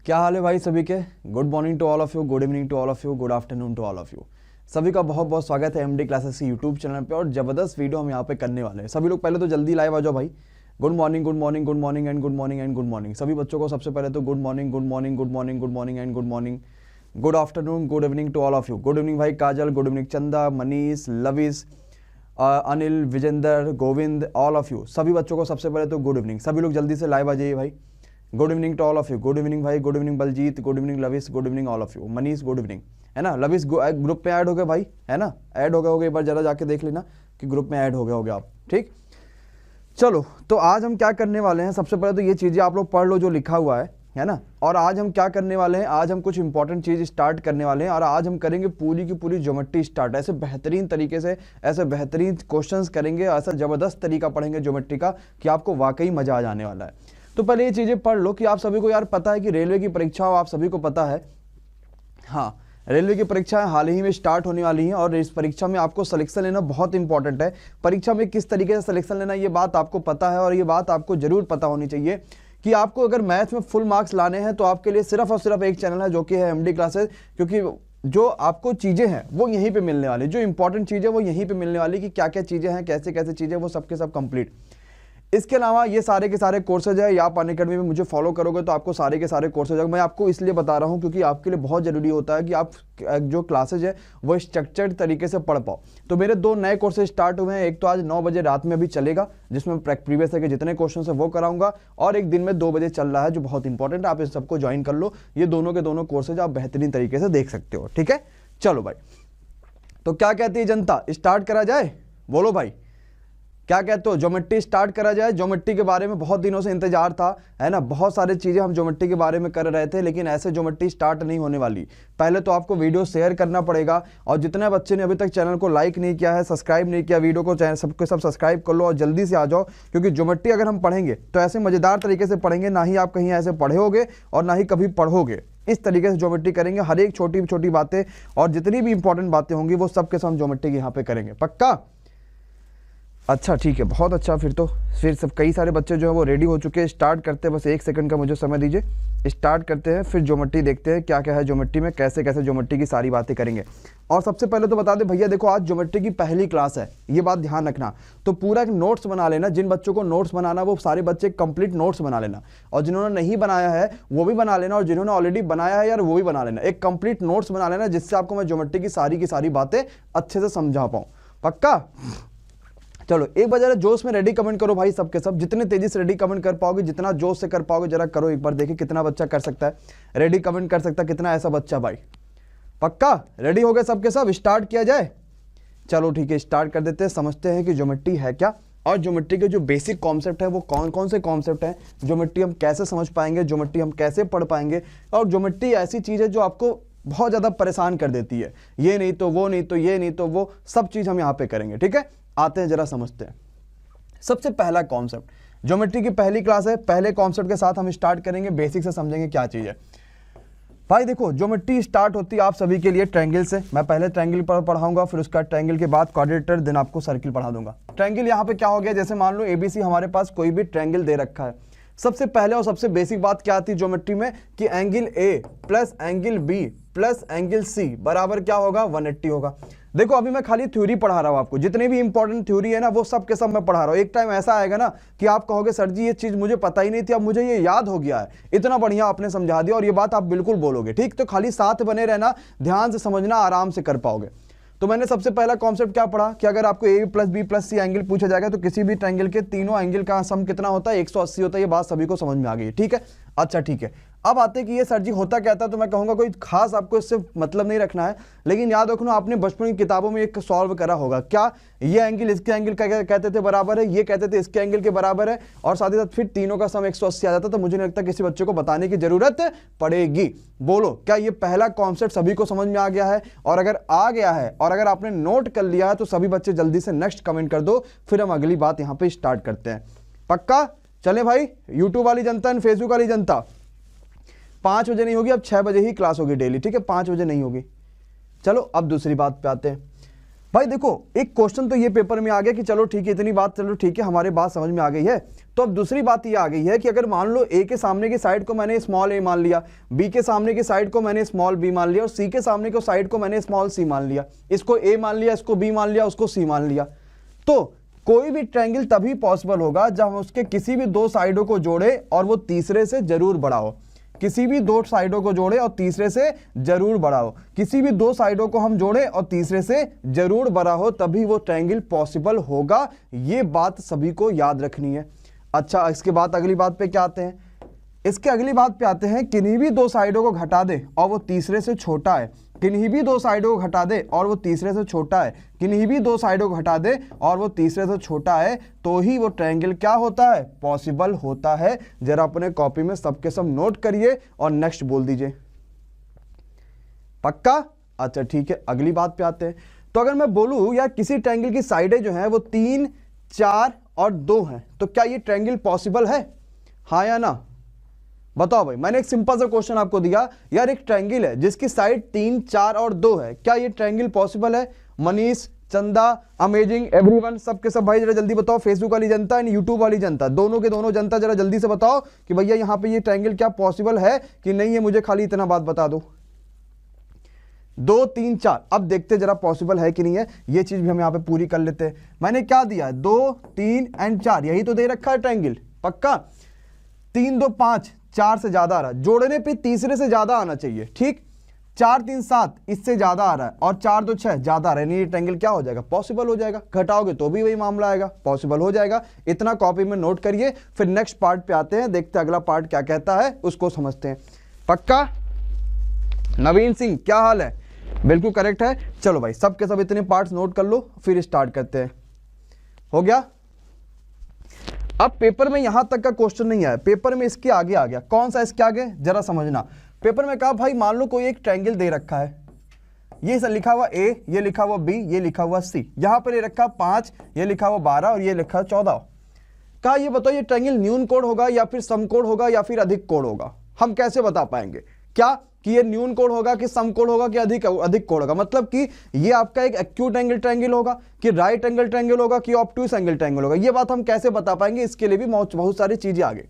क्या हाल है भाई सभी के। Good morning to all of you, good evening to all of you, good afternoon to all of you. सभी का बहुत बहुत स्वागत है एमडी क्लासेस की यूट्यूब चैनल पे। और जबरदस्त वीडियो हम यहाँ पे करने वाले हैं। सभी लोग पहले तो जल्दी लाइव आ जाओ भाई। Good morning, good morning, good morning and good morning and good morning. सभी बच्चों को सबसे पहले तो good morning, good morning, good morning, good morning, good morning and good afternoon, good evening to all of you. Good evening भाई Kajal, good evening Chanda, Manish, Lavish, Anil, Vijender, Govind, all of you. सभी बच्चों को सबसे पहले तो गुड इवनिंग। सभी लोग जल्दी से लाइव आ जाइए भाई। Good evening to all of you. Good evening भाई, good evening Baljeet, good evening Lavish, good evening all of you. Manish good evening, है ना। लविश ग्रुप में ऐड हो गए भाई, है ना। ऐड हो गए होगे, एक बार जरा जाके देख लेना कि ग्रुप में ऐड हो गए होगे आप। ठीक, चलो तो आज हम क्या करने वाले हैं। सबसे पहले तो ये चीज़ें आप लोग पढ़ लो जो लिखा हुआ है ना। और आज हम क्या करने वाले हैं, आज हम कुछ इंपॉर्टेंट चीज़ स्टार्ट करने वाले हैं। और आज हम करेंगे पूरी की पूरी ज्योमेट्री स्टार्ट। ऐसे बेहतरीन तरीके से, ऐसे बेहतरीन क्वेश्चंस करेंगे, ऐसा ज़बरदस्त तरीका पढ़ेंगे ज्योमेट्री का कि आपको वाकई मज़ा आ जाने वाला है। तो पहले ये चीज़ें पढ़ लो कि आप सभी को यार पता है कि रेलवे की परीक्षा हो, आप सभी को पता है। हाँ, रेलवे की परीक्षाएं हाल ही में स्टार्ट होने वाली हैं और इस परीक्षा में आपको सिलेक्शन लेना बहुत इंपॉर्टेंट है। परीक्षा में किस तरीके से सिलेक्शन लेना ये बात आपको पता है। और ये बात आपको जरूर पता होनी चाहिए कि आपको अगर मैथ्स में फुल मार्क्स लाने हैं तो आपके लिए सिर्फ और सिर्फ एक चैनल है जो कि है एमडी क्लासेस। क्योंकि जो आपको चीज़ें हैं वो यहीं पे मिलने वाली, जो इंपॉर्टेंट चीज़ें वो यहीं पे मिलने वाली कि क्या क्या चीज़ें हैं, कैसे कैसे चीज़ें, वो सबके सब कंप्लीट। इसके अलावा ये सारे के सारे कोर्सेज है। या आप अनअकैडमी में मुझे फॉलो करोगे तो आपको सारे के सारे कोर्सेज है। मैं आपको इसलिए बता रहा हूँ क्योंकि आपके लिए बहुत ज़रूरी होता है कि आप जो क्लासेज है वो स्ट्रक्चर्ड तरीके से पढ़ पाओ। तो मेरे दो नए कोर्सेज स्टार्ट हुए हैं। एक तो आज 9 बजे रात में अभी चलेगा, जिसमें प्रीवियस के जितने क्वेश्चन है वो कराऊंगा। और एक दिन में 2 बजे चल रहा है जो बहुत इंपॉर्टेंट है। आप इस सबको ज्वाइन कर लो। ये दोनों के दोनों कोर्सेज आप बेहतरीन तरीके से देख सकते हो। ठीक है, चलो भाई। तो क्या कहती है जनता, स्टार्ट करा जाए? बोलो भाई, क्या कहते हो, ज्योमेट्री स्टार्ट करा जाए? ज्योमेट्री के बारे में बहुत दिनों से इंतजार था, है ना। बहुत सारी चीज़ें हम ज्योमेट्री के बारे में कर रहे थे, लेकिन ऐसे ज्योमेट्री स्टार्ट नहीं होने वाली। पहले तो आपको वीडियो शेयर करना पड़ेगा। और जितने बच्चे ने अभी तक चैनल को लाइक नहीं किया है, सब्सक्राइब नहीं किया, वीडियो को चैनल सबके सब सब्सक्राइब कर लो और जल्दी से आ जाओ। क्योंकि ज्योमेट्री अगर हम पढ़ेंगे तो ऐसे मज़ेदार तरीके से पढ़ेंगे, ना ही आप कहीं ऐसे पढ़े होगे और ना ही कभी पढ़ोगे। इस तरीके से ज्योमेट्री करेंगे। हर एक छोटी छोटी बातें और जितनी भी इंपॉर्टेंट बातें होंगी वो सबके सब ज्योमेट्री के यहाँ पे करेंगे। पक्का? अच्छा ठीक है, बहुत अच्छा। फिर सब कई सारे बच्चे जो है वो रेडी हो चुके हैं। स्टार्ट करते हैं, बस 1 सेकंड का मुझे समय दीजिए। स्टार्ट करते हैं, फिर ज्योमेट्री देखते हैं क्या क्या है ज्योमेट्री में, कैसे कैसे ज्योमेट्री की सारी बातें करेंगे। और सबसे पहले तो बता दें भैया, देखो आज ज्योमेट्री की पहली क्लास है, ये बात ध्यान रखना। तो पूरा एक नोट्स बना लेना। जिन बच्चों को नोट्स बनाना वो सारे बच्चे कंप्लीट नोट्स बना लेना। और जिन्होंने नहीं बनाया है वो भी बना लेना। और जिन्होंने ऑलरेडी बनाया है यार वो भी बना लेना। एक कंप्लीट नोट्स बना लेना जिससे आपको मैं ज्योमेट्री की सारी बातें अच्छे से समझा पाऊँ। पक्का? चलो एक बार जरा जोश में रेडी कमेंट करो भाई सबके सब। जितने तेजी से रेडी कमेंट कर पाओगे, जितना जोश से कर पाओगे जरा करो। एक बार देखिए कितना बच्चा कर सकता है, रेडी कमेंट कर सकता है, कितना ऐसा बच्चा भाई। पक्का रेडी हो गए सबके सब? स्टार्ट किया जाए? चलो ठीक है, स्टार्ट कर देते हैं। समझते हैं कि ज्योमेट्री है क्या और ज्योमेट्री के जो बेसिक कॉन्सेप्ट है वो कौन कौन से कॉन्सेप्ट हैं। ज्योमेट्री हम कैसे समझ पाएंगे, ज्योमेट्री हम कैसे पढ़ पाएंगे। और ज्योमेट्री ऐसी चीज़ है जो आपको बहुत ज़्यादा परेशान कर देती है। ये नहीं तो वो नहीं तो ये नहीं तो वो, सब चीज़ हम यहाँ पे करेंगे। ठीक है, आते हैं जरा समझते हैं। सबसे पहला कॉन्सेप्ट, ज्योमेट्री की पहली क्लास है। पहले कॉन्सेप्ट के साथ हम स्टार्ट करेंगे, बेसिक से समझेंगे क्या चीज़ है। भाई देखो, ज्योमेट्री स्टार्ट होती है आप सभी के लिए ट्रायंगल से। मैं पहले ट्रायंगल पर पढ़ाऊंगा, फिर उसका ट्रायंगल के बाद क्वाड्रेटर, देन आपको सर्किल पढ़ा दूंगा। ट्रायंगल यहाँ पे क्या हो गया, जैसे मान लो एबीसी हमारे पास कोई भी ट्रायंगल दे रखा है। सबसे पहले और सबसे बेसिक बात क्या आती है ज्योमेट्री में कि angle A plus angle B plus angle C बराबर क्या होगा, 180 होगा। देखो अभी मैं खाली थ्योरी पढ़ा रहा हूं आपको, जितनी भी इंपॉर्टेंट थ्योरी है ना वो सब के सब मैं पढ़ा रहा हूं। एक टाइम ऐसा आएगा ना कि आप कहोगे सर जी ये चीज मुझे पता ही नहीं थी, अब मुझे ये याद हो गया है, इतना बढ़िया आपने समझा दिया। और ये बात आप बिल्कुल बोलोगे। ठीक, तो खाली साथ बने रहना, ध्यान से समझना, आराम से कर पाओगे। तो मैंने सबसे पहला कॉन्सेप्ट क्या पढ़ा कि अगर आपको A plus B plus C angle पूछा जाएगा तो किसी भी ट्रायंगल के तीनों एंगल का सम कितना होता है, 180 होता है। ये बात सभी को समझ में आ गई। ठीक है, अच्छा ठीक है। अब आते कि ये सर जी होता क्या था, तो मैं कहूँगा कोई खास आपको इससे मतलब नहीं रखना है, लेकिन याद रखना आपने बचपन की किताबों में एक सॉल्व करा होगा। क्या ये एंगल इसके एंगल का कहते थे बराबर है, ये कहते थे इसके एंगल के बराबर है, और साथ ही साथ फिर तीनों का सम 180 आ जाता। तो मुझे नहीं लगता किसी बच्चे को बताने की जरूरत पड़ेगी। बोलो क्या ये पहला कॉन्सेप्ट सभी को समझ में आ गया है? और अगर आ गया है और अगर आपने नोट कर लिया है तो सभी बच्चे जल्दी से नेक्स्ट कमेंट कर दो, फिर हम अगली बात यहाँ पे स्टार्ट करते हैं। पक्का? चले भाई, यूट्यूब वाली जनता एंड फेसबुक वाली जनता, 5 बजे नहीं होगी, अब 6 बजे ही क्लास होगी डेली। ठीक है, 5 बजे नहीं होगी। चलो अब दूसरी बात पे आते हैं। भाई देखो एक क्वेश्चन तो ये पेपर में आ गया कि चलो ठीक है, इतनी बात, चलो ठीक है, हमारे बात समझ में आ गई है। तो अब दूसरी बात ये आ गई है कि अगर मान लो ए के सामने की साइड को मैंने स्मॉल ए मान लिया, बी के सामने की साइड को मैंने स्मॉल बी मान लिया, और सी के सामने की साइड को मैंने स्मॉल सी मान लिया, इसको ए मान लिया, इसको बी मान लिया, उसको सी मान लिया, तो कोई भी ट्रायंगल तभी पॉसिबल होगा जब हम उसके किसी भी दो साइडों को जोड़े और वो तीसरे से जरूर बड़ा हो। किसी भी दो साइडों को जोड़े और तीसरे से जरूर बड़ा हो, किसी भी दो साइडों को हम जोड़े और तीसरे से जरूर बड़ा हो, तभी वो ट्रायंगल पॉसिबल होगा। ये बात सभी को याद रखनी है। अच्छा, इसके बाद अगली बात पे क्या आते हैं? इसके अगली बात पे आते हैं, किन्हीं भी दो साइडों को घटा दे और वो तीसरे से छोटा है, किन्हीं भी दो साइडों को घटा दे और वो तीसरे से छोटा है, किन्हीं भी दो साइडों को घटा दे और वो तीसरे से छोटा है, तो ही वो ट्रायंगल क्या होता है? पॉसिबल होता है। जरा अपने कॉपी में सबके सब नोट करिए और नेक्स्ट बोल दीजिए। पक्का? अच्छा ठीक है, अगली बात पे आते हैं। तो अगर मैं बोलूं यार किसी ट्रायंगल की साइडें जो हैं वो 3, 4 और 2 हैं, तो क्या ये ट्रायंगल पॉसिबल है? हाँ या ना? बताओ भाई। मैंने एक सिंपल सा क्वेश्चन आपको दिया, यार एक ट्रायंगल है जिसकी साइड 3, 4 और 2 है, क्या ये ट्रायंगल पॉसिबल है? मनीष, चंदा, अमेजिंग, एवरीवन, सबके सब भाई जरा जल्दी बताओ। फेसबुक वाली जनता एंड यूट्यूब वाली जनता, दोनों के दोनों जनता, जरा जल्दी से बताओ कि भैया यहाँ पे ये ट्रायंगल क्या पॉसिबल है कि नहीं है। मुझे खाली इतना बात बता दो। 2, 3, 4। अब देखते जरा पॉसिबल है कि नहीं है, ये चीज भी हम यहाँ पे पूरी कर लेते हैं। मैंने क्या दिया? 2, 3 एंड 4, यही तो दे रखा है ट्रायंगल। पक्का? 3, 2, 5, 4 से ज्यादा आ रहा है, जोड़ने पे तीसरे से ज्यादा आना चाहिए। ठीक, 4, 3, 7 इससे ज्यादा आ रहा है और 4, 2, 6 ज्यादा आ रहा है, नहीं ये ट्रायंगल क्या हो जाएगा? पॉसिबल हो जाएगा। घटाओगे तो भी वही मामला आएगा, पॉसिबल हो जाएगा। इतना कॉपी में नोट करिए। फिर नेक्स्ट पार्ट पे आते हैं, देखते हैं अगला पार्ट क्या कहता है, उसको समझते हैं। पक्का? नवीन सिंह क्या हाल है? बिल्कुल करेक्ट है। चलो भाई सबके सब इतने पार्ट्स नोट कर लो, फिर स्टार्ट करते हैं। हो गया? अब पेपर में यहां तक का क्वेश्चन नहीं आया, पेपर में इसके आगे आ गया। कौन सा इसके आगे? जरा समझना। पेपर में कहा भाई मान लो कोई एक ट्रायंगल दे रखा है, ये सब लिखा हुआ ए, ये लिखा हुआ बी, ये लिखा हुआ सी, यहां पर ये रखा 5, ये लिखा हुआ 12 और ये लिखा 14। कहा ये बताओ ये ट्रायंगल न्यून कोण होगा या फिर सम कोण होगा या फिर अधिक कोण होगा? हम कैसे बता पाएंगे क्या कि ये न्यून कोण होगा कि सम कोण होगा कि अधिक कोण होगा? मतलब कि ये आपका एक एक्यूट एंगल ट्रायंगल होगा कि राइट एंगल ट्रायंगल होगा कि ऑब्ट्यूस एंगल ट्रायंगल होगा? ये बात हम कैसे बता पाएंगे? इसके लिए भी बहुत सारी चीजें आगे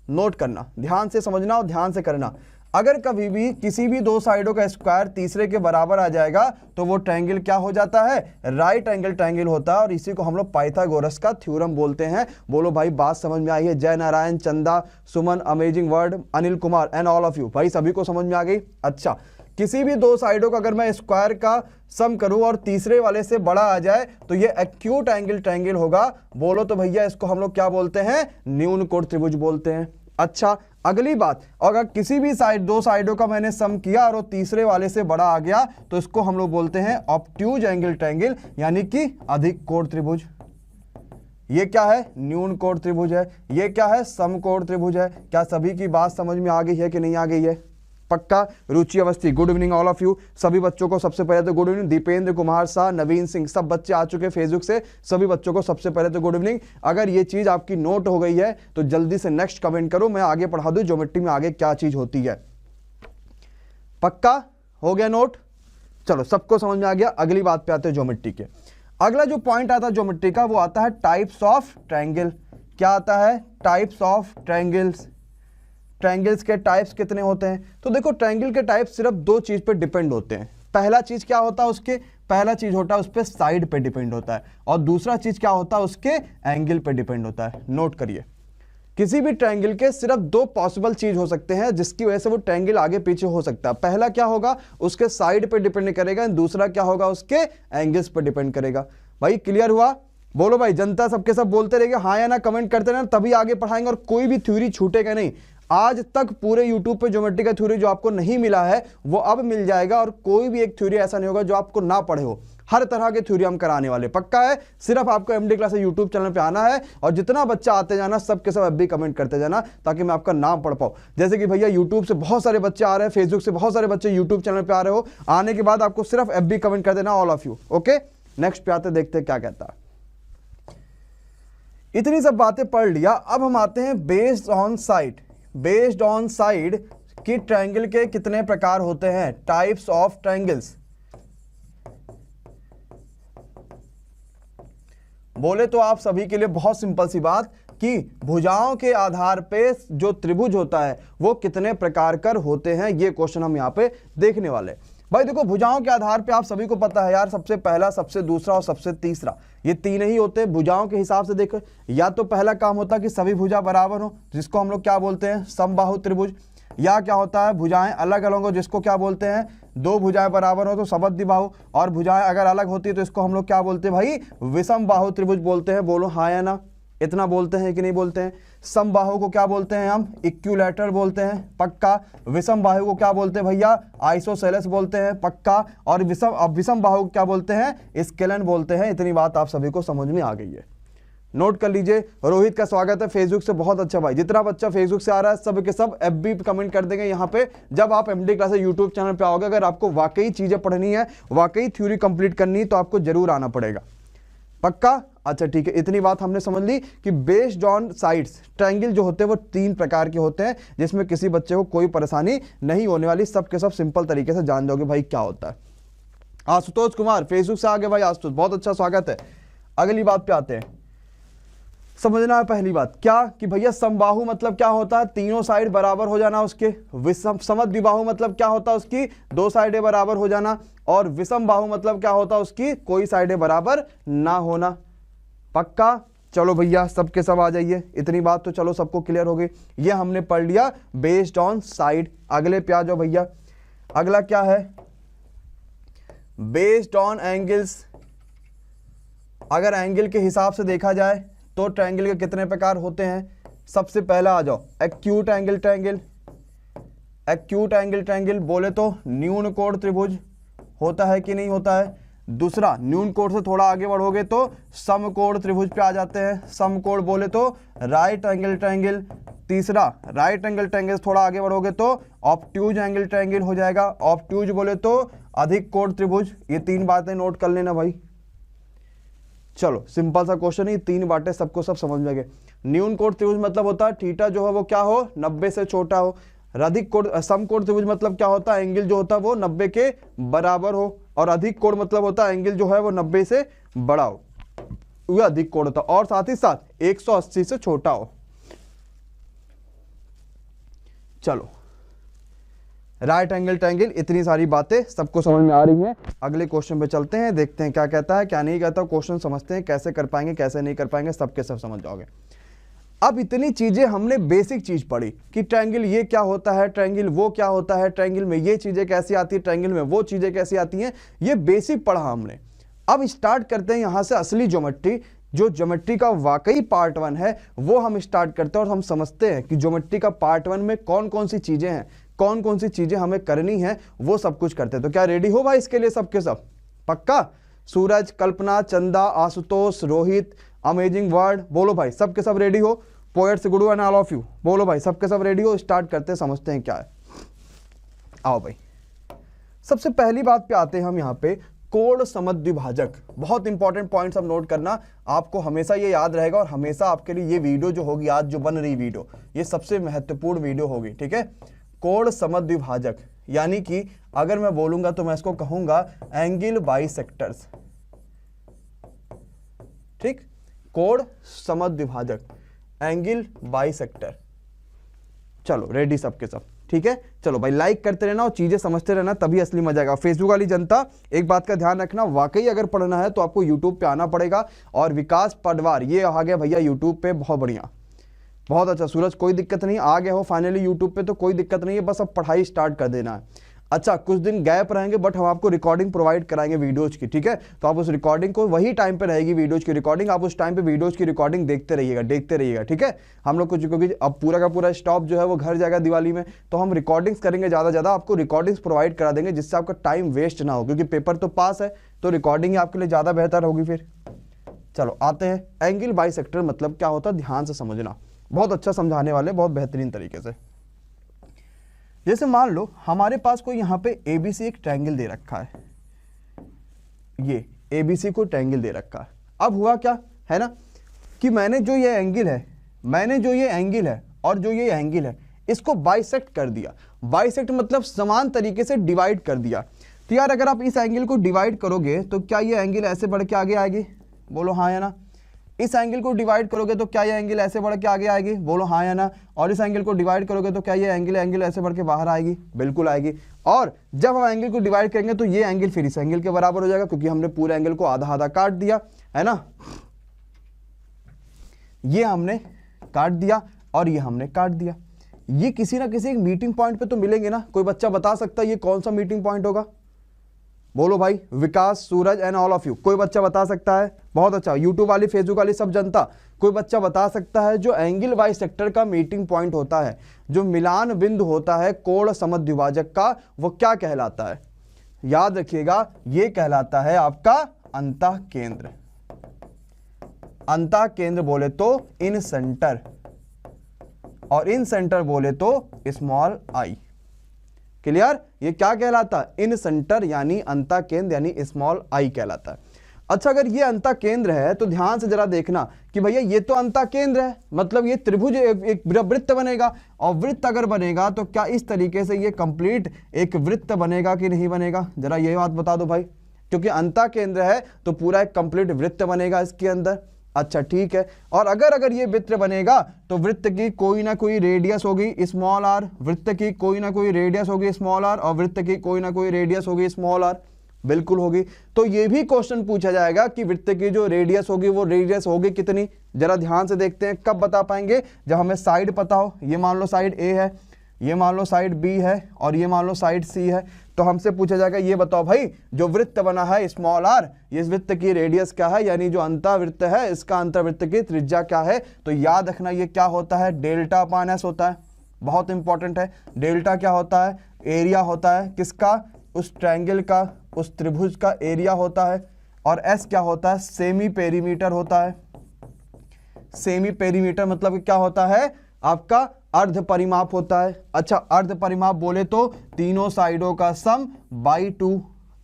नोट करना, ध्यान से समझना और ध्यान से करना। अगर कभी भी किसी भी दो साइडों का स्क्वायर तीसरे के बराबर आ जाएगा तो वो ट्रायंगल क्या हो जाता है? राइट एंगल ट्रायंगल होता है, और इसी को हम लोग पाइथागोरस का थ्योरम बोलते हैं। बोलो भाई बात समझ में आई है? Jai Narayan, Chanda, Suman, amazing word, Anil Kumar and all of you, भाई सभी को समझ में आ गई? अच्छा, किसी भी दो साइडों का अगर मैं स्क्वायर का सम करूं और तीसरे वाले से बड़ा आ जाए तो ये एक्यूट एंगल ट्रायंगल होगा। बोलो तो भैया इसको हम लोग क्या बोलते हैं? न्यून कोण त्रिभुज बोलते हैं। अच्छा, अगली बात, अगर किसी भी साइड दो साइडों का मैंने सम किया और वो तीसरे वाले से बड़ा आ गया तो इसको हम लोग बोलते हैं ऑब्ट्यूज एंगल ट्रायंगल, यानी कि अधिक कोण त्रिभुज। ये क्या है? न्यून कोण त्रिभुज है। ये क्या है? सम कोण त्रिभुज है। क्या सभी की बात समझ में आ गई है कि नहीं आ गई है? पक्का? Ruchi Awasthi, good evening all of you. सभी बच्चों को सबसे पहले तो गुड इवनिंग। दीपेंद्र कुमार शाह, नवीन सिंह, सब बच्चे आ चुके फेसबुक से, सभी बच्चों को सबसे पहले तो गुड इवनिंग। अगर ये चीज आपकी नोट हो गई है तो जल्दी से नेक्स्ट कमेंट करो, मैं आगे पढ़ा दूं ज्योमेट्री में आगे क्या चीज होती है। पक्का? हो गया नोट? चलो सबको समझ में आ गया। अगली बात पे आते हैं ज्योमेट्री के। अगला जो पॉइंट आता है ज्योमेट्री का वो आता है टाइप्स ऑफ ट्रायंगल। क्या आता है? Types of triangles. ट्रायंगल्स के टाइप्स कितने होते हैं? तो देखो ट्रायंगल के टाइप्स सिर्फ दो चीज पे डिपेंड होते हैं। पहला चीज क्या होता है उसके? पहला चीज होता है उस पे साइड पे डिपेंड होता है, और दूसरा चीज क्या होता है? उसके एंगल पे डिपेंड होता है। नोट करिए, किसी भी ट्रायंगल के सिर्फ दो पॉसिबल चीज हो सकते हैं जिसकी वजह से वो ट्रायंगल आगे पीछे हो सकता है। पहला क्या होगा? उसके साइड पे डिपेंड करेगा, दूसरा क्या होगा? उसके एंगल्स पे डिपेंड करेगा। भाई क्लियर हुआ? बोलो भाई, जनता सबके सब बोलते रहेगा हाँ या ना, कमेंट करते रहना, तभी आगे पढ़ाएंगे और कोई भी थ्योरी छूटेगा नहीं। आज तक पूरे YouTube पे ज्योमेट्री का थ्योरी जो आपको नहीं मिला है वो अब मिल जाएगा, और कोई भी एक थ्योरी ऐसा नहीं होगा जो आपको ना पढ़े हो। हर तरह के थ्योरी हम कराने वाले, पक्का है। सिर्फ आपको एमडी क्लासेस यूट्यूब चैनल पे आना है और जितना बच्चा आते जाना सबके सब भी कमेंट करते जाना, ताकि मैं आपका नाम पढ़ पाऊँ। जैसे कि भैया यूट्यूब से बहुत सारे बच्चे आ रहे हैं, फेसबुक से बहुत सारे बच्चे यूट्यूब चैनल पे आ रहे हो, आने के बाद आपको सिर्फ FB कमेंट कर देना, all of you. Okay, next पे आते देखते क्या कहता है। इतनी सब बातें पढ़ लिया, अब हम आते हैं based on side. Based on side कि ट्रायंगल के कितने प्रकार होते हैं? Types of triangles. बोले तो आप सभी के लिए बहुत सिंपल सी बात कि भुजाओं के आधार पे जो त्रिभुज होता है वो कितने प्रकार कर होते हैं, ये क्वेश्चन हम यहाँ पे देखने वाले। भाई देखो, भुजाओं के आधार पे आप सभी को पता है यार, सबसे पहला, सबसे दूसरा और सबसे तीसरा, ये तीन ही होते हैं भुजाओं के हिसाब से। देखो, या तो पहला काम होता है कि सभी भुजा बराबर हो, जिसको हम लोग क्या बोलते हैं, समबाहु त्रिभुज। या क्या होता है, भुजाएं अलग अलग हो, जिसको क्या बोलते हैं, दो भुजाएं बराबर हो तो समद्विबाहु। और भुजाएं अगर अलग होती है तो इसको हम लोग क्या बोलते हैं भाई, विषम बाहु त्रिभुज बोलते हैं। बोलो हाँ या ना, इतना बोलते हैं कि नहीं बोलते हैं। समबाहु को क्या बोलते हैं हम, इक्विलैटरल बोलते हैं, पक्का। विषम बाहु को क्या बोलते हैं भैया, आइसोसेलेस बोलते हैं, पक्का। और विषम बाहु को क्या बोलते हैं, स्केलन बोलते हैं। इतनी बात आप सभी को समझ में आ गई है, नोट कर लीजिए। रोहित का स्वागत है फेसबुक से, बहुत अच्छा भाई। जितना बच्चा फेसबुक से आ रहा है सब के सब एफबी पे कमेंट कर देंगे यहाँ पे, जब आप एमडी क्लासेस यूट्यूब चैनल पे आओगे। अगर आपको वाकई चीजें पढ़नी है, वाकई थ्योरी कंप्लीट करनी है, तो आपको जरूर आना पड़ेगा, पक्का। अच्छा ठीक है, इतनी बात हमने समझ ली कि बेस्ड ऑन साइड्स ट्रायंगल जो होते हैं वो तीन प्रकार के होते हैं, जिसमें किसी बच्चे को कोई परेशानी नहीं होने वाली। सब के सब सिंपल तरीके से जान जाओगे भाई क्या होता है। आशुतोष कुमार फेसबुक से आगे भाई, आशुतोष बहुत अच्छा स्वागत है। अगली बात पे आते हैं, समझना है पहली बात क्या कि भैया समबाहु मतलब क्या होता है, तीनों साइड बराबर हो जाना उसके। समद्विबाहु मतलब क्या होता है, उसकी दो साइडें बराबर हो जाना। और विषम बाहु मतलब क्या होता है, उसकी कोई साइडें बराबर ना होना, पक्का। चलो भैया सब के सब आ जाइए, इतनी बात तो चलो सबको क्लियर हो गई। ये हमने पढ़ लिया बेस्ड ऑन साइड। अगले पे आ जाओ भैया, अगला क्या है, बेस्ड ऑन एंगल्स। अगर एंगल के हिसाब से देखा जाए तो ट्रायंगल के कितने प्रकार होते हैं। सबसे पहला आ जाओ acute angle triangle. Acute angle triangle बोले तो न्यून कोण त्रिभुज होता है कि नहीं होता है। दूसरा, न्यून कोण से थोड़ा आगे बढ़ोगे तो समकोण त्रिभुज पे आ जाते हैं। समकोण बोले तो राइट एंगल ट्रायंगल। तीसरा, राइट एंगल ट्रायंगल से थोड़ा आगे बढ़ोगे तो ऑब्ट्यूज एंगल ट्रायंगल हो जाएगा। ऑब्ट्यूज बोले तो अधिक कोण त्रिभुज। ये तीन बातें नोट कर लेना भाई। चलो सिंपल सा क्वेश्चन है, तीन बातें सबको सब समझ में गए। न्यून कोण त्रिभुज मतलब होता है थीटा जो है वो क्या हो, 90 से छोटा हो। अधिक कोण, समकोण त्रिभुज मतलब क्या होता है, एंगल जो होता है वो 90 के बराबर हो। और अधिक कोण मतलब होता है एंगल जो है वो 90 से बड़ा हो, वह अधिक कोण होता है। और साथ ही साथ 180 से छोटा हो। चलो राइट एंगल ट्रायंगल, इतनी सारी बातें सबको समझ में आ रही हैं। अगले क्वेश्चन पे चलते हैं, देखते हैं क्या कहता है क्या नहीं कहता। क्वेश्चन समझते हैं, कैसे कर पाएंगे कैसे नहीं कर पाएंगे, सबके सब समझ जाओगे। अब इतनी चीजें हमने बेसिक चीज पढ़ी कि ट्रायंगल ये क्या होता है, ट्रायंगल वो क्या होता है, ट्रायंगल में ये चीजें कैसी आती है, ट्रायंगल में वो चीजें कैसी आती हैं, ये बेसिक पढ़ा हमने। अब स्टार्ट करते हैं यहां से असली ज्योमेट्री। जो ज्योमेट्री का वाकई पार्ट 1 है वो हम स्टार्ट करते हैं और हम समझते हैं कि ज्योमेट्री का पार्ट 1 में कौन कौन सी चीजें हैं, कौन कौन सी चीजें हमें करनी है, वो सब कुछ करते हैं। तो क्या रेडी हो भाई इसके लिए सबके सब, पक्का। सूरज, कल्पना, चंदा, आशुतोष, रोहित, अमेजिंग वर्ड, बोलो भाई सबके सब रेडी हो। Poets Guru and all of you, बोलो भाई सबके सब रेडी हो। स्टार्ट करते हैं, समझते हैं क्या है। आओ भाई, सबसे पहली बात पे आते हैं हम यहाँ पे, कोण समद्विभाजक। बहुत इंपॉर्टेंट पॉइंट्स अब नोट करना, आपको हमेशा ये याद रहेगा और हमेशा आपके लिए ये वीडियो जो होगी आज जो बन रही वीडियो, ये सबसे महत्वपूर्ण वीडियो होगी, ठीक है। कोण समद्विभाजक यानी कि अगर मैं बोलूंगा तो मैं इसको कहूंगा एंगल बाइसेक्टर्स, ठीक। कोण समद्विभाजक, एंगल बाइसेक्टर। चलो रेडी सबके सब, ठीक है। चलो भाई लाइक करते रहना और चीजें समझते रहना, तभी असली मजा आएगा। फेसबुक वाली जनता एक बात का ध्यान रखना, वाकई अगर पढ़ना है तो आपको यूट्यूब पे आना पड़ेगा। और विकास पडवार ये आ गया भैया यूट्यूब पे, बहुत बढ़िया, बहुत अच्छा। सूरज कोई दिक्कत नहीं, आ गए हो फाइनली यूट्यूब पे तो कोई दिक्कत नहीं है, बस अब पढ़ाई स्टार्ट कर देना है। अच्छा कुछ दिन गैप रहेंगे बट हम आपको रिकॉर्डिंग प्रोवाइड कराएंगे वीडियोज की, ठीक है। तो आप उस रिकॉर्डिंग को, वही टाइम पे रहेगी वीडियोज की रिकॉर्डिंग, आप उस टाइम पे वीडियोज की रिकॉर्डिंग देखते रहिएगा, ठीक है। हम लोग कुछ, क्योंकि अब पूरा का पूरा स्टॉप जो है वो घर जाएगा दिवाली में, तो हम रिकॉर्डिंग्स करेंगे ज़्यादा आपको रिकॉर्डिंग्स प्रोवाइड करा देंगे, जिससे आपका टाइम वेस्ट ना हो, क्योंकि पेपर तो पास है तो रिकॉर्डिंग आपके लिए ज़्यादा बेहतर होगी फिर। चलो आते हैं, एंगल बाइसेक्टर मतलब क्या होता है, ध्यान से समझना, बहुत अच्छा समझाने वाले, बहुत बेहतरीन तरीके से। जैसे मान लो हमारे पास कोई यहाँ पे ABC एक ट्रायंगल दे रखा है, ये ABC को ट्रायंगल दे रखा है। अब हुआ क्या है ना कि मैंने जो ये एंगल है और जो ये एंगल है इसको बाइसेक्ट कर दिया। बाइसेक्ट मतलब समान तरीके से डिवाइड कर दिया। तो यार अगर आप इस एंगल को डिवाइड करोगे तो क्या ये एंगल ऐसे बढ़ के आगे आएगी, बोलो हाँ या ना। इस एंगल को डिवाइड करोगे तो क्या ये एंगल ऐसे बढ़ के आगे आएगी, बोलो हाँ या ना। और इस एंगल को डिवाइड करोगे तो क्या ये एंगल ऐसे बढ़ के बाहर आएगी, बिल्कुल आएगी। और जब हम एंगल को डिवाइड करेंगे तो ये एंगल फिर इस एंगल के बराबर हो जाएगा, क्योंकि हमने पूरे एंगल को आधा आधा काट दिया है ना, ये हमने काट दिया और ये हमने काट दिया। ये किसी ना किसी एक मीटिंग पॉइंट पे तो मिलेंगे ना। कोई बच्चा बता सकता है ये कौन सा मीटिंग पॉइंट होगा, बोलो भाई, विकास, सूरज एंड ऑल ऑफ यू, कोई बच्चा बता सकता है? बहुत अच्छा, यूट्यूब वाली, फेसबुक वाली सब जनता, कोई बच्चा बता सकता है जो एंगल बाइसेक्टर का मीटिंग पॉइंट होता है, जो मिलान बिंदु होता है कोण समद्विभाजक का, वो क्या कहलाता है? याद रखिएगा, ये कहलाता है आपका अंतः केंद्र। अंतः केंद्र बोले तो इन सेंटर, और इन सेंटर बोले तो स्मॉल आई। क्लियर? ये क्या कहलाता है? इन सेंटर यानी अंतः केंद्र यानी स्मॉल आई कहलाता है। अच्छा, अगर ये अंतः केंद्र है तो ध्यान से जरा देखना कि भैया ये तो अंतः केंद्र है, मतलब ये त्रिभुज एक वृत्त बनेगा, और वृत्त अगर बनेगा तो क्या इस तरीके से ये कंप्लीट एक वृत्त बनेगा कि नहीं बनेगा? जरा ये बात बता दो भाई, क्योंकि अंतः केंद्र है तो पूरा एक कंप्लीट वृत्त बनेगा इसके अंदर। अच्छा ठीक है, और अगर ये वृत्त बनेगा तो वृत्त की कोई ना कोई रेडियस होगी स्मॉल आर, वृत्त की कोई ना कोई रेडियस होगी स्मॉल आर, और वृत्त की कोई ना कोई रेडियस होगी स्मॉल आर, बिल्कुल होगी। तो ये भी क्वेश्चन पूछा जाएगा कि वृत्त की जो रेडियस होगी वो रेडियस होगी कितनी। जरा ध्यान से देखते हैं, कब बता पाएंगे? जब हमें साइड पता हो। ये मान लो साइड ए है, ये मान लो साइड बी है, और ये मान लो साइड सी है। तो हमसे पूछा जाएगा ये बताओ भाई, जो वृत्त बना है स्मॉल आर, इस वृत्त की रेडियस क्या है, यानी जो अंतःवृत्त है इसका अंतःवृत्त की त्रिज्या क्या है? तो याद रखना ये क्या होता है? डेल्टा अपान एस होता है। बहुत इंपॉर्टेंट है। डेल्टा क्या होता है? एरिया होता है किसका? उस ट्रायंगल का, उस त्रिभुज का एरिया होता है। और एस क्या होता है? सेमी पेरीमीटर होता है। सेमी पेरीमीटर मतलब क्या होता है? आपका अर्ध परिमाप होता है। अच्छा, अर्ध परिमाप बोले तो तीनों साइडों का सम बाई 2।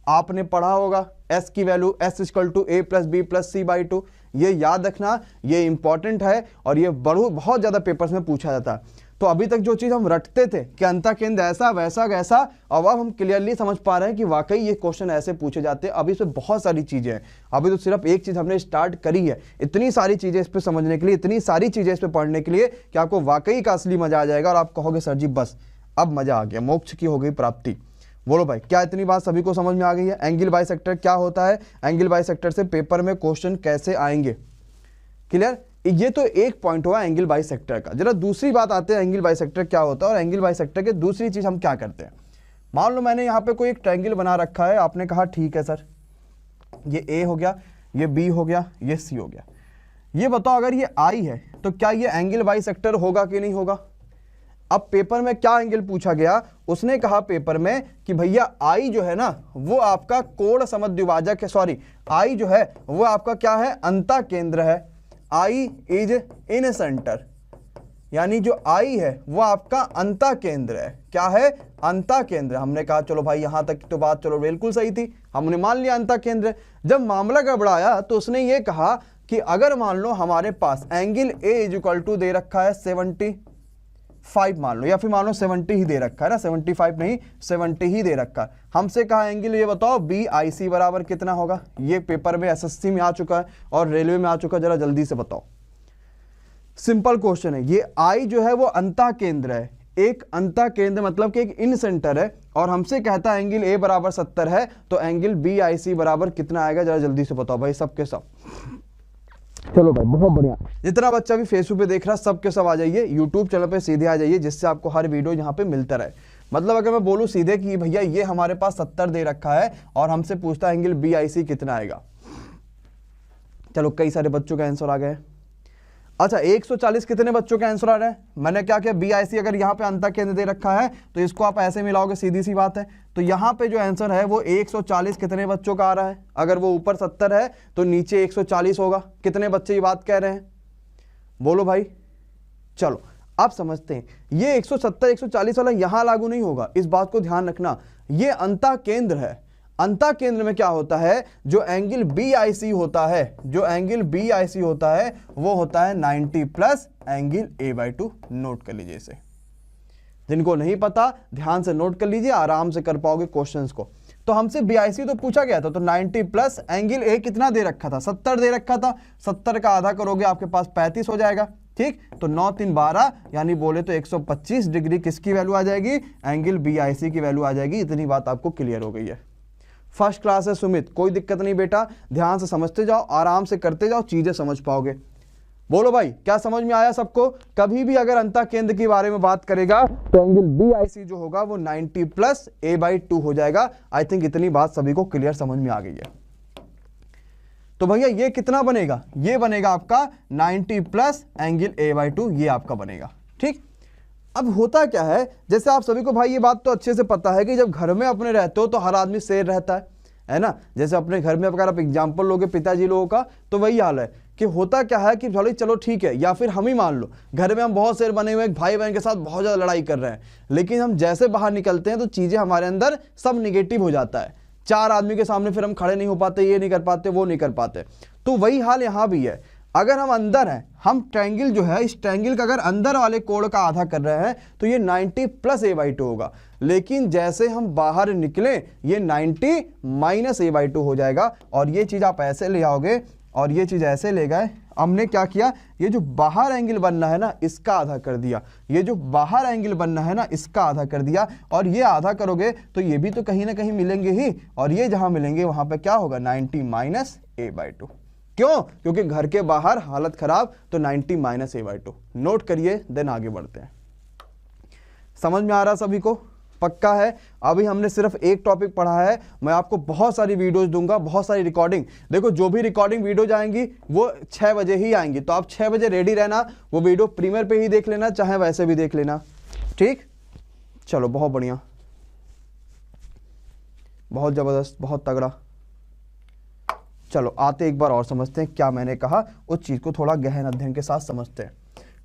आपने पढ़ा होगा एस की value S equal to A plus B plus C by 2। ये याद रखना, ये इंपॉर्टेंट है और ये बहुत ज्यादा पेपर्स में पूछा जाता है। तो अभी तक जो चीज हम रटते थे कि अंतः केंद्र ऐसा वैसा कैसा, अब हम क्लियरली समझ पा रहे हैं कि वाकई ये क्वेश्चन ऐसे पूछे जाते हैं। अभी इसमें बहुत सारी चीजें हैं, अभी तो सिर्फ एक चीज हमने स्टार्ट करी है। इतनी सारी चीजें इस पे समझने के लिए, इतनी सारी चीजें इस पे पढ़ने के लिए कि आपको वाकई का असली मजा आ जाएगा और आप कहोगे सर जी बस अब मजा आ गया, मोक्ष की हो गई प्राप्ति। बोलो भाई, क्या इतनी बात सभी को समझ में आ गई है? एंगल बाइसेक्टर क्या होता है, एंगल बाइसेक्टर से पेपर में क्वेश्चन कैसे आएंगे? क्लियर? ये तो एक पॉइंट हुआ एंगल बाइसेक्टर का। जरा दूसरी बात आते हैं एंगल बाइसेक्टर क्या होता है और एंगल बाइसेक्टर के दूसरी चीज हम क्या करते हैं। मान लो मैंने यहाँ पे कोई एक ट्रायंगल बना रखा है, आपने कहा ठीक है सर, ये ए हो गया, ये बी हो गया, ये सी हो गया। ये बताओ अगर ये आई है तो क्या ये एंगल बाइसेक्टर होगा कि नहीं होगा? अब पेपर में क्या एंगल पूछा गया? उसने कहा पेपर में कि भैया आई जो है ना वो आपका कोण समद्विभाजक है, सॉरी आई जो है वो आपका क्या है? अंतः केंद्र है। आई इज इन सेंटर, यानी जो आई है वो आपका अंतः केंद्र है। क्या है? अंतः केंद्र। हमने कहा चलो भाई यहां तक तो बात चलो बिल्कुल सही थी, हमने मान लिया अंतः केंद्र। जब मामला गड़बड़ाया तो उसने ये कहा कि अगर मान लो हमारे पास angle A is equal to दे रखा है 75 मान लो, या फिर मान लो 70 ही दे रखा है ना, 75 नहीं 70 ही दे रखा है। हमसे कहा एंगल ये बताओ बी आई सी बराबर कितना होगा? ये पेपर में एसएससी में आ चुका है और रेलवे में आ चुका है, जरा जल्दी से बताओ। सिंपल क्वेश्चन है। ये आई जो है वो अंतः केंद्र है, एक अंतः केंद्र मतलब कि एक इन सेंटर है, और हमसे कहता है एंगल ए बराबर 70 है, तो एंगल बी आई सी बराबर कितना आएगा? जरा जल्दी से बताओ भाई सबके सब। चलो भाई बहुत बढ़िया, जितना बच्चा भी फेसबुक पे देख रहा सबके सब आ जाइए, यूट्यूब चैनल पे सीधे आ जाइए, जिससे आपको हर वीडियो यहाँ पे मिलता रहे। मतलब अगर मैं बोलूँ सीधे कि भैया ये हमारे पास 70 दे रखा है और हमसे पूछता है एंगल बी आई सी कितना आएगा। चलो कई सारे बच्चों का आंसर आ गए। अच्छा 140 कितने बच्चों का आंसर आ रहा है? मैंने क्या किया, बी आई सी अगर यहाँ पे अंतः केंद्र दे रखा है तो इसको आप ऐसे मिलाओगे, सीधी सी बात है। तो यहाँ पे जो आंसर है वो 140 कितने बच्चों का आ रहा है? अगर वो ऊपर 70 है तो नीचे 140 होगा। कितने बच्चे ये बात कह रहे हैं? बोलो भाई। चलो आप समझते हैं, ये 170 140 वाला यहाँ लागू नहीं होगा, इस बात को ध्यान रखना। ये अंतः केंद्र है। अंतः केंद्र में क्या होता है? जो एंगल बी आई सी होता है, जो एंगल बी आई सी होता है वो होता है 90 plus angle A by 2। Note कर लीजिए इसे, जिनको नहीं पता ध्यान से नोट कर लीजिए, आराम से कर पाओगे क्वेश्चंस को। तो हमसे 82 तो पूछा गया था, तो 90 प्लस एंगल ए कितना दे रखा था, 70 दे रखा था, 70 का आधा करोगे आपके पास 35 हो जाएगा। ठीक, तो 9 3 12 यानी बोले तो 125 डिग्री किसकी वैल्यू आ जाएगी, एंगल BIC की वैल्यू आ जाएगी। इतनी बात आपको क्लियर हो गई है। फर्स्ट क्लास है सुमित, कोई दिक्कत नहीं बेटा, ध्यान से समझते जाओ, आराम से करते जाओ, चीजें समझ पाओगे। बोलो भाई, क्या समझ में आया सबको? कभी भी अगर अंतः केंद्र के बारे में बात करेगा तो एंगल BIC जो होगा वो 90 प्लस A/2 हो जाएगा। आई थिंक इतनी बात सभी को क्लियर समझ में आ गई है। तो भैया ये कितना बनेगा, ये बनेगा आपका 90 प्लस एंगल A/2, ये आपका बनेगा। ठीक, अब होता क्या है, जैसे आप सभी को भाई ये बात तो अच्छे से पता है कि जब घर में अपने रहते हो तो हर आदमी शेर रहता है ना। जैसे अपने घर में अगर आप एग्जाम्पल लोगे पिताजी लोगों का, तो वही हाल है कि होता क्या है कि चलो ठीक है, या फिर हम ही मान लो घर में हम बहुत शेर बने हुए, भाई बहन के साथ बहुत ज़्यादा लड़ाई कर रहे हैं, लेकिन हम जैसे बाहर निकलते हैं तो चीज़ें हमारे अंदर सब निगेटिव हो जाता है। 4 आदमी के सामने फिर हम खड़े नहीं हो पाते, ये नहीं कर पाते, वो नहीं कर पाते। तो वही हाल यहाँ भी है। अगर हम अंदर हैं, हम ट्रायंगल जो है, इस ट्रायंगल का अगर अंदर वाले कोण का आधा कर रहे हैं तो ये 90 प्लस A/2 होगा, लेकिन जैसे हम बाहर निकले ये 90 माइनस A/2 हो जाएगा। और ये चीज़ आप ऐसे ले आओगे और ये चीज़ ऐसे ले गए, हमने क्या किया, ये जो बाहर एंगल बनना है ना इसका आधा कर दिया, ये जो बाहर एंगल बनना है ना इसका आधा कर दिया, और ये आधा करोगे तो ये भी तो कहीं ना कहीं मिलेंगे ही, और ये जहाँ मिलेंगे वहाँ पे क्या होगा, 90 माइनस A/2। क्यों? क्योंकि घर के बाहर हालत खराब, तो 90 माइनस A/2 नोट करिए, देन आगे बढ़ते हैं। समझ में आ रहा सभी को? पक्का है? अभी हमने सिर्फ एक टॉपिक पढ़ा है, मैं आपको बहुत सारी वीडियोस दूंगा, बहुत सारी रिकॉर्डिंग। देखो जो भी रिकॉर्डिंग वीडियोज आएंगी वो 6 बजे ही आएंगी, तो आप 6 बजे रेडी रहना, वो वीडियो प्रीमियर पे ही देख लेना, चाहे वैसे भी देख लेना। ठीक, चलो बहुत बढ़िया, बहुत जबरदस्त, बहुत तगड़ा। चलो आते एक बार और समझते हैं क्या मैंने कहा, उस चीज को थोड़ा गहन अध्ययन के साथ समझते हैं।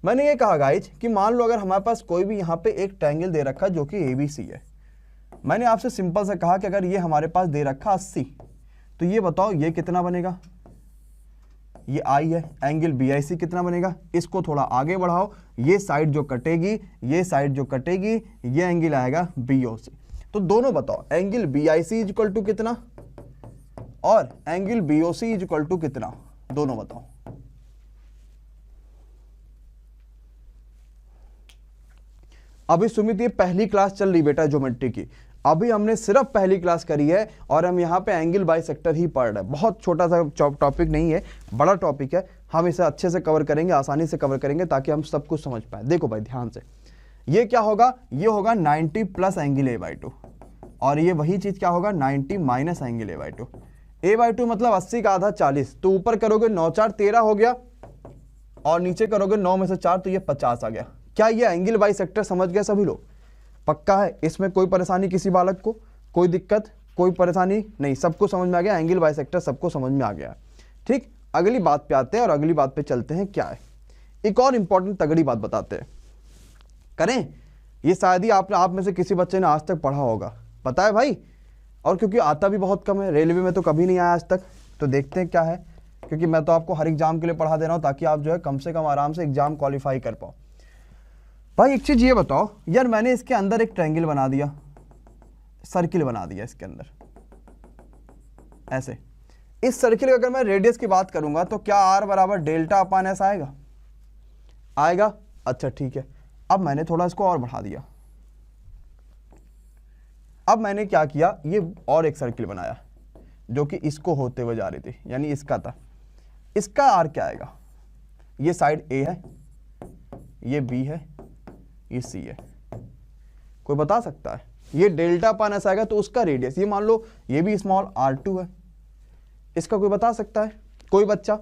मैंने ये कहा गाइज कि मान लो अगर हमारे पास कोई भी यहाँ पे एक ट्रायंगल दे रखा जो कि ABC है। मैंने आपसे सिंपल से कहा कि अगर ये हमारे पास दे रखा 80, तो ये बताओ ये कितना बनेगा, ये I है, एंगल BIC कितना बनेगा, इसको थोड़ा आगे बढ़ाओ, ये साइड जो कटेगी, ये साइड जो कटेगी, ये एंगल आएगा BOC। तो दोनों बताओ, एंगल BIC इक्वल टू कितना और एंगल BOC इक्वल टू कितना, दोनों बताओ। अभी सुमित ये पहली क्लास चल रही बेटा ज्योमेट्री की, अभी हमने सिर्फ पहली क्लास करी है और हम यहाँ पे एंगल बाइसेक्टर ही पढ़ रहे हैं। बहुत छोटा सा टॉपिक नहीं है, बड़ा टॉपिक है, हम इसे अच्छे से कवर करेंगे, आसानी से कवर करेंगे ताकि हम सब कुछ समझ पाए। देखो भाई ध्यान से, ये क्या होगा, ये होगा 90 प्लस एंगल A/2, और ये वही चीज क्या होगा, 90 माइनस एंगल A/2। A/2 मतलब 80 का आधा 40, तो ऊपर करोगे 9 4 13 हो गया, और नीचे करोगे 9 में से 4 तो ये 50 आ गया। क्या ये एंगल बाइसेक्टर समझ गए सभी लोग? पक्का है? इसमें कोई परेशानी किसी बालक को, कोई दिक्कत, कोई परेशानी नहीं, सबको समझ में आ गया, एंगल बाइसेक्टर सबको समझ में आ गया। ठीक, अगली बात पे आते हैं और अगली बात पे चलते हैं। क्या है, एक और इंपॉर्टेंट तगड़ी बात बताते हैं, करें? ये शायद ही आप में से किसी बच्चे ने आज तक पढ़ा होगा, पता है भाई, और क्योंकि आता भी बहुत कम है, रेलवे में तो कभी नहीं आया आज तक, तो देखते हैं क्या है, क्योंकि मैं तो आपको हर एग्जाम के लिए पढ़ा दे रहा हूँ ताकि आप जो है कम से कम आराम से एग्जाम क्वालिफाई कर पाओ। भाई एक चीज ये बताओ यार, मैंने इसके अंदर एक ट्रायंगल बना दिया, सर्किल बना दिया इसके अंदर ऐसे। इस सर्किल का अगर मैं रेडियस की बात करूंगा तो क्या R बराबर डेल्टा अपान S आएगा? आएगा। अच्छा ठीक है, अब मैंने थोड़ा इसको और बढ़ा दिया। अब मैंने क्या किया, ये और एक सर्किल बनाया जो कि इसको होते हुए जा रही थी, यानी इसका था। इसका R क्या आएगा? ये साइड A है, ये B है, ये C है। कोई बता सकता है? ये डेल्टा अपान S आएगा तो उसका रेडियस, ये मान लो ये भी स्मॉल R2 है, इसका कोई बता सकता है? कोई बच्चा?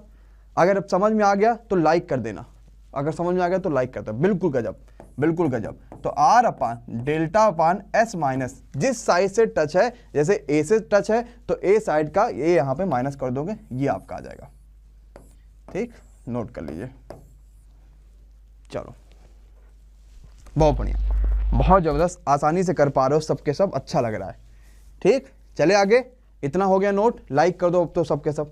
अगर अब समझ में आ गया तो लाइक कर देना, अगर समझ में आ गया तो लाइक कर दो। बिल्कुल गजब, बिल्कुल गजब। तो R अपान डेल्टा अपान S माइनस जिस साइड से टच है, जैसे A से टच है तो A साइड का ये यहां पे माइनस कर दोगे, ये आपका आ जाएगा। ठीक, नोट कर लीजिए। चलो बहुत बढ़िया, बहुत जबरदस्त, आसानी से कर पा रहे हो सबके सब, अच्छा लग रहा है। ठीक, चले आगे। इतना हो गया नोट, लाइक कर दो अब तो सबके सब,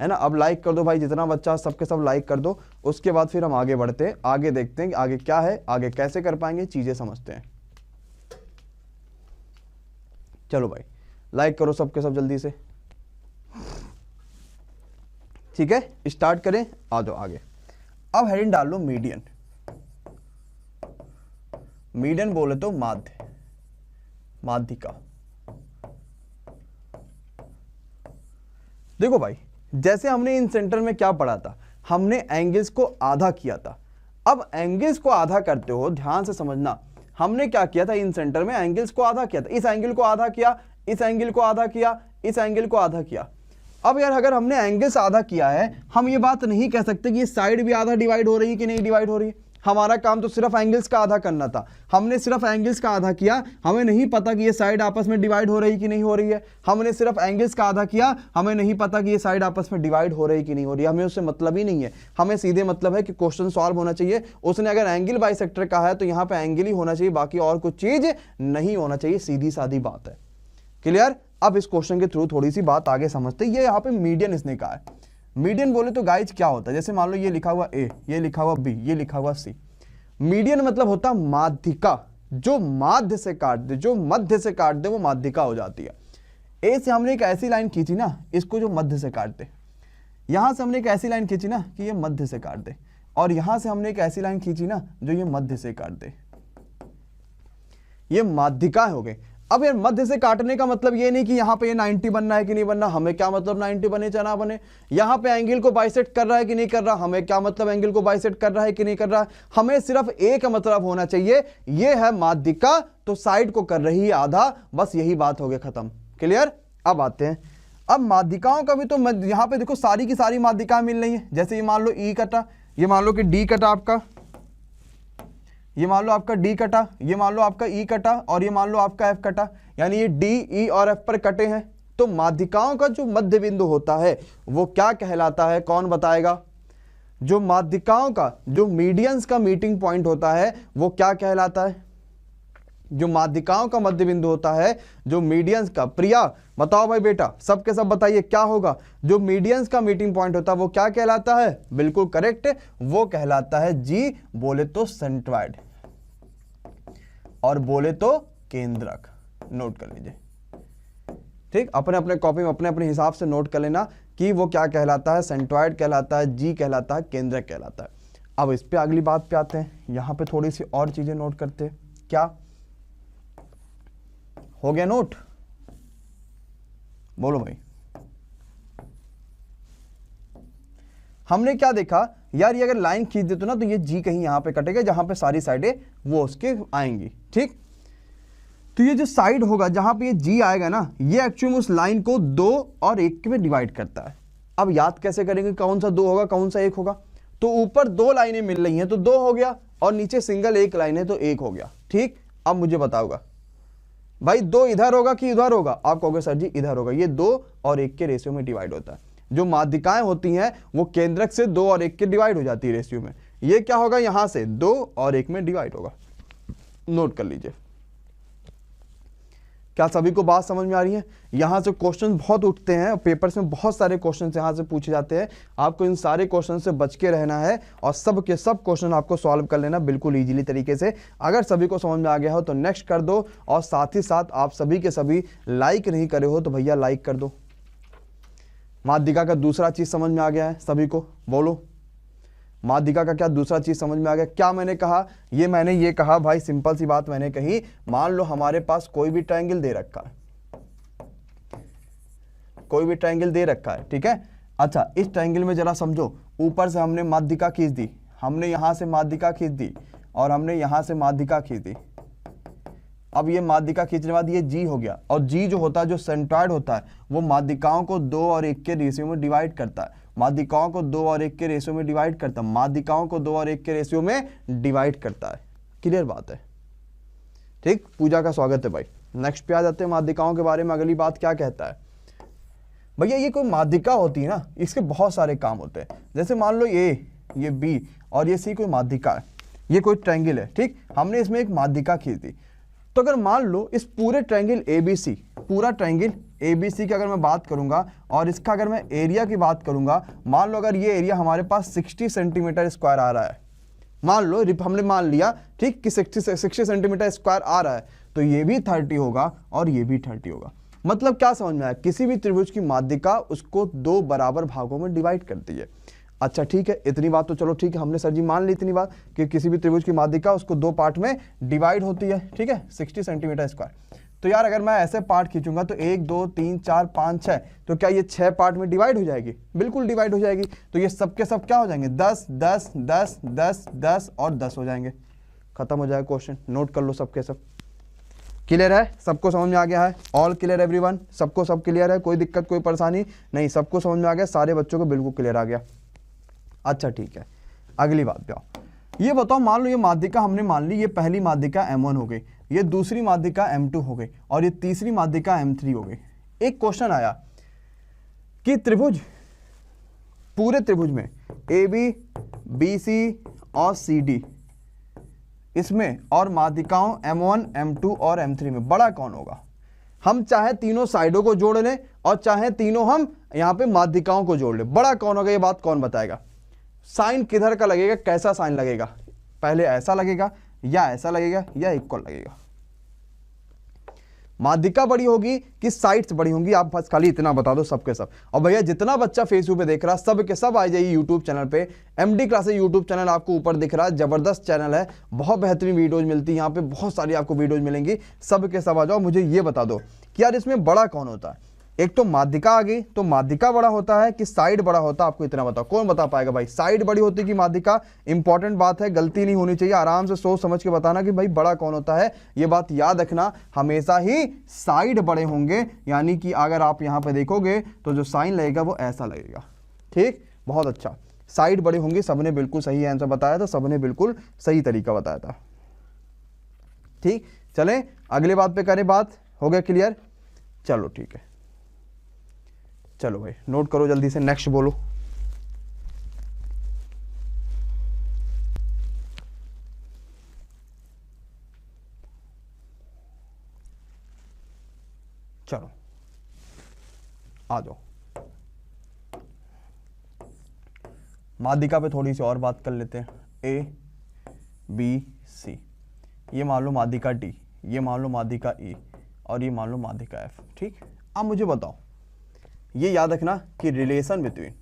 है ना? अब लाइक कर दो भाई, जितना बच्चा सबके सब लाइक कर दो। उसके बाद फिर हम आगे बढ़ते हैं, आगे देखते हैं आगे क्या है, आगे कैसे कर पाएंगे, चीजें समझते हैं। चलो भाई लाइक करो सबके सब जल्दी से। ठीक है, स्टार्ट करें, आ जाओ आगे। अब हेडिंग डाल लो मीडियन। मीडियन बोले तो माध्य, माध्यिका। देखो भाई, जैसे हमने इन सेंटर में क्या पढ़ा था, हमने एंगल्स को आधा किया था। अब एंगल्स को आधा करते हो, ध्यान से समझना, हमने क्या किया था इन सेंटर में, एंगल्स को आधा किया था। इस एंगल को आधा किया, इस एंगल को आधा किया, इस एंगल को आधा किया। अब यार अगर हमने एंगल्स आधा किया है, हम ये बात नहीं कह सकते कि ये साइड भी आधा डिवाइड हो रही है कि नहीं डिवाइड हो रही है। हमारा काम तो सिर्फ एंगल्स का आधा करना था, हमने सिर्फ एंगल्स का आधा किया। हमें नहीं पता कि ये साइड आपस में डिवाइड हो रही कि नहीं हो रही है। हमने सिर्फ एंगल्स का आधा किया, हमें नहीं पता कि ये साइड आपस में डिवाइड हो रही कि नहीं हो रही है। हमें उससे मतलब ही नहीं है, हमें सीधे मतलब है कि क्वेश्चन सॉल्व होना चाहिए। उसने अगर एंगल बाइसेक्टर का है तो यहाँ पे एंगल ही होना चाहिए, बाकी और कुछ चीज नहीं होना चाहिए। सीधी सादी बात है, क्लियर। अब इस क्वेश्चन के थ्रू थोड़ी सी बात आगे समझते हैं। ये यहाँ पे मीडियन इसने कहा है। मीडियन बोले तो गाइज क्या होता है, जैसे मान लो ये लिखा हुआ ए, ये लिखा हुआ बी, ये लिखा हुआ सी। मीडियन मतलब होता माध्यिका, जो माध्य से काट दे, जो मध्य से काट दे वो माध्यिका हो जाती है। ए से हमने एक ऐसी लाइन खींची ना, इसको जो मध्य से काट दे। यहां से हमने एक ऐसी लाइन खींची ना कि ये मध्य से काट दे, और यहां से हमने एक ऐसी लाइन खींची ना जो ये मध्य से काट दे। ये माध्यिका हो गए। अब यार मध्य से काटने का मतलब ये नहीं कि यहाँ पे ये 90 बनना है कि नहीं बनना, हमें क्या मतलब 90 बने चाहे ना बने। यहाँ पे एंगल को बाइसेक्ट कर रहा है कि नहीं कर रहा, हमें क्या मतलब एंगल को बाइसेक्ट कर रहा है कि नहीं कर रहा है। हमें सिर्फ एक मतलब होना चाहिए, ये है माध्यिका, तो साइड को कर रही है आधा, बस यही बात हो गई, खत्म, क्लियर। अब आते हैं, अब माध्यिकाओं का भी तो यहाँ पे देखो सारी की सारी माध्यिकाएं मिल रही है। जैसे ये मान लो ई कटा, ये मान लो कि डी कटा आपका, ये मान लो आपका डी कटा, ये मान लो आपका ई कटा, और ये मान लो आपका एफ कटा, यानी ये डी, ई और एफ पर कटे हैं। तो माध्यिकाओं का जो मध्य बिंदु होता है वो क्या कहलाता है, कौन बताएगा। जो माध्यिकाओं का, जो मीडियंस का मीटिंग पॉइंट होता है वो क्या कहलाता है। जो माध्यिकाओं का मध्य बिंदु होता है, जो मीडियंस का, प्रिया बताओ भाई बेटा, सबके सब बताइए क्या होगा। जो मीडियंस का मीटिंग पॉइंट होता है वो क्या कहलाता है, बिल्कुल करेक्ट, वो कहलाता है जी, बोले तो सेंट्रॉइड और बोले तो केंद्रक। नोट कर लीजिए, ठीक, अपने अपने कॉपी में अपने अपने हिसाब से नोट कर लेना कि वो क्या कहलाता है, सेंट्रॉइड कहलाता है, जी कहलाता है, केंद्रक कहलाता है। अब इस पे अगली बात पे आते हैं, यहां पे थोड़ी सी और चीजें नोट करते हैं। क्या हो गया नोट, बोलो भाई। हमने क्या देखा यार, ये अगर लाइन खींच दे तो ना, तो ये जी कहीं यहां पे कटेगा, जहां पे सारी साइडें वो उसके आएंगी, ठीक। तो ये जो साइड होगा जहां पे ये जी आएगा ना, ये एक्चुअली उस लाइन को 2 और 1 में डिवाइड करता है। अब याद कैसे करेंगे कौन सा 2 होगा कौन सा 1 होगा। तो ऊपर 2 लाइनें मिल रही हैं तो 2 हो गया, और नीचे सिंगल 1 लाइन है तो 1 हो गया, ठीक। अब मुझे बताओगा भाई 2 इधर होगा कि इधर होगा, आप कहोगे सर जी इधर होगा। ये 2 और 1 के रेशियो में डिवाइड होता है। जो माध्यिकाएं होती हैं वो केंद्रक से 2 और 1 के डिवाइड हो जाती है रेशियो में। ये क्या होगा, यहां से 2 और 1 में डिवाइड होगा। नोट कर लीजिए। क्या सभी को बात समझ में आ रही है। यहां से क्वेश्चन बहुत उठते हैं, पेपर्स में बहुत सारे क्वेश्चन यहां से पूछे जाते हैं। आपको इन सारे क्वेश्चन से बच के रहना है और सब के सब क्वेश्चन आपको सॉल्व कर लेना बिल्कुल इजीली तरीके से। अगर सभी को समझ में आ गया हो तो नेक्स्ट कर दो, और साथ ही साथ आप सभी के सभी लाइक नहीं करे हो तो भैया लाइक कर दो। माध्यिका का दूसरा चीज समझ में आ गया है सभी को, बोलो माध्यिका का क्या दूसरा चीज समझ में आ गया। क्या मैंने कहा, ये मैंने ये कहा भाई, सिंपल सी बात मैंने कही। मान लो हमारे पास कोई भी ट्रायंगल दे रखा है, कोई भी ट्रायंगल दे रखा है, ठीक है। अच्छा, इस ट्रायंगल में जरा समझो, ऊपर से हमने माध्यिका खींच दी, हमने यहां से माध्यिका खींच दी, और हमने यहां से माध्यिका खींच दी। अब ये माध्यिका खींचने के बाद ये जी हो गया, और जी जो होता है, जो सेंट्रॉइड होता है, वो माध्यिकाओं को 2 और 1 के रेशियो में डिवाइड करता है। माध्यिकाओं को 2 और 1 के रेशियो में डिवाइड करता है, माध्यिकाओं को 2 और 1 के रेशियो में डिवाइड करता है। क्लियर बात है, ठीक। पूजा का स्वागत है भाई। नेक्स्ट पे आ जाते हैं माध्यिकाओं के बारे में। अगली बात क्या कहता है भैया, ये कोई माध्यिका होती है ना, इसके बहुत सारे काम होते हैं। जैसे मान लो ये बी और ये सी कोई माध्यिका है, ये कोई ट्रायंगल है, ठीक। हमने इसमें एक माध्यिका खींच दी। तो अगर मान लो इस पूरे ट्रायंगल ABC, पूरा ट्रायंगल ABC की अगर मैं बात करूंगा और इसका अगर मैं एरिया की बात करूंगा, मान लो अगर ये एरिया हमारे पास 60 सेंटीमीटर स्क्वायर आ रहा है, मान लो हमने मान लिया, ठीक, कि 60 सेंटीमीटर स्क्वायर आ रहा है, तो ये भी 30 होगा और ये भी 30 होगा। मतलब क्या समझ में आया, किसी भी त्रिभुज की माध्यिका उसको 2 बराबर भागों में डिवाइड करती है। अच्छा ठीक है, इतनी बात तो चलो ठीक है, हमने सर जी मान ली इतनी बात कि किसी भी त्रिभुज की माध्यिका उसको 2 पार्ट में डिवाइड होती है, ठीक है, 60 सेंटीमीटर स्क्वायर। तो यार अगर मैं ऐसे पार्ट खींचूंगा तो 1 2 3 4 5 6, तो क्या ये 6 पार्ट में डिवाइड हो जाएगी? बिल्कुल डिवाइड हो जाएगी। तो ये सब के सब क्या हो जाएंगे? 10 10 10 10 10 और 10 हो जाएंगे। खत्म हो जाएगा क्वेश्चन। नोट कर लो सबके सब। क्लियर है? सबको समझ में आ गया है? All clear everyone? सबको सब क्लियर है? कोई दिक्कत कोई परेशानी नहीं? सबको समझ में आ गया? सारे बच्चों को बिल्कुल क्लियर आ गया। अच्छा ठीक है, अगली बात पे आओ। ये बताओ, मान लो ये माध्यिका हमने मान ली, ये पहली माध्यिका M1 हो गई, ये दूसरी माध्यिका M2 हो गई और ये तीसरी माध्यिका M3 हो गई। एक क्वेश्चन आया कि त्रिभुज, पूरे त्रिभुज में AB BC और CD, इसमें और माध्यिकाओं M1 M2 और M3 में बड़ा कौन होगा? हम चाहे तीनों साइडों को जोड़ लें और चाहे तीनों हम यहां पे माध्यिकाओं को जोड़ लें, बड़ा कौन होगा? ये बात कौन बताएगा? साइन किधर का लगेगा, कैसा साइन लगेगा? पहले ऐसा लगेगा या ऐसा लगेगा या इक्वल लगेगा? माध्यिका बड़ी होगी कि साइड्स बड़ी होंगी? आप बस खाली इतना बता दो सबके सब। और भैया जितना बच्चा फेसबुक पे देख रहा है सब के सब आ जाइए यूट्यूब चैनल पे। MD क्लासेस यूट्यूब चैनल आपको ऊपर दिख रहा है, जबरदस्त चैनल है, बहुत बेहतरीन वीडियोज मिलती है यहाँ पे, बहुत सारी आपको वीडियोज मिलेंगी। सब के सब आ जाओ, मुझे ये बता दो कि यार इसमें बड़ा कौन होता है? एक तो माध्यिका आ गई, तो माध्यिका बड़ा होता है कि साइड बड़ा होता है? आपको इतना बताओ, कौन बता पाएगा भाई? साइड बड़ी होती है कि माध्यिका? इंपॉर्टेंट बात है, गलती नहीं होनी चाहिए, आराम से सोच समझ के बताना कि भाई बड़ा कौन होता है। ये बात याद रखना, हमेशा ही साइड बड़े होंगे, यानी कि अगर आप यहाँ पे देखोगे तो जो साइन लगेगा वो ऐसा लगेगा। ठीक, बहुत अच्छा, साइड बड़े होंगे। सबने बिल्कुल सही आंसर बताया था, सबने बिल्कुल सही तरीका बताया था। ठीक, चलें अगले बात पे करें बात। हो गया क्लियर? चलो ठीक है, चलो भाई नोट करो जल्दी से, नेक्स्ट बोलो। चलो आ जाओ, माध्यिका पे थोड़ी सी और बात कर लेते हैं। A B C, ये मान लो माध्यिका D, ये मान लो माध्यिका E और ये मान लो माध्यिका F। ठीक, अब मुझे बताओ, ये याद रखना कि relation between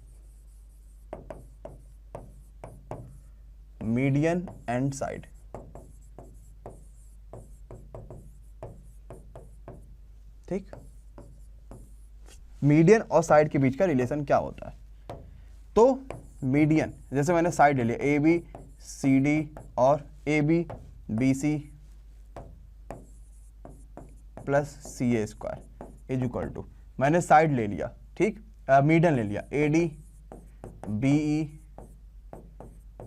median and side, ठीक, मीडियन और साइड के बीच का रिलेशन क्या होता है? तो मीडियन, जैसे मैंने साइड ले लिया AB CD और AB BC plus CA square is equal to, मैंने साइड ले लिया, ठीक, मीडियन ले लिया AD BE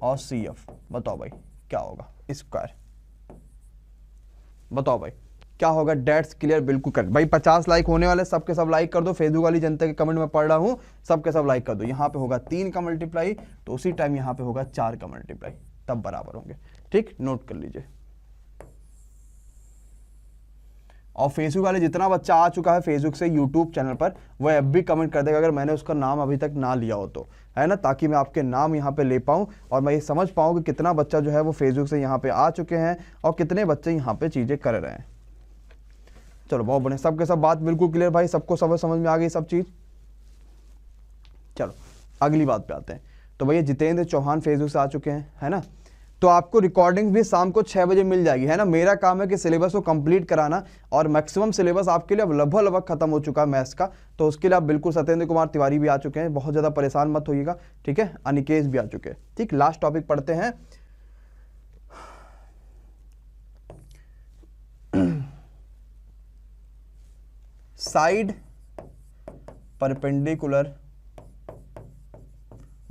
और CF। बताओ भाई क्या होगा? स्क्वायर। बताओ भाई क्या होगा? That's clear? बिल्कुल कर भाई, 50 लाइक होने वाले, सबके सब लाइक कर दो। फेसबुक वाली जनता के कमेंट में पढ़ रहा हूं, सबके सब लाइक कर दो। यहाँ पे होगा 3 का मल्टीप्लाई, तो उसी टाइम यहाँ पे होगा 4 का मल्टीप्लाई, तब बराबर होंगे। ठीक, नोट कर लीजिए। और फेसबुक वाले जितना बच्चा आ चुका है फेसबुक से यूट्यूब चैनल पर, वह अब भी कमेंट कर देगा अगर मैंने उसका नाम अभी तक ना लिया हो तो, है ना, ताकि मैं आपके नाम यहाँ पे ले पाऊँ और मैं ये समझ पाऊँ कि कितना बच्चा जो है वो फेसबुक से यहाँ पे आ चुके हैं और कितने बच्चे यहाँ पे चीज़ें कर रहे हैं। चलो बहुत बढ़िया, सबके सब बात बिल्कुल क्लियर भाई, सबको सब समझ में आ गई सब चीज़। चलो अगली बात पे आते हैं। तो भैया जितेंद्र चौहान फेसबुक से आ चुके हैं, है ना, तो आपको रिकॉर्डिंग भी शाम को 6 बजे मिल जाएगी, है ना। मेरा काम है कि सिलेबस को कंप्लीट कराना और मैक्सिमम सिलेबस आपके लिए अब लगभग खत्म हो चुका है मैथ्स का, तो उसके लिए आप बिल्कुल सत्येंद्र कुमार तिवारी भी आ चुके हैं, बहुत ज़्यादा परेशान मत होइएगा, ठीक है। अनिकेश भी आ चुके हैं, ठीक। लास्ट टॉपिक पढ़ते हैं। Side perpendicular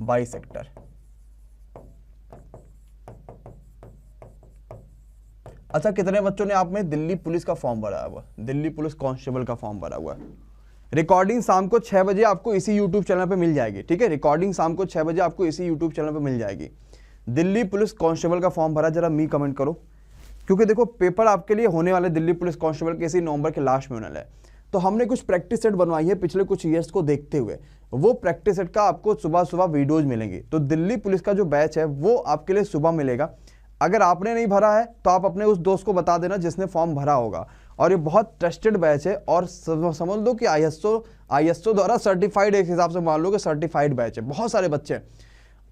bisector. अच्छा, कितने बच्चों ने आप में दिल्ली पुलिस का फॉर्म भरा हुआ, दिल्ली पुलिस कांस्टेबल का फॉर्म भरा हुआ है? रिकॉर्डिंग शाम को 6 बजे आपको इसी यूट्यूब चैनल पे मिल जाएगी, ठीक है। रिकॉर्डिंग शाम को 6 बजे आपको इसी यूट्यूब चैनल पे मिल जाएगी। दिल्ली पुलिस कांस्टेबल का फॉर्म भरा, जरा मी कमेंट करो, क्योंकि देखो पेपर आपके लिए होने वाले दिल्ली पुलिस कांस्टेबल के इसी नवंबर के लास्ट में होने वाला है। तो हमने कुछ प्रैक्टिस सेट बनवाई है पिछले कुछ ईयर्स को देखते हुए, वो प्रैक्टिस सेट का आपको सुबह सुबह वीडियोज मिलेंगी। तो दिल्ली पुलिस का जो बैच है वो आपके लिए सुबह मिलेगा। अगर आपने नहीं भरा है तो आप अपने उस दोस्त को बता देना जिसने फॉर्म भरा होगा, और ये बहुत ट्रस्टेड बैच है और समझ लो कि आईएसओ द्वारा सर्टिफाइड, एक हिसाब से मान लो कि सर्टिफाइड बैच है, बहुत सारे बच्चे हैं।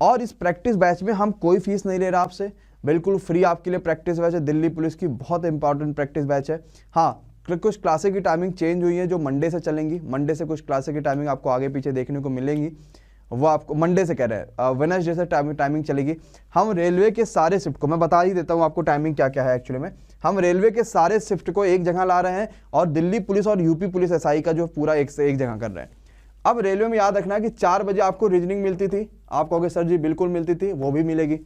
और इस प्रैक्टिस बैच में हम कोई फीस नहीं ले रहा आपसे, बिल्कुल फ्री आपके लिए प्रैक्टिस बैच है। दिल्ली पुलिस की बहुत इंपॉर्टेंट प्रैक्टिस बैच है। हाँ, कुछ क्लासेस की टाइमिंग चेंज हुई है जो मंडे से चलेंगी, मंडे से कुछ क्लासेस की टाइमिंग आपको आगे पीछे देखने को मिलेंगी, वो आपको मंडे से कह रहे हैं, वेडनेसडे से टाइमिंग चलेगी। हम रेलवे के सारे शिफ्ट को, मैं बता ही देता हूँ आपको टाइमिंग क्या क्या है एक्चुअली में। हम रेलवे के सारे शिफ्ट को एक जगह ला रहे हैं और दिल्ली पुलिस और यूपी पुलिस एसआई का जो पूरा एक से एक जगह कर रहे हैं। अब रेलवे में याद रखना कि 4 बजे आपको रीजनिंग मिलती थी, आप कहोगे सर जी बिल्कुल मिलती थी, वो भी मिलेगी।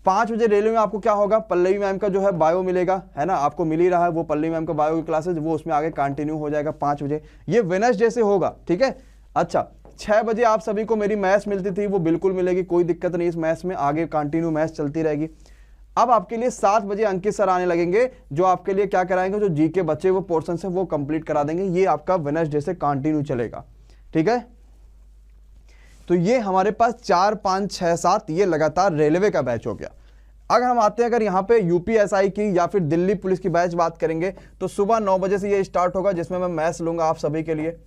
5 बजे रेलवे में आपको क्या होगा, पल्लवी मैम का जो है बायो मिलेगा, है ना, आपको मिल ही रहा है वो पल्लवी मैम का बायो की क्लासेज, वो उसमें आगे कंटिन्यू हो जाएगा 5 बजे। ये वेडनेसडे से होगा, ठीक है। अच्छा, 6 बजे आप सभी को मेरी मैथ्स मिलती थी, वो बिल्कुल मिलेगी, कोई दिक्कत नहीं, इस मैथ्स में आगे कंटिन्यू मैथ्स चलती रहेगी। अब आपके लिए 7 बजे अंकित सर आने लगेंगे, जो आपके लिए क्या कराएंगे, जो जीके बच्चे वो पोर्शन से वो कंप्लीट करा देंगे। ये आपका वेडनेसडे से कंटिन्यू चलेगा, ठीक है। तो ये हमारे पास 4, 5, 6, 7 ये लगातार रेलवे का बैच हो गया। अगर हम आते हैं, अगर यहाँ पे यूपीएसआई की या फिर दिल्ली पुलिस की बैच बात करेंगे तो सुबह 9 बजे से ये स्टार्ट होगा, जिसमें मैं मैथ्स लूंगा आप सभी के लिए।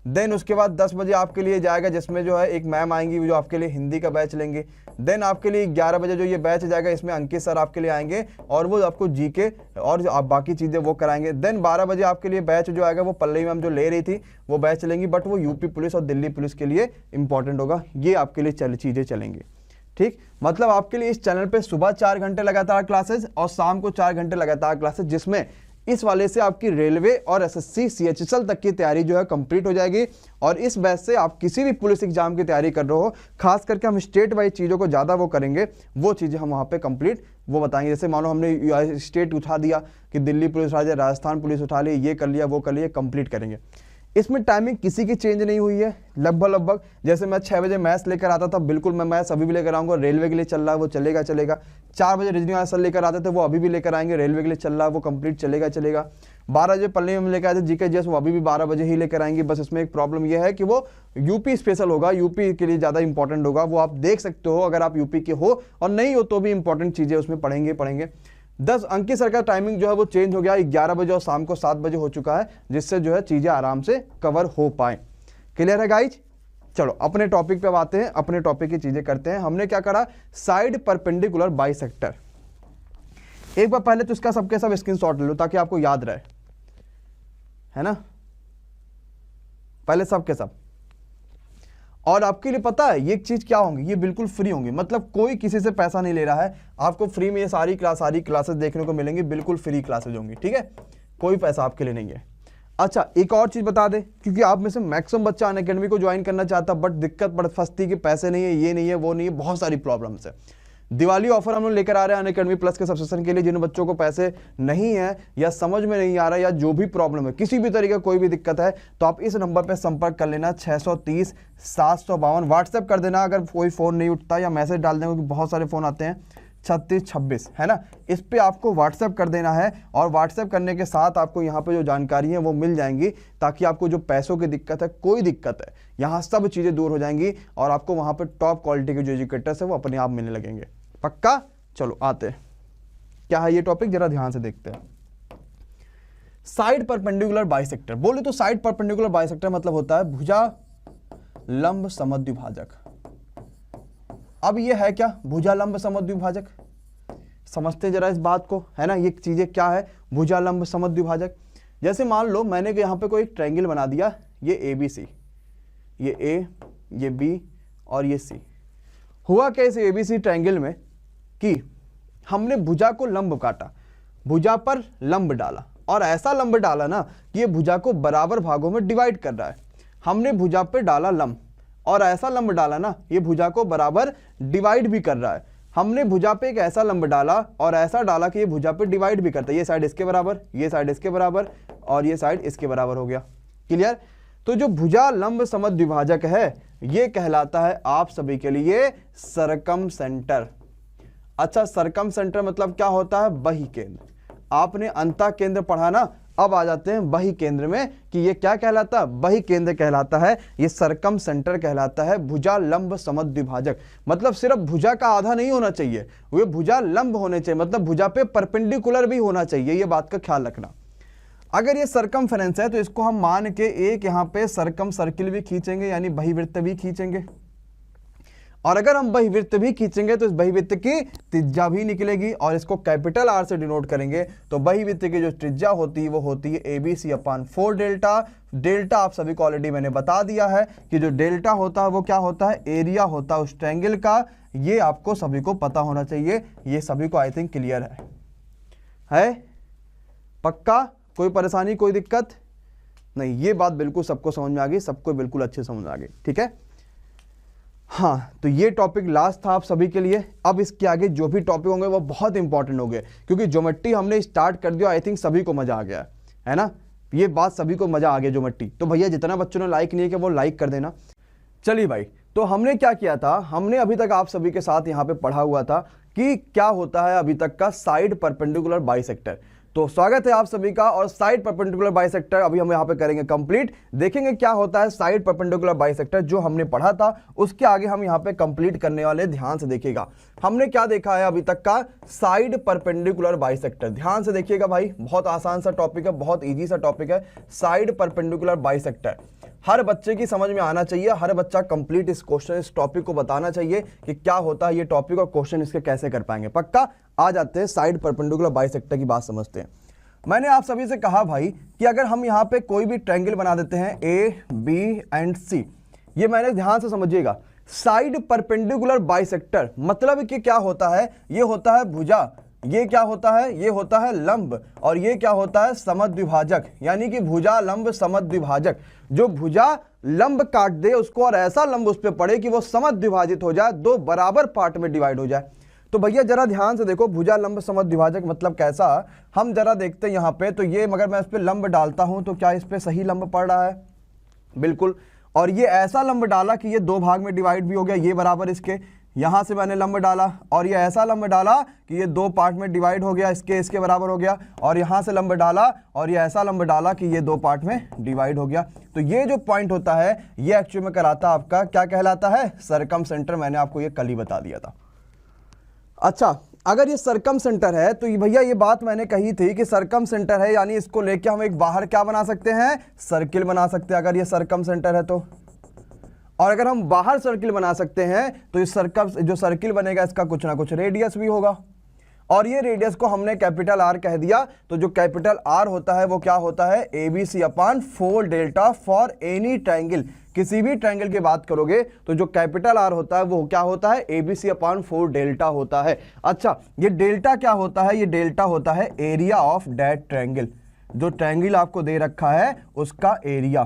देन उसके बाद 10 बजे आपके लिए जाएगा, जिसमें जो है एक मैम आएंगी जो आपके लिए हिंदी का बैच लेंगे। देन आपके लिए 11 बजे जो ये बैच जाएगा, इसमें अंकित सर आपके लिए आएंगे और वो आपको जीके और आप बाकी चीज़ें वो कराएंगे। देन 12 बजे आपके लिए बैच जो आएगा वो पल्लवी मैम जो ले रही थी वो बैच लेंगी, बट वो यूपी पुलिस और दिल्ली पुलिस के लिए इंपॉर्टेंट होगा, ये आपके लिए चीज़ें चलेंगी, ठीक। मतलब आपके लिए इस चैनल पे सुबह 4 घंटे लगातार क्लासेस और शाम को 4 घंटे लगातार क्लासेस, जिसमें इस वाले से आपकी रेलवे और एसएससी सीएचएसएल तक की तैयारी जो है कंप्लीट हो जाएगी। और इस बैच से आप किसी भी पुलिस एग्जाम की तैयारी कर रहे हो, खास करके हम स्टेट वाइज चीज़ों को ज़्यादा वो करेंगे, वो चीज़ें हम वहाँ पे कंप्लीट वो बताएंगे। जैसे मानो हमने स्टेट उठा दिया कि दिल्ली पुलिस उठा दिया, राजस्थान पुलिस उठा ली, ये कर लिया वो कर लिया, कंप्लीट करेंगे। इसमें टाइमिंग किसी की चेंज नहीं हुई है, लगभग जैसे मैं 6 बजे मैथ्स लेकर आता था, बिल्कुल मैं मैथ्स अभी भी लेकर आऊँगा, रेलवे के लिए चल रहा है वो चलेगा। 4 बजे रीजनिंग सर लेकर आते थे, वो अभी भी लेकर आएंगे, रेलवे के लिए चल रहा है वो कंप्लीट चलेगा। 12 बजे पल्लवी में लेकर आते जीके जीएस, वो अभी भी 12 बजे ही लेकर आएंगे। बस इसमें एक प्रॉब्लम यह है कि वो यूपी स्पेशल होगा, यूपी के लिए ज़्यादा इंपॉर्टेंट होगा, वो आप देख सकते हो, अगर आप यूपी के हो और नहीं हो तो भी इंपॉर्टेंट चीज़ें उसमें पढ़ेंगे। 10 अंकित सर का टाइमिंग जो है वो चेंज हो गया, 11 बजे और शाम को 7 बजे हो चुका है, जिससे जो है चीज़ें आराम से कवर हो पाए। क्लियर है गाइज? चलो अपने टॉपिक पे आते हैं, अपने टॉपिक की चीज़ें करते हैं। हमने क्या करा, साइड परपेंडिकुलर बाइसेक्टर। एक बार पहले तो इसका सबके सब स्क्रीनशॉट ले लो ताकि आपको याद रहे, है ना, पहले सबके सब। और आपके लिए पता है ये चीज क्या होंगी, ये बिल्कुल फ्री होंगी, मतलब कोई किसी से पैसा नहीं ले रहा है, आपको फ्री में ये सारी क्लासेस देखने को मिलेंगी, बिल्कुल फ्री क्लासेस होंगी, ठीक है, कोई पैसा आपके लिए नहीं है। अच्छा, एक और चीज बता दे, क्योंकि आप में से मैक्सिमम बच्चा अनअकैडमी को ज्वाइन करना चाहता, बट दिक्कत फंसती कि पैसे नहीं है, ये नहीं है, वो नहीं है, बहुत सारी प्रॉब्लम्स है। दिवाली ऑफर हम लोग लेकर आ रहे हैं अनअकैडमी प्लस के सब्सक्रिप्शन के लिए। जिन बच्चों को पैसे नहीं है या समझ में नहीं आ रहा या जो भी प्रॉब्लम है, किसी भी तरीके कोई भी दिक्कत है, तो आप इस नंबर पर संपर्क कर लेना, 630 752। व्हाट्सएप कर देना अगर कोई फ़ोन नहीं उठता, या मैसेज डाल देना, क्योंकि बहुत सारे फ़ोन आते हैं, 3626, है ना, इस पे आपको व्हाट्सएप कर देना है। और व्हाट्सएप करने के साथ आपको यहाँ पे जो जानकारी है वो मिल जाएंगी, ताकि आपको जो पैसों की दिक्कत है, कोई दिक्कत है, यहाँ सब चीज़ें दूर हो जाएंगी और आपको वहाँ पे टॉप क्वालिटी के जो एजुकेटर्स है वो अपने आप मिलने लगेंगे। पक्का? चलो आते हैं, क्या है ये टॉपिक, जरा ध्यान से देखते हैं। Side perpendicular bisector. बोले तो साइड परपेंडिकुलर बाइसेक्टर मतलब होता है भुजा लंब समद्विभाजक। अब ये है क्या भुजा लंब समद्विभाजक, समझते जरा इस बात को, है ना, ये चीजें क्या है भुजा लंब समद्विभाजक। जैसे मान लो मैंने यहाँ पे कोई एक ट्रायंगल बना दिया, ये ABC, ये A, ये B और ये C। हुआ क्या इस ABC ट्रायंगल में कि हमने भुजा को लंब काटा, भुजा पर लंब डाला, और ऐसा लंब डाला ना कि ये भुजा को बराबर भागों में डिवाइड कर रहा है। हमने भुजा पे डाला लंब और ऐसा लंब डाला ना, ये भुजा को बराबर डिवाइड भी कर रहा है। हमने भुजा पे एक ऐसा लंब डाला और ऐसा डाला कि ये भुजा पे डिवाइड भी करता है, ये साइड इसके बराबर, ये साइड इसके बराबर और ये साइड इसके बराबर हो गया। क्लियर? तो जो भुजा लंब समद्विभाजक है ये कहलाता है आप सभी के लिए सरकम सेंटर। अच्छा, सरकम सेंटर मतलब क्या होता है, बही केंद्र। आपने अंतः केंद्र पढ़ा ना, अब आ जाते हैं बही केंद्र में कि ये क्या कहलाता है, बही केंद्र कहलाता है, ये सरकम सेंटर कहलाता है। भुजा लंब समद्विभाजक मतलब सिर्फ भुजा का आधा नहीं होना चाहिए, वो भुजा लंब होने चाहिए, मतलब भुजा पे परपेंडिकुलर भी होना चाहिए, ये बात का ख्याल रखना। अगर ये सरकमफेरेंस है तो इसको हम मान के एक यहाँ पे सरकम सर्किल भी खींचेंगे, यानी बहिवृत्त भी खींचेंगे, और अगर हम बहिवृत्त भी खींचेंगे तो इस बहिवृत्त की त्रिज्या भी निकलेगी, और इसको कैपिटल आर से डिनोट करेंगे। तो बहिवृत्त की जो त्रिज्या होती है वो होती है ABC/4 डेल्टा। डेल्टा आप सभी को ऑलरेडी मैंने बता दिया है कि जो डेल्टा होता है वो क्या होता है, एरिया होता है उस ट्रायंगल का। ये आपको सभी को पता होना चाहिए, ये सभी को आई थिंक क्लियर है पक्का? कोई परेशानी, कोई दिक्कत नहीं? ये बात बिल्कुल सबको समझ में आ गई, सबको बिल्कुल अच्छे समझ में आ गई, ठीक है। हाँ, तो ये टॉपिक लास्ट था आप सभी के लिए। अब इसके आगे जो भी टॉपिक होंगे वो बहुत इंपॉर्टेंट होंगे, क्योंकि ज्योमेट्री हमने स्टार्ट कर दिया, आई थिंक सभी को मजा आ गया है ना, ये बात सभी को मजा आ गया ज्योमेट्री। तो भैया जितना बच्चों ने लाइक नहीं किया वो लाइक कर देना। चलिए भाई, तो हमने क्या किया था, हमने अभी तक आप सभी के साथ यहाँ पे पढ़ा हुआ था कि क्या होता है अभी तक का साइड परपेंडिकुलर बाइसेक्टर। तो स्वागत है आप सभी का, और साइड परपेंडिकुलर बाइसेक्टर अभी हम यहाँ पे करेंगे कंप्लीट। देखेंगे क्या होता है साइड परपेंडिकुलर बाइसेक्टर, जो हमने पढ़ा था उसके आगे हम यहाँ पे कंप्लीट करने वाले। ध्यान से देखिएगा हमने क्या देखा है अभी तक का साइड परपेंडिकुलर बाइसेक्टर। ध्यान से देखिएगा भाई, बहुत आसान सा टॉपिक है, बहुत ईजी सा टॉपिक है साइड परपेंडिकुलर बाइसेक्टर। हर बच्चे की समझ में आना चाहिए, हर बच्चा कंप्लीट इस क्वेश्चन, इस टॉपिक को बताना चाहिए कि क्या होता है ये टॉपिक और क्वेश्चन इसके कैसे कर पाएंगे। पक्का? आ जाते हैं साइड परपेंडिकुलर बाइसेक्टर की बात समझते हैं। मैंने आप सभी से कहा भाई कि अगर हम यहाँ पे कोई भी ट्रायंगल बना देते हैं A, B एंड C, ये मैंने ध्यान से समझिएगा, साइड परपेंडिकुलर बाइसेक्टर मतलब कि क्या होता है, ये होता है भुजा, ये क्या होता है, ये होता है लंब, और ये क्या होता है समद्विभाजक, यानी कि भुजा लंब समद्विभाजक। जो भुजा लंब काट दे उसको और ऐसा लंब उस पर पड़े कि वो समद्विभाजित हो जाए, दो बराबर पार्ट में डिवाइड हो जाए। तो भैया जरा ध्यान से देखो, भुजा लंब समद्विभाजक मतलब कैसा, हम जरा देखते हैं यहाँ पे। तो ये मगर मैं इस पे लंब डालता हूं तो क्या इस पे सही लंब पड़ रहा है? बिल्कुल। और ये ऐसा लंब डाला कि ये दो भाग में डिवाइड भी हो गया, ये बराबर इसके, यहां से मैंने लंब डाला, और ये ऐसा लंब डाला कि ये दो पार्ट में डिवाइड हो गया, इसके बराबर हो गया, और यहां से लंब डाला और ये ऐसा लंब डाला कि ये दो पार्ट में डिवाइड हो गया। तो ये जो पॉइंट होता है ये एक्चुअली में कराता आपका क्या कहलाता है, सरकम सेंटर। मैंने आपको ये कल ही बता दिया था। अच्छा, अगर ये सरकम सेंटर है तो भैया ये बात मैंने कही थी कि सरकम सेंटर है, यानी इसको लेके हम एक बाहर क्या बना सकते हैं, सर्किल बना सकते हैं अगर ये सरकम सेंटर है तो। और अगर हम बाहर सर्किल बना सकते हैं तो इस सर्कल जो सर्किल बनेगा इसका कुछ ना कुछ रेडियस भी होगा, और ये रेडियस को हमने कैपिटल आर कह दिया। तो जो कैपिटल आर होता है वो क्या होता है, ABC/4 delta for any triangle. किसी भी ट्रायंगल की बात करोगे तो जो कैपिटल आर होता है वो क्या होता है, ABC/4 डेल्टा होता है। अच्छा, ये डेल्टा क्या होता है, ये डेल्टा होता है एरिया ऑफ दैट ट्रायंगल। जो ट्रायंगल आपको दे रखा है उसका एरिया,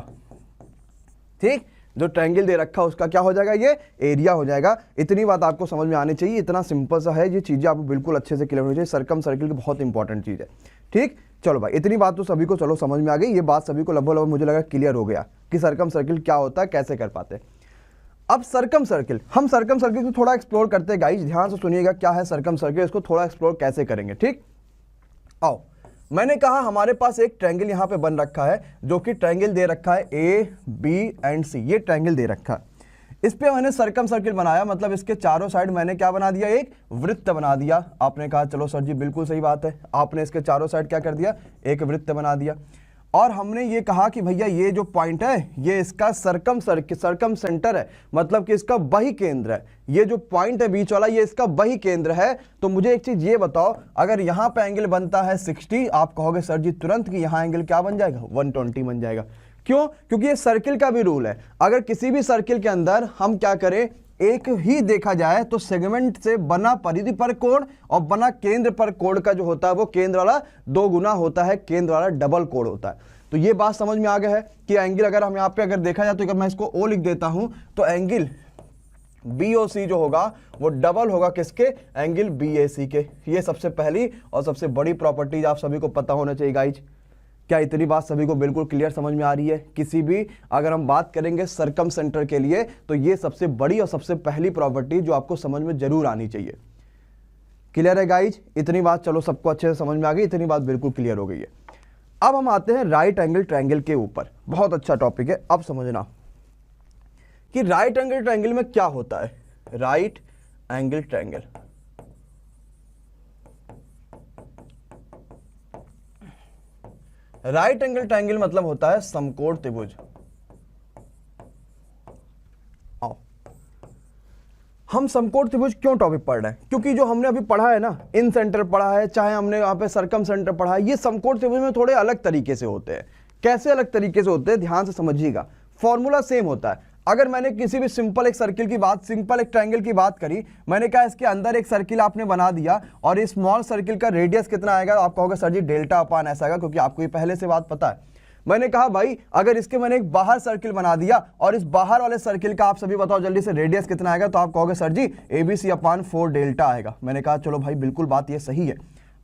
ठीक, जो ट्रायंगल दे रखा है उसका क्या हो जाएगा, ये एरिया हो जाएगा। इतनी बात आपको समझ में आनी चाहिए, इतना सिंपल सा है, ये चीजें आपको बिल्कुल अच्छे से क्लियर होनी चाहिए। सरकम सर्किल की बहुत इंपॉर्टेंट चीज है, ठीक। चलो भाई, इतनी बात तो सभी को चलो समझ में आ गई। ये बात सभी को लगभग मुझे लगा क्लियर हो गया कि सरकम सर्किल क्या होता है, कैसे कर पाते हैं। अब सरकम सर्किल, हम सरकम सर्किल को थोड़ा एक्सप्लोर करते हैं गाइज, ध्यान से सुनिएगा क्या है सरकम सर्किल, इसको थोड़ा एक्सप्लोर कैसे करेंगे, ठीक। आओ, मैंने कहा हमारे पास एक ट्रायंगल यहां पे बन रखा है, जो कि ट्रायंगल दे रखा है A, B एंड C। ये ट्रायंगल दे रखा है, इस पे मैंने सरकम सर्किल बनाया, मतलब इसके चारों साइड मैंने क्या बना दिया, एक वृत्त बना दिया। आपने कहा चलो सर जी बिल्कुल सही बात है, आपने इसके चारों साइड क्या कर दिया, एक वृत्त बना दिया। और हमने ये कहा कि भैया ये जो पॉइंट है ये इसका सरकम सेंटर है, मतलब कि इसका वही केंद्र है। ये जो पॉइंट है बीच वाला ये इसका वही केंद्र है। तो मुझे एक चीज ये बताओ, अगर यहां पे एंगल बनता है 60, आप कहोगे सर जी तुरंत कि यहां एंगल क्या बन जाएगा, 120 बन जाएगा। क्यों? क्योंकि ये सर्किल का भी रूल है। अगर किसी भी सर्किल के अंदर हम क्या करें, एक ही देखा जाए तो सेगमेंट से बना परिधि पर कोण और बना केंद्र पर कोण का जो होता है वो केंद्र वाला 2 गुना होता है, केंद्र वाला डबल कोण होता है। तो ये बात समझ में आ गया है कि एंगल अगर हम यहाँ पे अगर देखा जाए तो अगर मैं इसको O लिख देता हूं तो एंगल BOC जो होगा वो डबल होगा किसके, एंगल BAC के। ये सबसे पहली और सबसे बड़ी प्रॉपर्टीज आप सभी को पता होना चाहिए गाइज। क्या इतनी बात सभी को बिल्कुल क्लियर समझ में आ रही है? किसी भी अगर हम बात करेंगे सरकम सेंटर के लिए तो ये सबसे बड़ी और सबसे पहली प्रॉपर्टी जो आपको समझ में जरूर आनी चाहिए। क्लियर है गाइज? इतनी बात चलो सबको अच्छे से समझ में आ गई, इतनी बात बिल्कुल क्लियर हो गई है। अब हम आते हैं राइट एंगल ट्रायंगल के ऊपर। बहुत अच्छा टॉपिक है। अब समझना कि राइट एंगल ट्रायंगल में क्या होता है। Right angle triangle, right angle triangle मतलब होता है समकोण त्रिभुज। आओ, हम समकोण त्रिभुज क्यों टॉपिक पढ़ रहे हैं? क्योंकि जो हमने अभी पढ़ा है ना, इन सेंटर पढ़ा है, चाहे हमने यहाँ पे सर्कम सेंटर पढ़ा है, ये समकोण त्रिभुज में थोड़े अलग तरीके से होते हैं। कैसे अलग तरीके से होते हैं, ध्यान से समझिएगा। फॉर्मूला सेम होता है। अगर मैंने किसी भी सिंपल एक सर्किल की बात, सिंपल एक ट्रायंगल की बात करी, मैंने कहा इसके अंदर एक सर्किल आपने बना दिया और इस स्मॉल सर्किल का रेडियस कितना आएगा, आप कहोगे सर जी डेल्टा अपान ऐसा आएगा, क्योंकि आपको ये पहले से बात पता है। मैंने कहा भाई अगर इसके मैंने एक बाहर सर्किल बना दिया और इस बाहर वाले सर्किल का आप सभी बताओ जल्दी से रेडियस कितना आएगा, तो आप कहोगे सर जी ABC अपान 4 डेल्टा आएगा। मैंने कहा चलो भाई बिल्कुल बात ये सही है,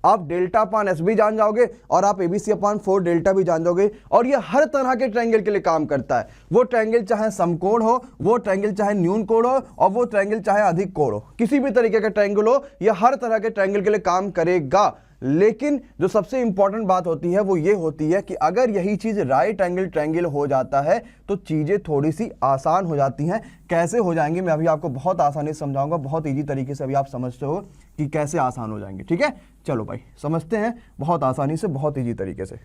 आप डेल्टा अपान एस भी जान जाओगे और आप ABC अपान 4 डेल्टा भी जान जाओगे। और ये हर तरह के ट्रायंगल के लिए काम करता है। वो ट्रायंगल चाहे समकोण हो, वो ट्रायंगल चाहे न्यून कोण हो, और वो ट्रायंगल चाहे अधिक कोण हो, किसी भी तरीके का ट्रायंगल हो, ये हर तरह के ट्रायंगल के लिए काम करेगा। लेकिन जो सबसे इंपॉर्टेंट बात होती है वो ये होती है कि अगर यही चीज राइट एंगल ट्रायंगल हो जाता है तो चीजें थोड़ी सी आसान हो जाती हैं। कैसे हो जाएंगी मैं अभी आपको बहुत आसानी से समझाऊंगा, बहुत इजी तरीके से अभी आप समझते हो कि कैसे आसान हो जाएंगे। ठीक है, चलो भाई समझते हैं बहुत आसानी से, बहुत इजी तरीके से।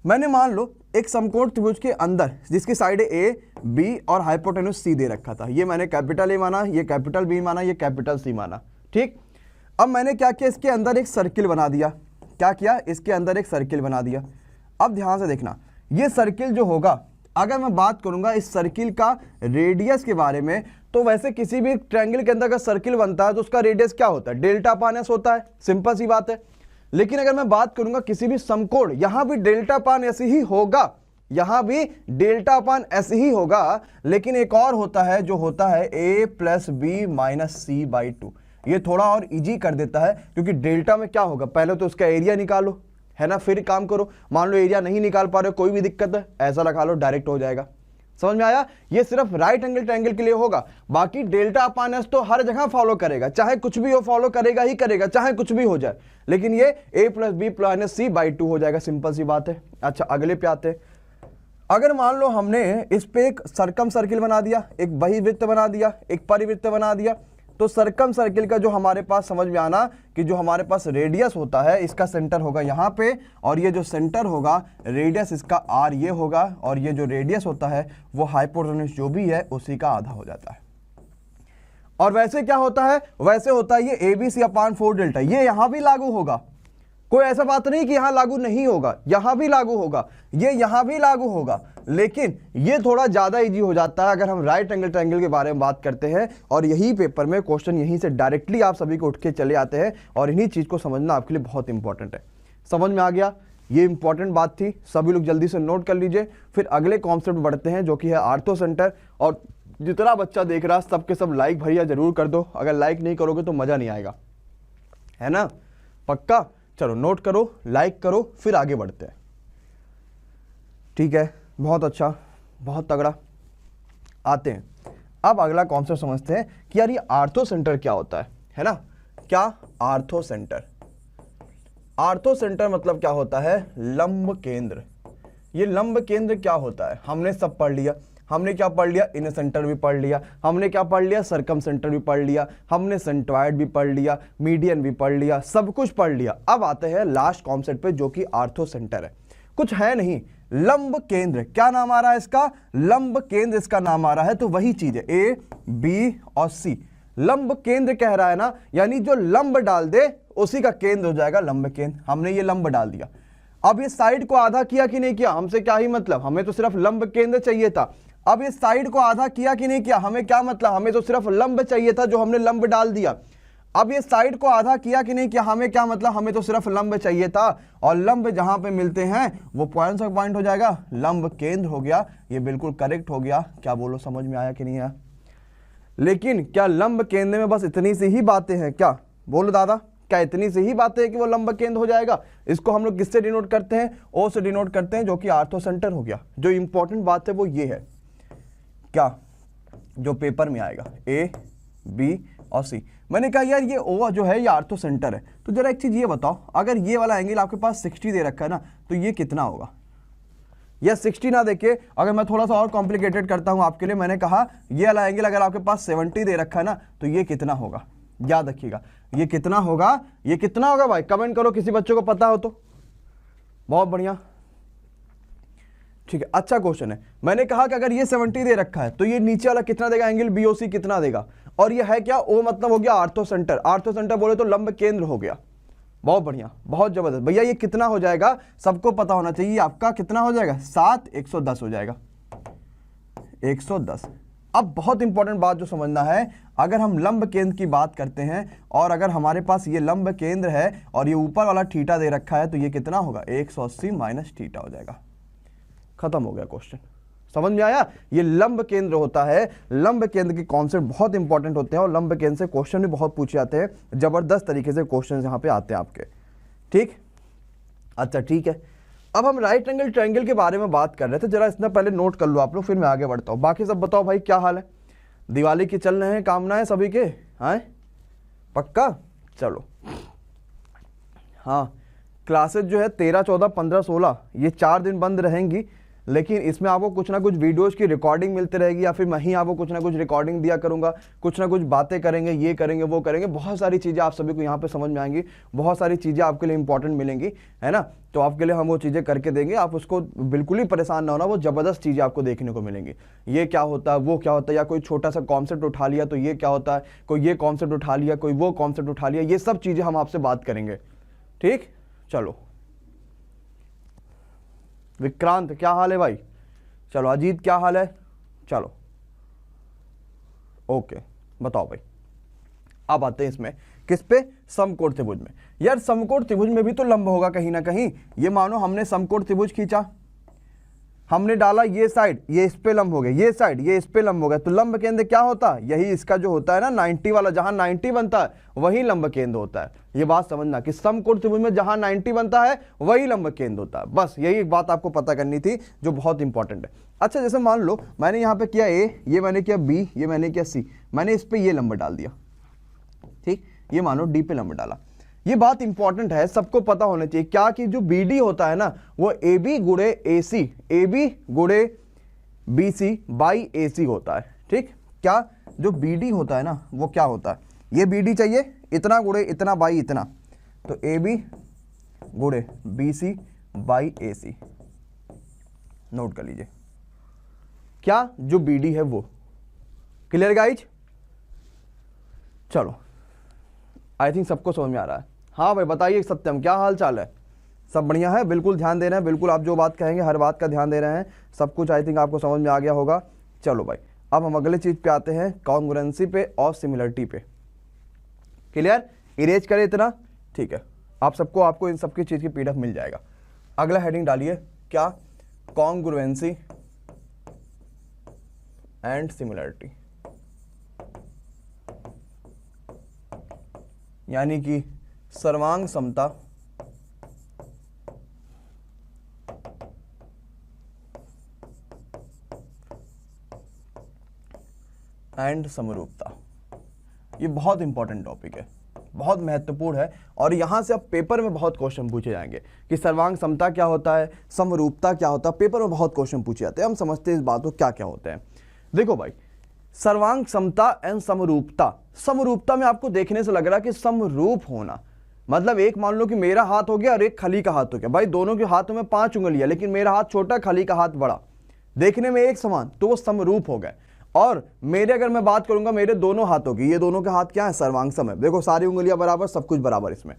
मैंने मान लो एक समकोण त्रिभुज के अंदर जिसकी साइड A, B और हाइपोटेन्यूज C दे रखा था। ये मैंने कैपिटल A माना, ये कैपिटल B माना, ये कैपिटल C माना। ठीक, अब मैंने क्या किया, इसके अंदर एक सर्किल बना दिया। क्या किया, इसके अंदर एक सर्किल बना दिया। अब ध्यान से देखना, ये सर्किल जो होगा, अगर मैं बात करूंगा इस सर्किल का रेडियस के बारे में, तो वैसे किसी भी ट्रायंगल के अंदर का सर्किल बनता है तो उसका रेडियस क्या होता है, डेल्टा अपान एस होता है, सिंपल सी बात है। लेकिन अगर मैं बात करूंगा किसी भी समकोण, यहां भी डेल्टा अपान एस ही होगा, यहां भी डेल्टा अपान एस ही होगा। लेकिन एक और होता है जो होता है A plus B minus C/2। ये थोड़ा और इजी कर देता है, क्योंकि डेल्टा में क्या होगा, पहले तो उसका एरिया निकालो, है ना, फिर काम करो। मान लो एरिया नहीं निकाल पा रहे हो, कोई भी दिक्कत है, ऐसा लगा लो, डायरेक्ट हो जाएगा। समझ में आया? ये सिर्फ राइट एंगल ट्रायंगल के लिए होगा, बाकी डेल्टा अपान एस तो हर जगह फॉलो करेगा, चाहे कुछ भी हो फॉलो करेगा ही करेगा, चाहे कुछ भी हो जाए। लेकिन ये A plus B minus C/2 हो जाएगा, सिंपल सी बात है। अच्छा अगले पे आते। अगर मान लो हमने इस पे एक सर्कम सर्किल बना दिया, एक बहिर्वृत्त बना दिया, एक परिवृत्त बना दिया, तो सर्कम सर्किल का जो हमारे पास समझ में आना कि जो हमारे पास रेडियस होता है, इसका सेंटर होगा यहाँ पे, और ये जो सेंटर होगा रेडियस इसका R ये होगा, और ये जो रेडियस होता है वो हाइपोटेन्यूज जो भी है उसी का आधा हो जाता है। और वैसे क्या होता है, वैसे होता है ये ABC अपान 4 डेल्टा, ये यहां भी लागू होगा। कोई ऐसा बात नहीं कि यहां लागू नहीं होगा, यहां भी लागू होगा, ये यहां भी लागू होगा। लेकिन ये थोड़ा ज्यादा इजी हो जाता है अगर हम राइट एंगल ट्रायंगल के बारे में बात करते हैं, और यही पेपर में क्वेश्चन यहीं से डायरेक्टली आप सभी को उठ के चले आते हैं, और इन्हीं चीज को समझना आपके लिए बहुत इंपॉर्टेंट है। समझ में आ गया? ये इंपॉर्टेंट बात थी, सभी लोग जल्दी से नोट कर लीजिए। फिर अगले कॉन्सेप्ट बढ़ते हैं जो कि है आर्थो सेंटर। और जितना बच्चा देख रहा है सब के सब लाइक भैया जरूर कर दो, अगर लाइक नहीं करोगे तो मजा नहीं आएगा, है ना, पक्का? चलो नोट करो, लाइक करो, फिर आगे बढ़ते हैं। ठीक है, बहुत अच्छा, बहुत तगड़ा। आते हैं अब अगला कॉन्सेप्ट समझते हैं कि यार ये आर्थो सेंटर क्या होता है ना? क्या आर्थो सेंटर? आर्थो सेंटर मतलब क्या होता है, लंब केंद्र। ये लंब केंद्र क्या होता है हमने सब पढ़ लिया। हमने क्या पढ़ लिया, इन सेंटर भी पढ़ लिया, हमने क्या पढ़ लिया, सर्कम सेंटर भी पढ़ लिया, हमने सेंट्रॉइड भी पढ़ लिया, मीडियन भी पढ़ लिया, सब कुछ पढ़ लिया। अब आते हैं लास्ट कॉन्सेप्ट पे जो कि आर्थो सेंटर है। कुछ है नहीं, लंब केंद्र। क्या नाम आ रहा है इसका, लंब केंद्र इसका नाम आ रहा है। तो वही चीज है A, B और C। लंब केंद्र कह रहा है ना, यानी जो लंब डाल दे उसी का केंद्र हो जाएगा लंब केंद्र। हमने ये लंब डाल दिया। अब ये साइड को आधा किया कि नहीं किया, हमसे क्या ही मतलब, हमें तो सिर्फ लंब केंद्र चाहिए था। अब ये साइड को आधा किया कि नहीं किया, हमें क्या मतलब, हमें तो सिर्फ लंब चाहिए था जो हमने लंब डाल दिया। अब ये साइड को आधा किया कि नहीं किया, हमें क्या मतलब, हमें तो सिर्फ लंब चाहिए था। और लंब जहां पे मिलते हैं वो पॉइंट से पॉइंट हो जाएगा, लंब केंद्र हो गया। ये बिल्कुल करेक्ट हो गया। क्या बोलो, समझ में आया कि नहीं आया? लेकिन क्या लंब केंद्र में बस इतनी सी ही बातें हैं क्या? बोलो दादा, क्या इतनी सी ही बातें हैं कि वो लंब केंद्र हो जाएगा? इसको हम लोग किससे डिनोट करते हैं, O से डिनोट करते हैं, जो कि आर्थो सेंटर हो गया। जो इंपॉर्टेंट बात है वो ये है, क्या जो पेपर में आएगा A, B और C। मैंने कहा यार ये O जो है ये आर्थो सेंटर है, तो जरा एक चीज ये बताओ, अगर ये वाला एंगल आपके पास 60 दे रखा है ना, तो ये कितना होगा? या 60 ना देके अगर मैं थोड़ा सा और कॉम्प्लिकेटेड करता हूं आपके लिए, मैंने कहा ये वाला एंगल अगर आपके पास 70 दे रखा है ना, तो ये कितना होगा? याद रखिएगा, ये कितना होगा, ये कितना होगा भाई? कमेंट करो किसी बच्चों को पता हो तो। बहुत बढ़िया, ठीक है, अच्छा क्वेश्चन है। मैंने कहा कि अगर ये 70 दे रखा है तो ये नीचे वाला कितना देगा, एंगल बीओसी कितना देगा, और ये है क्या, ओ मतलब हो गया आर्थो सेंटर। आर्थो सेंटर बोले तो लंब केंद्र हो गया। बहुत बढ़िया, बहुत जबरदस्त भैया। ये कितना हो जाएगा सबको पता होना चाहिए, आपका कितना हो जाएगा, 7 110 हो जाएगा, 110। अब बहुत इंपॉर्टेंट बात जो समझना है, अगर हम लंब केंद्र की बात करते हैं और अगर हमारे पास ये लंब केंद्र है और ये ऊपर वाला थीटा दे रखा है तो ये कितना होगा, 180 माइनस थीटा हो जाएगा। खत्म हो गया क्वेश्चन, समझ में आया। ये लंब केंद्र होता है। लंब केंद्र के कॉन्सेप्ट बहुत इंपॉर्टेंट होते हैं और लंब केंद्र से क्वेश्चन भी बहुत पूछे जाते हैं, जबरदस्त तरीके से क्वेश्चन यहाँ पे आते हैं आपके, ठीक। अच्छा ठीक है, अब हम राइट एंगल ट्रायंगल के बारे में बात कर रहे थे, जरा इसमें पहले नोट कर लो आप लोग, फिर मैं आगे बढ़ता हूँ। बाकी सब बताओ भाई क्या हाल है, दिवाली की चल रहे हैं कामनाएं सभी के, हाँ पक्का, चलो। हाँ, क्लासेज जो है 13 14 15 16 ये 4 दिन बंद रहेंगी, लेकिन इसमें आपको कुछ ना कुछ वीडियोस की रिकॉर्डिंग मिलती रहेगी, या फिर मैं ही आपको कुछ ना कुछ रिकॉर्डिंग दिया करूंगा, कुछ ना कुछ बातें करेंगे, ये करेंगे वो करेंगे, बहुत सारी चीज़ें आप सभी को यहाँ पे समझ में आएंगी, बहुत सारी चीज़ें आपके लिए इंपॉर्टेंट मिलेंगी, है ना। तो आपके लिए हम वो चीज़ें करके देंगे, आप उसको बिल्कुल ही परेशान ना होना, वो ज़बरदस्त चीज़ें आपको देखने को मिलेंगी। ये क्या होता है, वो क्या होता है, या कोई छोटा सा कॉन्सेप्ट उठा लिया तो ये क्या होता है, कोई ये कॉन्सेप्ट उठा लिया, कोई वो कॉन्सेप्ट उठा लिया, ये सब चीज़ें हम आपसे बात करेंगे, ठीक। चलो विक्रांत क्या हाल है भाई, चलो अजीत क्या हाल है, चलो ओके बताओ भाई। अब आते हैं इसमें किस पे, समकोण त्रिभुज में। यार समकोण त्रिभुज में भी तो लंब होगा कहीं ना कहीं। ये मानो हमने समकोण त्रिभुज खींचा, हमने डाला ये साइड, ये इस पे लंब हो गया, ये साइड ये इस पे लंब हो गया, तो लंब केंद्र क्या होता है, यही इसका जो होता है ना 90 वाला, जहां 90 बनता है वही लंब केंद्र होता है। ये बात समझना कि समकोण त्रिभुज में जहां 90 बनता है वही लंब केंद्र होता है। बस यही एक बात आपको पता करनी थी जो बहुत इंपॉर्टेंट है। अच्छा जैसे मान लो मैंने यहाँ पे किया ए, ये मैंने किया बी, ये मैंने किया सी, मैंने इस पे ये लंब डाल दिया, ठीक। ये मानो डी पे लंब डाला। ये बात इंपॉर्टेंट है, सबको पता होना चाहिए क्या कि जो BD होता है ना वो AB गुणे AC, AB गुणे BC बाई AC होता है, ठीक। क्या जो BD होता है ना वो क्या होता है, ये BD चाहिए इतना गुणे इतना बाई इतना, तो AB गुणे BC बाई AC, नोट कर लीजिए। क्या जो BD है वो, क्लियर गाइज। चलो आई थिंक सबको समझ में आ रहा है। हाँ भाई बताइए सत्यम क्या हाल चाल है, सब बढ़िया है, बिल्कुल ध्यान दे रहे हैं, बिल्कुल आप जो बात कहेंगे हर बात का ध्यान दे रहे हैं, सब कुछ आई थिंक आपको समझ में आ गया होगा। चलो भाई अब हम अगले चीज पे आते हैं, कॉन्ग्रुएंसी पे और सिमिलरिटी पे। क्लियर, इरेज करें इतना, ठीक है। आप सबको आपको इन सबकी चीज की PDF मिल जाएगा। अगला हेडिंग डालिए क्या, कॉन्ग्रुएंसी एंड सिमिलरिटी, यानी कि सर्वांग समता एंड समरूपता। ये बहुत इंपॉर्टेंट टॉपिक है, बहुत महत्वपूर्ण है, और यहां से अब पेपर में बहुत क्वेश्चन पूछे जाएंगे कि सर्वांग समता क्या होता है, समरूपता क्या होता है, पेपर में बहुत क्वेश्चन पूछे जाते हैं। हम समझते हैं इस बात को क्या क्या होते हैं। देखो भाई सर्वांग समता एंड समरूपता, समरूपता में आपको देखने से लग रहा है कि समरूप होना मतलब एक मान लो कि मेरा हाथ हो गया और एक खली का हाथ हो गया, भाई दोनों के हाथों में 5 उंगलियां, लेकिन मेरा हाथ छोटा खली का हाथ बड़ा, देखने में एक समान, तो वो समरूप हो गए। और मेरे अगर मैं बात करूंगा मेरे दोनों हाथों की, ये दोनों के हाथ क्या है, सर्वांग सम है, देखो सारी उंगलियां बराबर, सब कुछ बराबर इसमें,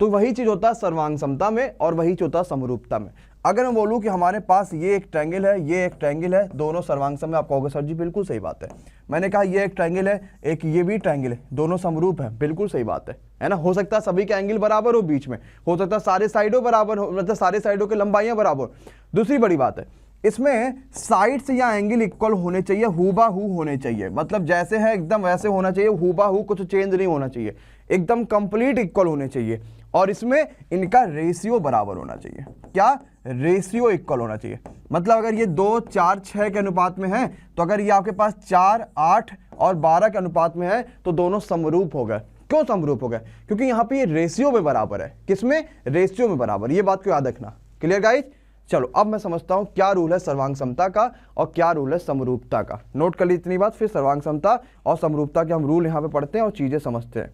तो वही चीज होता है सर्वांग समता में और वही चीज होता है समरूपता में। अगर मैं बोलूं कि हमारे पास ये एक ट्रायंगल है, ये एक ट्रायंगल है, दोनों सर्वांग सम है, आप कहोगे सर जी बिल्कुल सही बात है। मैंने कहा ये एक ट्रायंगल है, एक ये भी ट्रायंगल है, दोनों समरूप है, बिल्कुल सही बात है ना। हो सकता है सभी के एंगल बराबर हो बीच में, हो सकता है सारे साइडों बराबर हो, मतलब सारे साइडों की लंबाइयां बराबर। दूसरी बड़ी बात है इसमें साइड से या एंगल इक्वल होने चाहिए, हूबाहू होने चाहिए, मतलब जैसे है एकदम वैसे होना चाहिए, हूबाहू, कुछ चेंज नहीं होना चाहिए, एकदम कंप्लीट इक्वल होने चाहिए। और इसमें इनका रेशियो बराबर होना चाहिए, क्या रेशियो इक्वल होना चाहिए, मतलब अगर ये 2 4 6 के अनुपात में है, तो अगर ये आपके पास 4 8 और 12 के अनुपात में है तो दोनों समरूप हो गए। क्यों समरूप हो गए, क्योंकि यहाँ पे ये रेशियो में बराबर है, किसमें, रेशियो में बराबर, ये बात को याद रखना। Clear guys. चलो अब मैं समझता हूं क्या रूल है सर्वांग समता का और क्या रूल है समरूपता का। नोट कर ली इतनी बात, फिर सर्वांग समता और समरूपता के हम रूल यहां पे पढ़ते हैं और चीजें समझते हैं।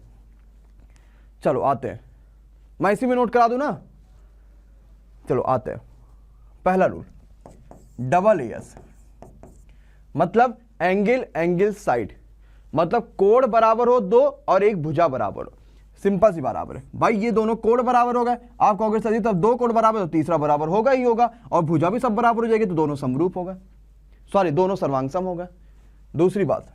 चलो आते हैं, मैं इसी में नोट करा दूं ना, चलो आते हैं, पहला रूल डबल एएस मतलब एंगल एंगल साइड, मतलब कोण बराबर हो दो और एक भुजा बराबर हो, सिंपल सी बराबर है भाई। ये दोनों कोण बराबर हो गए, आप कहोगे सर जी तब दो कोण बराबर तो तीसरा बराबर होगा ही होगा, और भुजा भी सब बराबर हो जाएगी तो दोनों समरूप हो गए, सॉरी दोनों सर्वांग हो गए। दूसरी बात,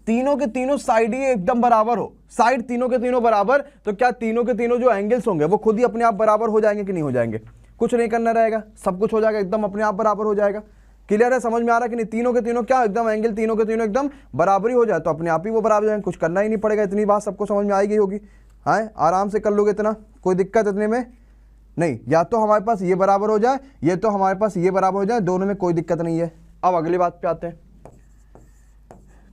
तीनों के तीनों साइड ही एकदम बराबर हो, साइड तीनों के तीनों बराबर, तो क्या तीनों के तीनों जो एंगल्स होंगे वो खुद ही अपने आप बराबर हो जाएंगे कि नहीं हो जाएंगे? कुछ नहीं करना रहेगा, सब कुछ हो जाएगा, एकदम अपने आप बराबर हो जाएगा। क्लियर है, समझ में आ रहा है कि नहीं? तीनों के तीनों क्या एकदम एंगल तीनों के तीनों एकदम बराबरी हो जाए तो अपने आप ही वो बराबर हो जाएंगे, कुछ करना ही नहीं पड़ेगा। इतनी बात सबको समझ में आएगी होगी, हाँ आराम से कर लोगे, इतना कोई दिक्कत इतने में नहीं। या तो हमारे पास ये बराबर हो जाए, ये तो हमारे पास ये बराबर हो जाए, दोनों में कोई दिक्कत नहीं है। अब अगली बात पे आते हैं,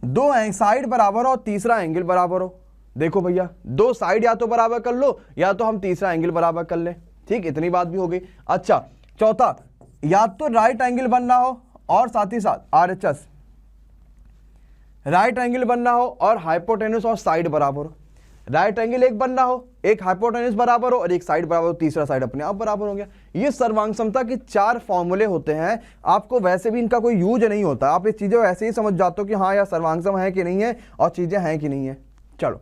दो साइड बराबर हो और तीसरा एंगल बराबर हो। देखो भैया, दो साइड या तो बराबर कर लो या तो हम तीसरा एंगल बराबर कर ले, ठीक, इतनी बात भी हो गई। अच्छा चौथा, या तो राइट एंगल बनना हो और साथ ही साथ आरएचएस राइट एंगल बनना हो और हाइपोटेन्यूस और साइड बराबर हो। राइट एंगल एक बनना हो, एक हाइपोटेन्यूस बराबर हो और एक साइड बराबर हो, तीसरा साइड अपने आप बराबर हो गया। ये सर्वांग समता के 4 फॉर्मूले होते हैं। आपको वैसे भी इनका कोई यूज नहीं होता, आप इस चीजें ऐसे ही समझ जाते हो कि हाँ यार सर्वांग सम है कि नहीं है और चीजें हैं कि नहीं है। चलो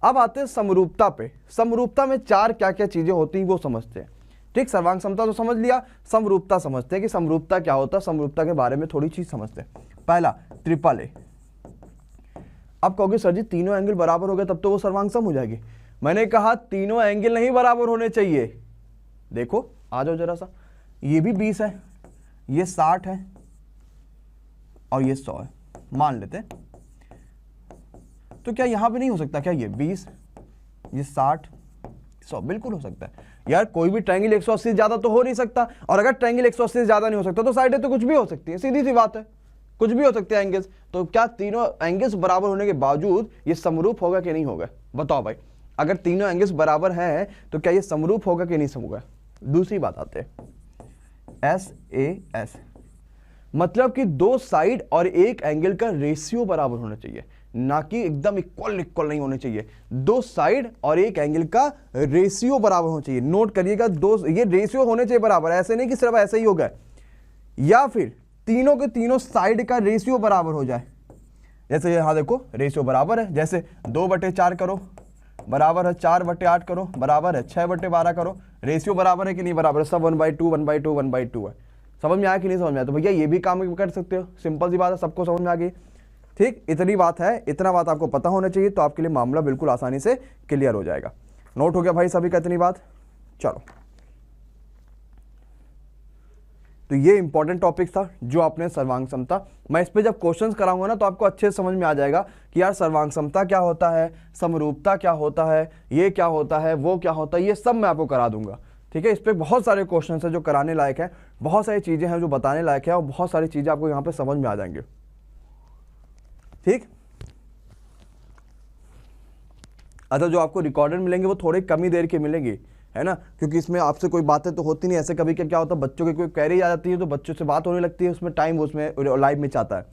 अब आते हैं समरूपता पे। समरूपता में 4 क्या क्या चीजें होती हैं वो समझते हैं, ठीक। सर्वांग समता तो समझ लिया, समरूपता समझते हैं कि समरूपता क्या होता है, समरूपता के बारे में थोड़ी चीज समझते हैं। पहला ट्रिपल ए। अब कहोगे सर जी तीनों एंगल बराबर हो गए तब तो वो सर्वांग सम हो जाएगी। मैंने कहा तीनों एंगल नहीं बराबर होने चाहिए। देखो आ जाओ जरा सा, ये भी 20 है, ये 60 है और ये 100 है, मान लेते हैं। तो क्या यहां पे नहीं हो सकता क्या ये 20, ये 60, 100? बिल्कुल हो सकता है यार, कोई भी ट्रायंगल 180 से ज्यादा तो हो नहीं सकता, और अगर ट्रायंगल 180 से ज्यादा नहीं हो सकता तो साइडें तो कुछ भी हो सकती है, सीधी सी बात है, कुछ भी हो सकते हैं एंगल्स। तो क्या तीनों एंगल्स बराबर होने के बावजूद ये समरूप होगा कि नहीं होगा? बताओ भाई, अगर तीनों एंगल्स बराबर हैं तो क्या ये समरूप होगा कि नहीं होगा? दूसरी बात आते हैं SAS, मतलब कि दो साइड और एक एंगल का रेशियो बराबर होना चाहिए, ना कि एकदम इक्वल इक्वल नहीं होने चाहिए। दो साइड और एक एंगल का रेशियो बराबर होना चाहिए। नोट करिएगा, दो ये रेशियो होने चाहिए बराबर, ऐसे नहीं कि सिर्फ ऐसे ही होगा। या फिर तीनों के तीनों साइड का रेशियो बराबर हो जाए, जैसे यहां देखो रेशियो बराबर है, जैसे 2/4 करो बराबर है 4/8 करो बराबर है 6/12 करो, रेशियो बराबर है कि नहीं बराबर है? सब 1/2 1/2 1/2 है। समझ में आया कि नहीं समझ में आया? तो भैया ये भी काम कर सकते हो, सिंपल सी बात है, सबको समझ में आ गई, ठीक। इतनी बात है, इतना बात आपको पता होना चाहिए, तो आपके लिए मामला बिल्कुल आसानी से क्लियर हो जाएगा। नोट हो गया भाई सभी का इतनी बात? चलो, तो ये इंपॉर्टेंट टॉपिक था जो आपने सर्वांग समता, मैं इस पे जब क्वेश्चंस कराऊंगा ना तो आपको अच्छे से समझ में आ जाएगा कि यार सर्वांग समता क्या होता है, समरूपता क्या होता है, ये क्या होता है, वो क्या होता है, ये सब मैं आपको करा दूंगा, ठीक है। इस पे बहुत सारे क्वेश्चन है जो कराने लायक है, बहुत सारी चीजें हैं जो बताने लायक है, और बहुत सारी चीजें आपको यहाँ पे समझ में आ जाएंगे, ठीक। अच्छा, जो आपको रिकॉर्डेड मिलेंगे वो थोड़े कम ही देर के मिलेंगे, है ना, क्योंकि इसमें आपसे कोई बातें तो होती नहीं। ऐसे कभी क्या होता है, बच्चों की कोई क्वेरी आ जाती है तो बच्चों से बात होने लगती है, उसमें टाइम उसमें लाइव में चाहता है।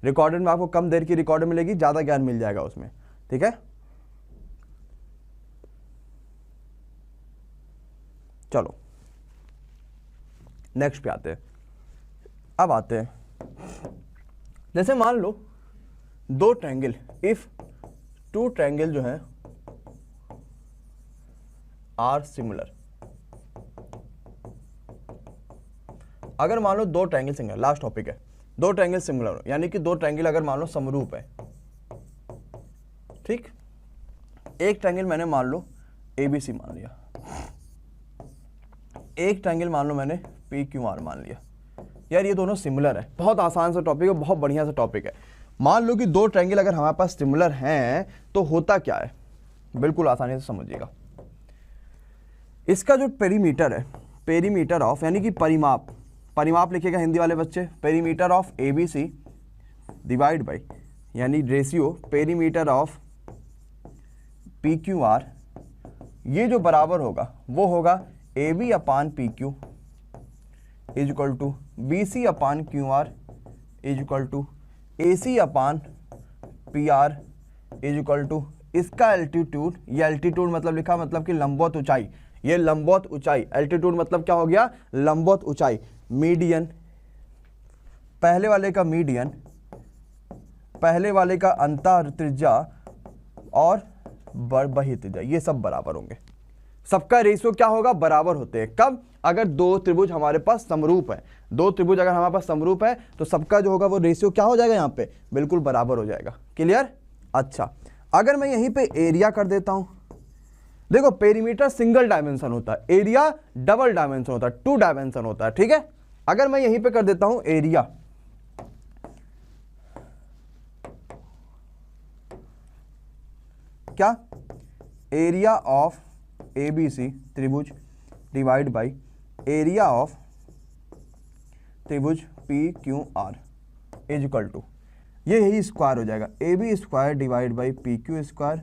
रिकॉर्डेड में आपको कम देर की रिकॉर्ड मिलेगी, ज़्यादा ज्ञान मिल जाएगा उसमें, ठीक है। चलो नेक्स्ट पे आते हैं। अब आते हैं, जैसे मान लो दो ट्रायंगल, इफ टू ट्रायंगल जो है आर सिमिलर। अगर मान लो दो ट्रायंगल सिमिलर, लास्ट टॉपिक है, दो ट्रायंगल सिमिलर यानी कि दो ट्रायंगल अगर मान लो समरूप है, ठीक। एक ट्रायंगल मैंने मान लो ABC मान लिया, एक ट्रायंगल मान लो मैंने PQR मान लिया। यार ये दोनों सिमिलर है, बहुत आसान सा टॉपिक है, बहुत बढ़िया सा टॉपिक है। मान लो कि दो ट्रायंगल अगर हमारे पास सिमिलर हैं तो होता क्या है, बिल्कुल आसानी से समझिएगा। इसका जो पेरीमीटर है, पेरीमीटर ऑफ यानी कि परिमाप, परिमाप लिखिएगा हिंदी वाले बच्चे, perimeter of ABC divide by यानी रेशियो पेरीमीटर ऑफ PQR, ये जो बराबर होगा वो होगा AB upon PQ is equal to BC upon QR is equal to AC upon PR is equal to इसका एल्टीट्यूड, ये एल्टीट्यूड मतलब लिखा मतलब कि लंबवत ऊंचाई, ये लंबवत ऊंचाई, एल्टीट्यूड मतलब क्या हो गया, लंबवत ऊंचाई। मीडियन, पहले वाले का मीडियन, पहले वाले का अंतर त्रिज्या और बही त्रिज्या, ये सब बराबर होंगे। सबका रेशियो क्या होगा, बराबर होते हैं। कब, अगर दो त्रिभुज हमारे पास समरूप है, दो त्रिभुज अगर हमारे पास समरूप है तो सबका जो होगा वो रेशियो क्या हो जाएगा, यहाँ पे बिल्कुल बराबर हो जाएगा। क्लियर। अच्छा, अगर मैं यहीं पे एरिया कर देता हूं, देखो पेरीमीटर सिंगल डायमेंशन होता है, एरिया डबल डायमेंशन होता है, 2 डायमेंशन होता है, ठीक है। अगर मैं यहीं पे कर देता हूं एरिया, क्या, एरिया ऑफ ABC त्रिभुज डिवाइड बाई एरिया ऑफ त्रिभुज PQR इज इक्वल टू, ये यही स्क्वायर हो जाएगा, AB square divide by PQ square,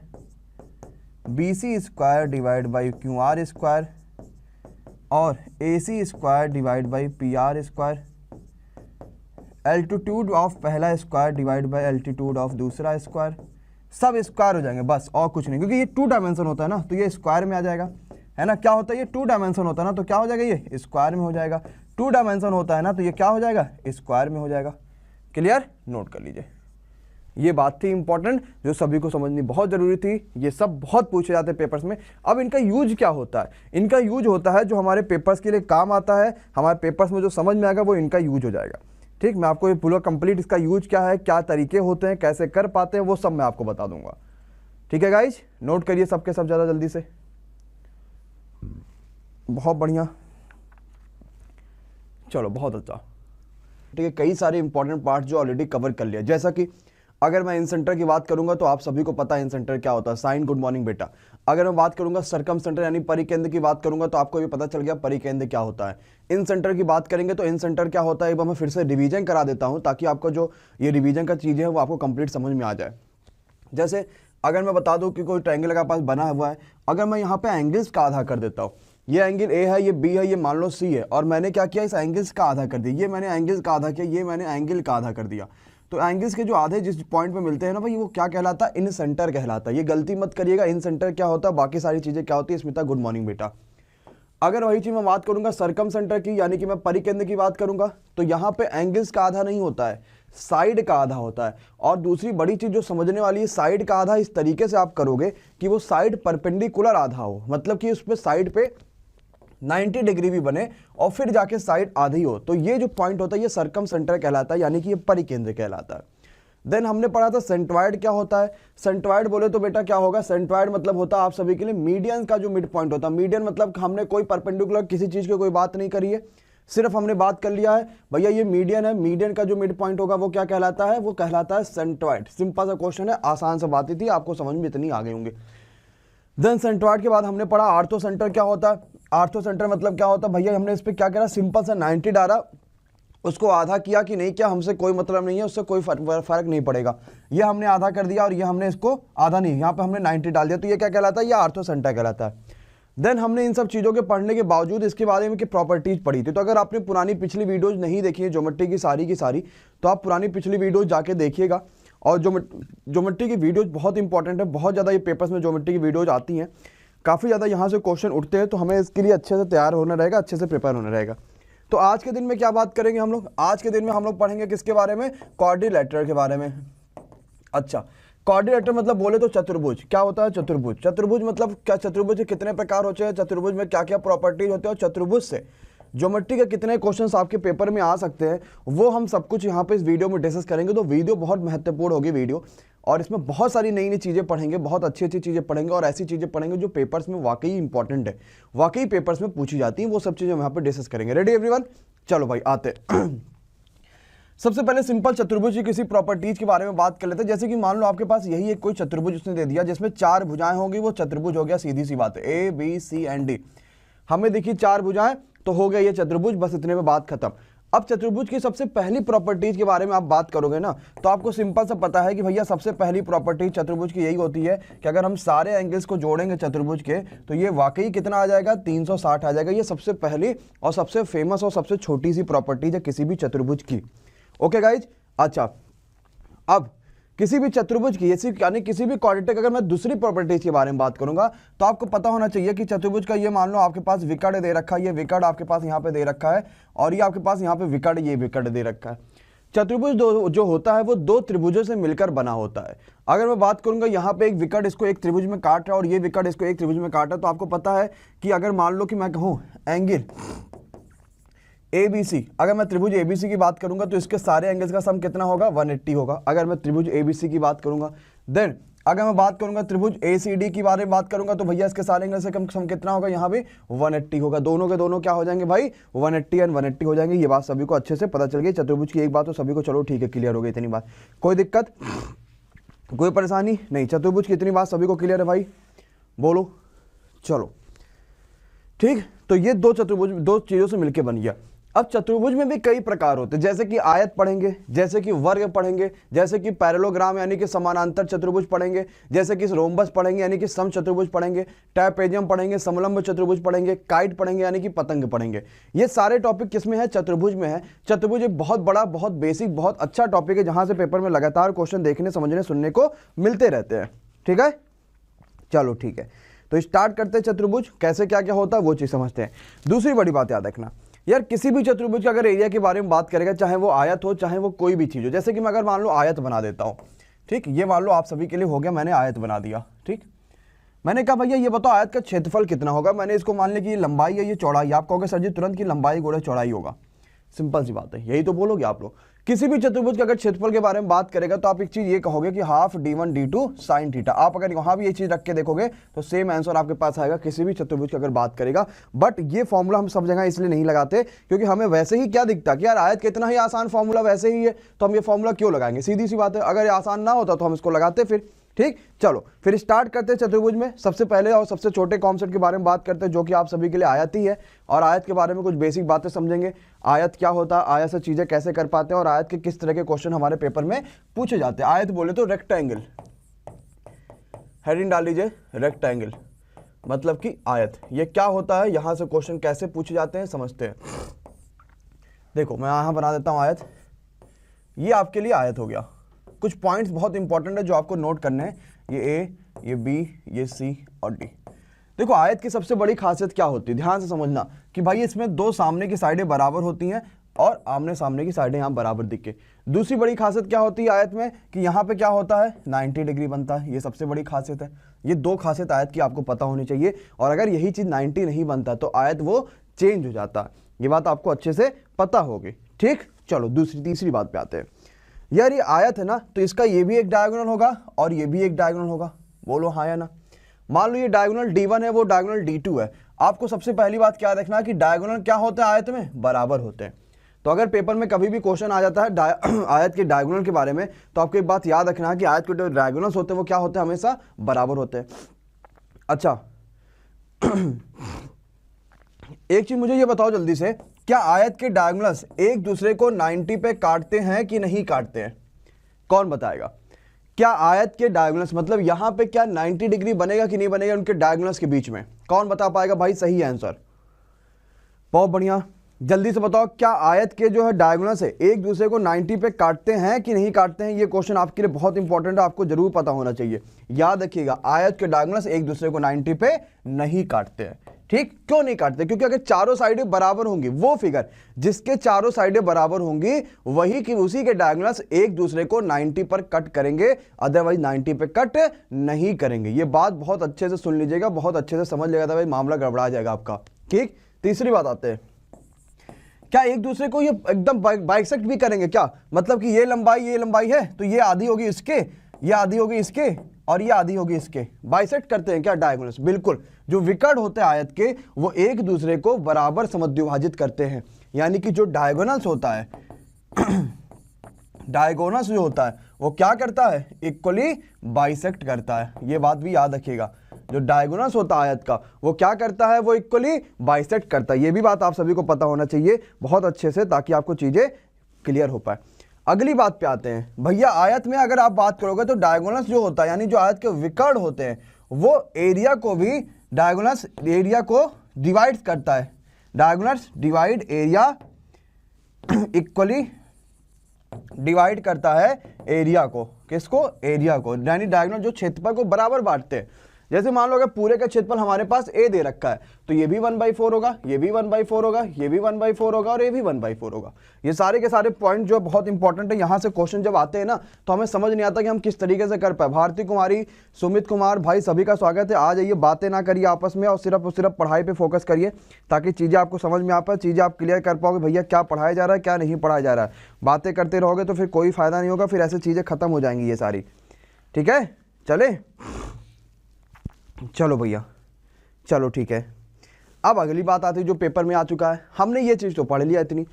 BC square divide by QR square और AC square divide by PR square, altitude of पहला square divide by altitude of दूसरा square, सब square हो जाएंगे बस, और कुछ नहीं, क्योंकि ये 2 डायमेंशन होता है ना, तो ये स्क्वायर में आ जाएगा, है ना। क्या होता है, ये 2 डायमेंशन होता है ना, तो क्या हो जाएगा, ये स्क्वायर में हो जाएगा। 2 डायमेंशन होता है ना, तो ये क्या हो जाएगा, स्क्वायर में हो जाएगा। क्लियर, नोट कर लीजिए। ये बात थी इंपॉर्टेंट, जो सभी को समझनी बहुत जरूरी थी। ये सब बहुत पूछे जाते हैं पेपर्स में। अब इनका यूज क्या होता है, इनका यूज होता है जो हमारे पेपर्स के लिए काम आता है, हमारे पेपर्स में जो समझ में आएगा वो इनका यूज हो जाएगा। ठीक, मैं आपको ये पूरा कंप्लीट इसका यूज क्या है, क्या तरीके होते हैं, कैसे कर पाते हैं, वो सब मैं आपको बता दूंगा। ठीक है गाइज, नोट करिए सबके सब ज़्यादा जल्दी से। बहुत बढ़िया, चलो बहुत अच्छा। ठीक है, कई सारे इंपॉर्टेंट पार्ट जो ऑलरेडी कवर कर लिया, जैसा कि अगर मैं इन सेंटर की बात करूंगा तो आप सभी को पता है इन सेंटर क्या होता है, साइन, गुड मॉर्निंग बेटा। अगर मैं बात करूंगा सर्कम सेंटर यानी परिकेंद्र की बात करूंगा तो आपको भी पता चल गया परिकेंद्र क्या होता है। इन सेंटर की बात करेंगे तो इन सेंटर क्या होता है, एक बार मैं फिर से रिवीजन करा देता हूं ताकि आपको जो ये रिवीजन का चीज़ें हैं वो आपको कंप्लीट समझ में आ जाए। जैसे अगर मैं बता दूं कि कोई ट्रायंगल का पास बना हुआ है, अगर मैं यहाँ पे एंगल्स का आधा कर देता हूँ, ये एंगल ए है, ये बी है, ये मान लो सी है, और मैंने क्या किया, इस एंगल्स का आधा कर दिया, ये मैंने एंगल्स का आधा किया, ये मैंने एंगल का आधा कर दिया, तो एंगल्स के जो आधे जिस पॉइंट पे मिलते हैं ना भाई, वो क्या कहलाता है, इन सेंटर कहलाता है। ये गलती मत करिएगा, इन सेंटर क्या होता है, बाकी सारी चीजें क्या होती है। स्मिता गुड मॉर्निंग बेटा। अगर वही चीज मैं बात करूंगा सर्कम सेंटर की, यानी कि मैं परिकेंद्र की बात करूंगा, तो यहाँ पे एंगल्स का आधा नहीं होता है, साइड का आधा होता है। और दूसरी बड़ी चीज जो समझने वाली है, साइड का आधा इस तरीके से आप करोगे कि वो साइड परपेंडिकुलर आधा हो, मतलब कि उसमें साइड पे 90 डिग्री भी बने और फिर जाके साइड आधी हो, तो ये जो पॉइंट होता है ये सर्कम सेंटर कहलाता है, यानी कि ये परिकेंद्र कहलाता है। देन हमने पढ़ा था सेंट्रॉइड क्या होता है। सेंट्रॉइड बोले तो बेटा क्या होगा, सेंट्रॉइड मतलब होता है आप सभी के लिए मीडियन का जो मिड पॉइंट होता है। मीडियन मतलब हमने कोई परपेंडिकुलर किसी चीज की कोई बात नहीं करी है, सिर्फ हमने बात कर लिया है भैया ये मीडियन है, मीडियन का जो मिड पॉइंट होगा वो क्या कहलाता है, वो कहलाता है सेंट्रॉइड। सिंपल सा क्वेश्चन है, आसान सा बात ही थी, आपको समझ में इतनी आ गए होंगे। देन सेंट्रॉइड के बाद हमने पढ़ा आर्थो सेंटर क्या होता है। आर्थो सेंटर मतलब क्या होता है भैया, हमने इस पर क्या करा, सिंपल सा 90 डाला, उसको आधा किया कि नहीं किया हमसे कोई मतलब नहीं है, उससे कोई फर्क नहीं पड़ेगा। ये हमने आधा कर दिया और ये हमने इसको आधा नहीं, यहाँ पे हमने 90 डाल दिया, तो ये क्या कहलाता है, ये आर्थो सेंटर कहलाता है। देन हमने इन सब चीज़ों के पढ़ने के बावजूद इसके बारे में कि प्रॉपर्टीज पढ़ी थी। तो अगर आपने पुरानी पिछली वीडियोज नहीं देखी है ज्योमेट्री की सारी, तो आप पुरानी पिछली वीडियोज जाके देखिएगा। और ज्योमेट्री की वीडियोज बहुत इंपॉर्टेंट है, बहुत ज़्यादा ये पेपर्स में ज्योमेट्री की वीडियोज आती हैं, काफ़ी ज़्यादा यहाँ से क्वेश्चन उठते हैं, तो हमें इसके लिए अच्छे से तैयार होना रहेगा, अच्छे से प्रिपेयर होना रहेगा। तो आज के दिन में क्या बात करेंगे हम लोग, आज के दिन में हम लोग पढ़ेंगे किसके बारे में, क्वाड्रिलेटरल के बारे में। अच्छा, क्वाड्रिलेटरल मतलब बोले तो चतुर्भुज। क्या होता है चतुर्भुज, चतुर्भुज मतलब क्या, चतुर्भुज के कितने प्रकार होते हैं, चतुर्भुज में क्या क्या प्रॉपर्टीज होते हैं, और चतुर्भुज से ज्योमेट्री के कितने क्वेश्चंस आपके पेपर में आ सकते हैं, वो हम सब कुछ यहाँ पे इस वीडियो में डिस्कस करेंगे। तो वीडियो बहुत महत्वपूर्ण होगी वीडियो, और इसमें बहुत सारी नई नई चीज़ें पढ़ेंगे, बहुत अच्छी अच्छी चीज़ें पढ़ेंगे, और ऐसी चीज़ें पढ़ेंगे जो पेपर्स में वाकई इंपॉर्टेंट है, वाकई पेपर्स में पूछी जाती हैं, वो सब चीज़ें हम यहाँ पे डिस्कस करेंगे। रेडी एवरीवन, चलो भाई आते सबसे पहले सिंपल चतुर्भुज की किसी प्रॉपर्टीज के बारे में बात कर लेते हैं। जैसे कि मान लो आपके पास यही एक कोई चतुर्भुज उसने दे दिया जिसमें 4 भुजाएं होंगी, वो चतुर्भुज हो गया, सीधी सी बात है, A B C and D. हमें देखिए 4 भुजाएं, तो हो गया ये चतुर्भुज, बस इतने में बात खत्म। अब चतुर्भुज की सबसे पहली प्रॉपर्टीज के बारे में आप बात करोगे ना, तो आपको सिंपल सा पता है कि भैया सबसे पहली प्रॉपर्टी चतुर्भुज की यही होती है कि अगर हम सारे एंगल्स को जोड़ेंगे चतुर्भुज के, तो ये वाकई कितना आ जाएगा, 360 आ जाएगा। ये सबसे पहली और सबसे फेमस और सबसे छोटी सी प्रॉपर्टीज है किसी भी चतुर्भुज की। ओके गाइज, अच्छा अब किसी भी चतुर्भुज की यानी किसी भी क्वाड्रेटिक, अगर मैं दूसरी प्रॉपर्टीज के बारे में बात करूंगा तो आपको पता होना चाहिए कि चतुर्भुज का ये मान लो आपके पास विकर्ण दे रखा है, ये विकर्ण आपके पास यहाँ पे दे रखा है, और ये आपके पास यहाँ पे विकर्ण, ये विकर्ण दे रखा है। चतुर्भुज जो होता है वो दो त्रिभुजों से मिलकर बना होता है। अगर मैं बात करूंगा यहाँ पे एक विकर्ण इसको एक त्रिभुज में काट रहा है और ये विकर्ण इसको एक त्रिभुज में काट रहा है, तो आपको पता है कि अगर मान लो कि मैं कहूँ एंगल ABC, अगर मैं त्रिभुज ABC की बात करूंगा तो इसके सारे एंगल्स का सम कितना होगा, 180 होगा। अगर मैं त्रिभुज ABC की बात करूंगा, देन अगर मैं बात करूंगा त्रिभुज ACD की बारे में बात करूंगा तो भैया इसके सारे एंगल से कम सम कितना होगा, यहाँ भी 180 होगा। दोनों के दोनों क्या हो जाएंगे भाई, 180 एंड 180 हो जाएंगे। ये बात सभी को अच्छे से पता चल गई चतुर्भुज की एक बात, तो सभी को चलो ठीक है, क्लियर हो गई इतनी बात, कोई दिक्कत कोई परेशानी नहीं। चतुर्भुज की इतनी बात सभी को क्लियर है भाई, बोलो चलो ठीक। तो ये दो चतुर्भुज दो चीजों से मिलकर बन गया। अब चतुर्भुज में भी कई प्रकार होते हैं, जैसे कि आयत पढ़ेंगे, जैसे कि वर्ग पढ़ेंगे, जैसे कि पैरेललोग्राम यानी कि समानांतर चतुर्भुज पढ़ेंगे, जैसे कि रोम्बस पढ़ेंगे यानी कि सम चतुर्भुज पढ़ेंगे, ट्रापेजियम पढ़ेंगे, समलंब चतुर्भुज पढ़ेंगे, काइट पढ़ेंगे यानी कि पतंग पढ़ेंगे। ये सारे टॉपिक किसमें है, चतुर्भुज में है। चतुर्भुज एक बहुत बड़ा, बहुत बेसिक, बहुत अच्छा टॉपिक है, जहां से पेपर में लगातार क्वेश्चन देखने, समझने, सुनने को मिलते रहते हैं। ठीक है, चलो ठीक है, तो स्टार्ट करते हैं चतुर्भुज, कैसे क्या क्या होता है वो चीज समझते हैं। दूसरी बड़ी बात याद रखना यार, किसी भी चतुर्भुज का अगर एरिया के बारे में बात करेगा, चाहे वो आयत हो चाहे वो कोई भी चीज हो, जैसे कि मैं अगर मान लो आयत बना देता हूं, ठीक, ये मान लो आप सभी के लिए हो गया, मैंने आयत बना दिया। ठीक, मैंने कहा भैया ये बताओ आयत का क्षेत्रफल कितना होगा, मैंने इसको मान लिया कि ये लंबाई है, ये चौड़ाई। आप कहोगे सर जी तुरंत की लंबाई गुणा चौड़ाई होगा, सिंपल सी बात है, यही तो बोलोगे आप लोग। किसी भी चतुर्भुज के अगर क्षेत्रफल के बारे में बात करेगा तो आप एक चीज ये कहोगे कि half d1 d2 sine theta. आप अगर वहां भी ये चीज रख के देखोगे तो सेम आंसर आपके पास आएगा किसी भी चतुर्भुज की अगर बात करेगा। बट ये फॉर्मूला हम सब जगह इसलिए नहीं लगाते क्योंकि हमें वैसे ही क्या दिखता कि यार आयत कितना ही आसान फॉर्मूला वैसे ही है, तो हम ये फॉर्मूला क्यों लगाएंगे, सीधी सी बात है। अगर ये आसान ना होता तो हम इसको लगाते फिर। ठीक, चलो फिर स्टार्ट करते हैं चतुर्भुज में। सबसे पहले और सबसे छोटे कॉन्सेप्ट के बारे में बात करते हैं जो कि आप सभी के लिए आयत ही है, और आयत के बारे में कुछ बेसिक बातें समझेंगे। आयत क्या होता है, आयत से चीजें कैसे कर पाते हैं, और आयत के किस तरह के क्वेश्चन हमारे पेपर में पूछे जाते हैं। आयत बोले तो रेक्टेंगल, हेडिंग डाल लीजिए रेक्टेंगल, मतलब कि आयत। ये क्या होता है, यहां से क्वेश्चन कैसे पूछे जाते हैं समझते हैं। देखो मैं यहां बना देता हूं आयत, ये आपके लिए आयत हो गया। कुछ पॉइंट्स बहुत इंपॉर्टेंट है जो आपको नोट करने हैं, ये ए, ये बी, ये सी और डी। देखो आयत की सबसे बड़ी खासियत क्या होती है, ध्यान से समझना कि भाई इसमें दो सामने की साइडें बराबर होती हैं और आमने सामने की साइडें यहाँ बराबर दिखे। दूसरी बड़ी खासियत क्या होती है आयत में कि यहाँ पे क्या होता है, 90 डिग्री बनता है, ये सबसे बड़ी खासियत है। ये दो खासियत आयत की आपको पता होनी चाहिए, और अगर यही चीज 90 नहीं बनता तो आयत वो चेंज हो जाता है। ये बात आपको अच्छे से पता होगी। ठीक, चलो तीसरी बात पे आते हैं। यार ये आयत है ना, तो इसका ये भी एक डायगोनल होगा और ये भी एक डायगोनल होगा, बोलो हाँ या ना। मान लो ये डायगोनल D1 है, वो डायगोनल D2 है। आपको सबसे पहली बात क्या देखना है कि डायगोनल क्या होते हैं आयत में, बराबर होते हैं। तो अगर पेपर में कभी भी क्वेश्चन आ जाता है आयत के डायगोनल के बारे में, तो आपको एक बात याद रखना है कि आयत के जो डायगोनल्स होते हैं वो क्या होते हैं, हमेशा बराबर होते हैं। अच्छा एक चीज मुझे ये बताओ जल्दी से, क्या आयत के डायगोनल्स एक दूसरे को 90 पे काटते हैं कि नहीं काटते हैं, कौन बताएगा। क्या आयत के डायगोनल्स मतलब यहां पे क्या 90 डिग्री बनेगा कि नहीं बनेगा उनके डायगोनल्स के बीच में, कौन बता पाएगा भाई सही आंसर। बहुत बढ़िया, जल्दी से बताओ क्या आयत के जो है डायगोनल्स है एक दूसरे को 90 पे काटते हैं कि नहीं काटते हैं। ये क्वेश्चन आपके लिए बहुत इंपॉर्टेंट है, आपको जरूर पता होना चाहिए। याद रखिएगा आयत के डायगोनल्स एक दूसरे को 90 पे नहीं काटते हैं। ठीक, क्यों नहीं काटते, क्योंकि अगर चारों साइडें बराबर होंगी, वो फिगर जिसके चारों साइडें बराबर होंगी वही कि उसी के डायगोनल्स एक दूसरे को 90 पर कट करेंगे, अदरवाइज 90 पे कट नहीं करेंगे। ये बात बहुत अच्छे से सुन लीजिएगा, बहुत अच्छे से समझ लेगा, भाई मामला गड़बड़ा जाएगा आपका। ठीक, तीसरी बात आते हैं, क्या एक दूसरे को ये एकदम बाइसेक्ट भी करेंगे क्या, मतलब कि ये लंबाई है तो ये आधी होगी इसके, ये आधी होगी इसके और ये आधी होगी इसके, बाइसेक्ट करते हैं क्या डायगोनल्स। बिल्कुल, जो विकर्ण होते हैं आयत के वो एक दूसरे को बराबर समद्विभाजित करते हैं, यानी कि जो डायगोनल्स होता है डायगोनल्स जो होता है वो क्या करता है, इक्वली बाइसेक्ट करता है। ये बात भी याद रखिएगा, जो डायगोनल्स होता है आयत का वो क्या करता है, वो इक्वली बाइसेक्ट करता है। ये भी बात आप सभी को पता होना चाहिए बहुत अच्छे से, ताकि आपको चीजें क्लियर हो पाए। अगली बात पे आते हैं, भैया आयत में अगर आप बात करोगे तो डायगोनल्स जो होता है यानी जो आयत के विकर्ण होते हैं वो एरिया को भी, डायगोनल्स एरिया को डिवाइड करता है। Diagonals divide area, equally divide करता है एरिया को। किसको? एरिया को, यानी डायगोनल जो क्षेत्रफल को बराबर बांटते हैं। जैसे मान लो अगर पूरे का क्षेत्रफल हमारे पास ए दे रखा है तो ये भी 1/4 होगा, ये भी 1/4 होगा, ये भी 1/4 होगा और ये भी 1/4 होगा। ये सारे के सारे पॉइंट जो बहुत इंपॉर्टेंट है, यहाँ से क्वेश्चन जब आते हैं ना तो हमें समझ नहीं आता कि हम किस तरीके से कर पाए। भारती कुमारी, सुमित कुमार भाई सभी का स्वागत है। आ जाइए, बातें ना करिए आपस में और सिर्फ पढ़ाई पर फोकस करिए ताकि चीज़ें आपको समझ में आ पाए, चीज़ें आप क्लियर कर पाओगे भैया क्या पढ़ाया जा रहा है क्या नहीं पढ़ाया जा रहा है। बातें करते रहोगे तो फिर कोई फायदा नहीं होगा, फिर ऐसी चीज़ें खत्म हो जाएंगी ये सारी। ठीक है, चले चलो भैया, चलो ठीक है। अब अगली बात आती है जो पेपर में आ चुका है, हमने ये चीज़ तो पढ़ लिया इतनी।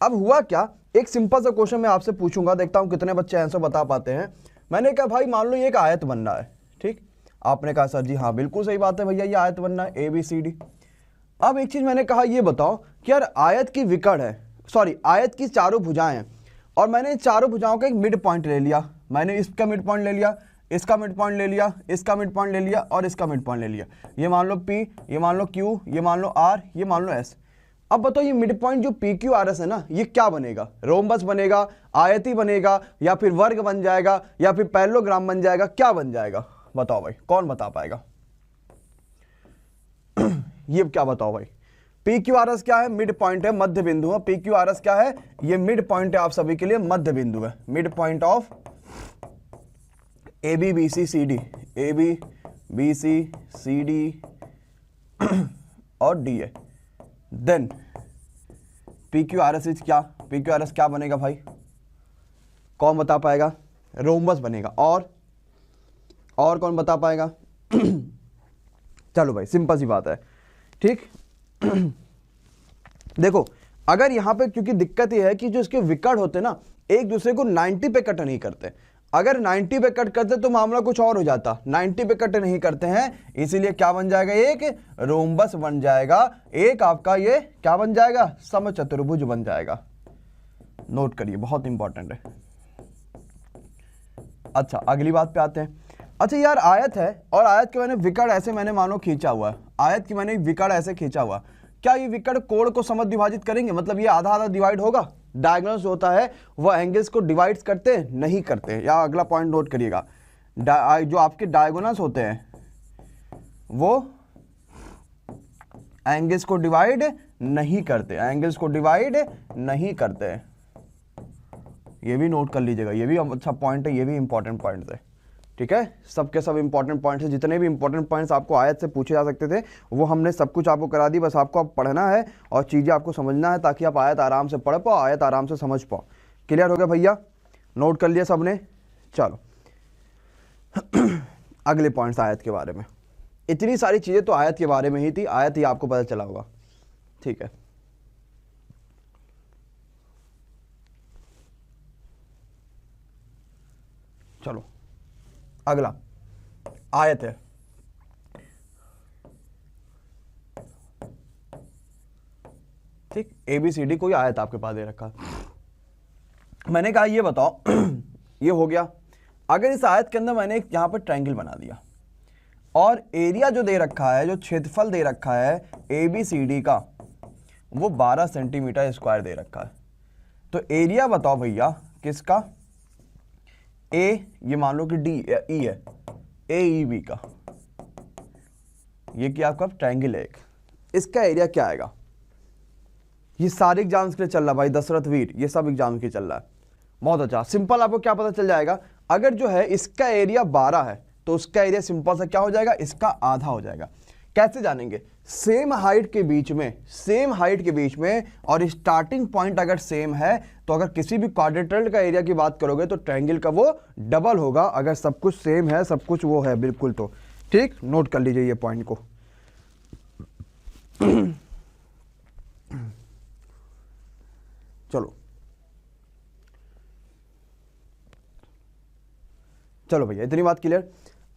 अब हुआ क्या, एक सिंपल सा क्वेश्चन मैं आपसे पूछूंगा, देखता हूँ कितने बच्चे आंसर बता पाते हैं। मैंने कहा भाई मान लो ये एक आयत बन रहा है, ठीक। आपने कहा सर जी हाँ बिल्कुल सही बात है भैया, ये आयत बन रहा है ABCD। अब एक चीज़ मैंने कहा ये बताओ कि यार आयत की विकर्ण है, सॉरी आयत की चारों भुजाएं हैं और मैंने चारों भुजाओं का एक मिड पॉइंट ले लिया। मैंने इसका मिड पॉइंट ले लिया, इसका मिड पॉइंट ले लिया, इसका मिड पॉइंट ले लिया और इसका मिड पॉइंट ले लिया। ये मान लो P, ये मान लो Q, ये मान लो R, ये मान लो S। अब बताओ ये मिड पॉइंट जो PQRS है ना, ये क्या बनेगा? रोम्बस बनेगा, आयती बनेगा, या फिर वर्ग बन जाएगा, या फिर पैरेललोग्राम बन जाएगा, क्या बन जाएगा? बताओ भाई, कौन बता पाएगा? ये क्या बताओ भाई? PQRS क्या है? मिड पॉइंट है, मध्य बिंदु है। PQRS क्या है? ये मिड पॉइंट है आप सभी के लिए, मध्य बिंदु है, मिड पॉइंट ऑफ ABCD और D है। देन PQRS इज क्या? PQRS क्या बनेगा भाई? कौन बता पाएगा? रोम्बस बनेगा। और कौन बता पाएगा? चलो भाई सिंपल सी बात है, ठीक। देखो अगर यहाँ पे, क्योंकि दिक्कत ये है कि जो इसके विकर्ण होते हैं ना एक दूसरे को 90 पे कट नहीं करते। अगर 90 पे कट करते तो मामला कुछ और हो जाता, 90 पे कट नहीं करते हैं, इसीलिए क्या बन जाएगा? एक रोम्बस बन जाएगा, एक आपका ये क्या बन जाएगा? समचतुर्भुज बन जाएगा। नोट करिए, बहुत इंपॉर्टेंट है। अच्छा अगली बात पे आते हैं। अच्छा यार आयत है और आयत के मैंने विकर्ण ऐसे मैंने मानो खींचा हुआ है, आयत की मैंने विकर्ण ऐसे खींचा हुआ, क्या ये विकर्ण कोण को समद्विभाजित करेंगे? मतलब ये आधा आधा डिवाइड होगा? डायगोनल्स होता है वो एंगल्स को डिवाइड करते हैं? नहीं करते। या अगला पॉइंट नोट करिएगा, जो आपके डायगोनल्स होते हैं वो एंगल्स को डिवाइड नहीं करते, एंगल्स को डिवाइड नहीं करते। ये भी नोट कर लीजिएगा, ये भी अच्छा पॉइंट है, ये भी इंपॉर्टेंट पॉइंट है, ठीक है। सबके सब इंपॉर्टेंट पॉइंट्स है, जितने भी इंपॉर्टेंट पॉइंट्स आपको आयत से पूछे जा सकते थे वो हमने सब कुछ आपको करा दी। बस आपको अब पढ़ना है और चीज़ें आपको समझना है ताकि आप आयत आराम से पढ़ पाओ, आयत आराम से समझ पाओ। क्लियर हो गया भैया? नोट कर लिया सबने? चलो अगले पॉइंट्स आयत के बारे में। इतनी सारी चीज़ें तो आयत के बारे में ही थी, आयत ही आपको पता चला होगा, ठीक है। चलो अगला आयत है, ठीक। ABCD कोई आयत आपके पास दे रखा, मैंने कहा ये बताओ ये हो गया। अगर इस आयत के अंदर मैंने एक यहां पर ट्रायंगल बना दिया और एरिया जो दे रखा है, जो क्षेत्रफल दे रखा है ABCD का, वो 12 सेंटीमीटर स्क्वायर दे रखा है, तो एरिया बताओ भैया किसका? ये मान लो कि E है, AEB का, ये क्या आपका ट्रायंगल है एक, इसका एरिया क्या आएगा? ये सारे एग्जाम्स के लिए चल रहा है भाई, दशरथ वीर, ये सब एग्जाम के चल रहा है। बहुत अच्छा, सिंपल आपको क्या पता चल जाएगा, अगर जो है इसका एरिया 12 है तो उसका एरिया सिंपल सा क्या हो जाएगा? इसका आधा हो जाएगा। कैसे जानेंगे? सेम हाइट के बीच में, सेम हाइट के बीच में और स्टार्टिंग पॉइंट अगर सेम है तो अगर किसी भी क्वाड्रेंटल का एरिया की बात करोगे तो ट्रायंगल का वो डबल होगा, अगर सब कुछ सेम है, सब कुछ वो है बिल्कुल, तो ठीक। नोट कर लीजिए ये पॉइंट को। चलो चलो भैया इतनी बात क्लियर।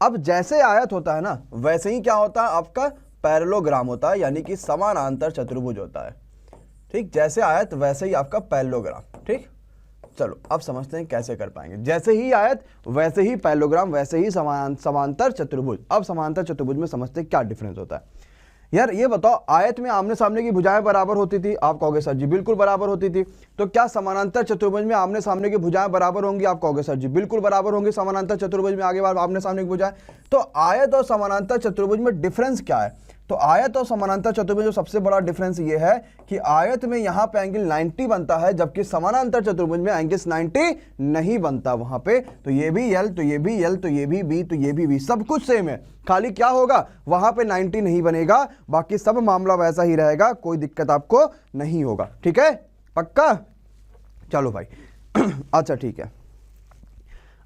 अब जैसे आयत होता है ना वैसे ही क्या होता है आपका? पैरेललोग्राम होता है, यानी कि समानांतर चतुर्भुज होता है, ठीक। जैसे आयत वैसे ही आपका पैरेललोग्राम, ठीक। चलो अब समझते हैं कैसे कर पाएंगे। जैसे ही आयत वैसे ही पैरेललोग्राम, वैसे ही समांतर चतुर्भुज। अब समांतर चतुर्भुज में समझते हैं क्या डिफरेंस होता है। यार ये बताओ, आयत में आमने सामने की भुजाएं बराबर होती थी, आप कहोगे सर जी बिल्कुल बराबर होती थी। तो क्या समानांतर चतुर्भुज में आमने सामने की भुजाएं बराबर होंगी, आप कहोगे सर जी बिल्कुल बराबर होंगी। समानांतर चतुर्भुज में आगे बार आमने सामने की भुजाएं, तो आयत और समानांतर चतुर्भुज में डिफरेंस क्या है? तो आयत और समानांतर चतुर्भुज में सबसे बड़ा डिफरेंस ये है कि आयत में यहां पे एंगल 90 बनता है, जबकि समानांतर चतुर्भुज में एंगल 90 नहीं बनता वहां पे। तो ये भी L, तो ये भी L, तो ये भी B, तो ये भी B, सब कुछ सेम है, खाली क्या होगा वहां पे 90 नहीं बनेगा, बाकी सब मामला वैसा ही रहेगा, कोई दिक्कत आपको नहीं होगा। ठीक है, पक्का? चलो भाई अच्छा ठीक है।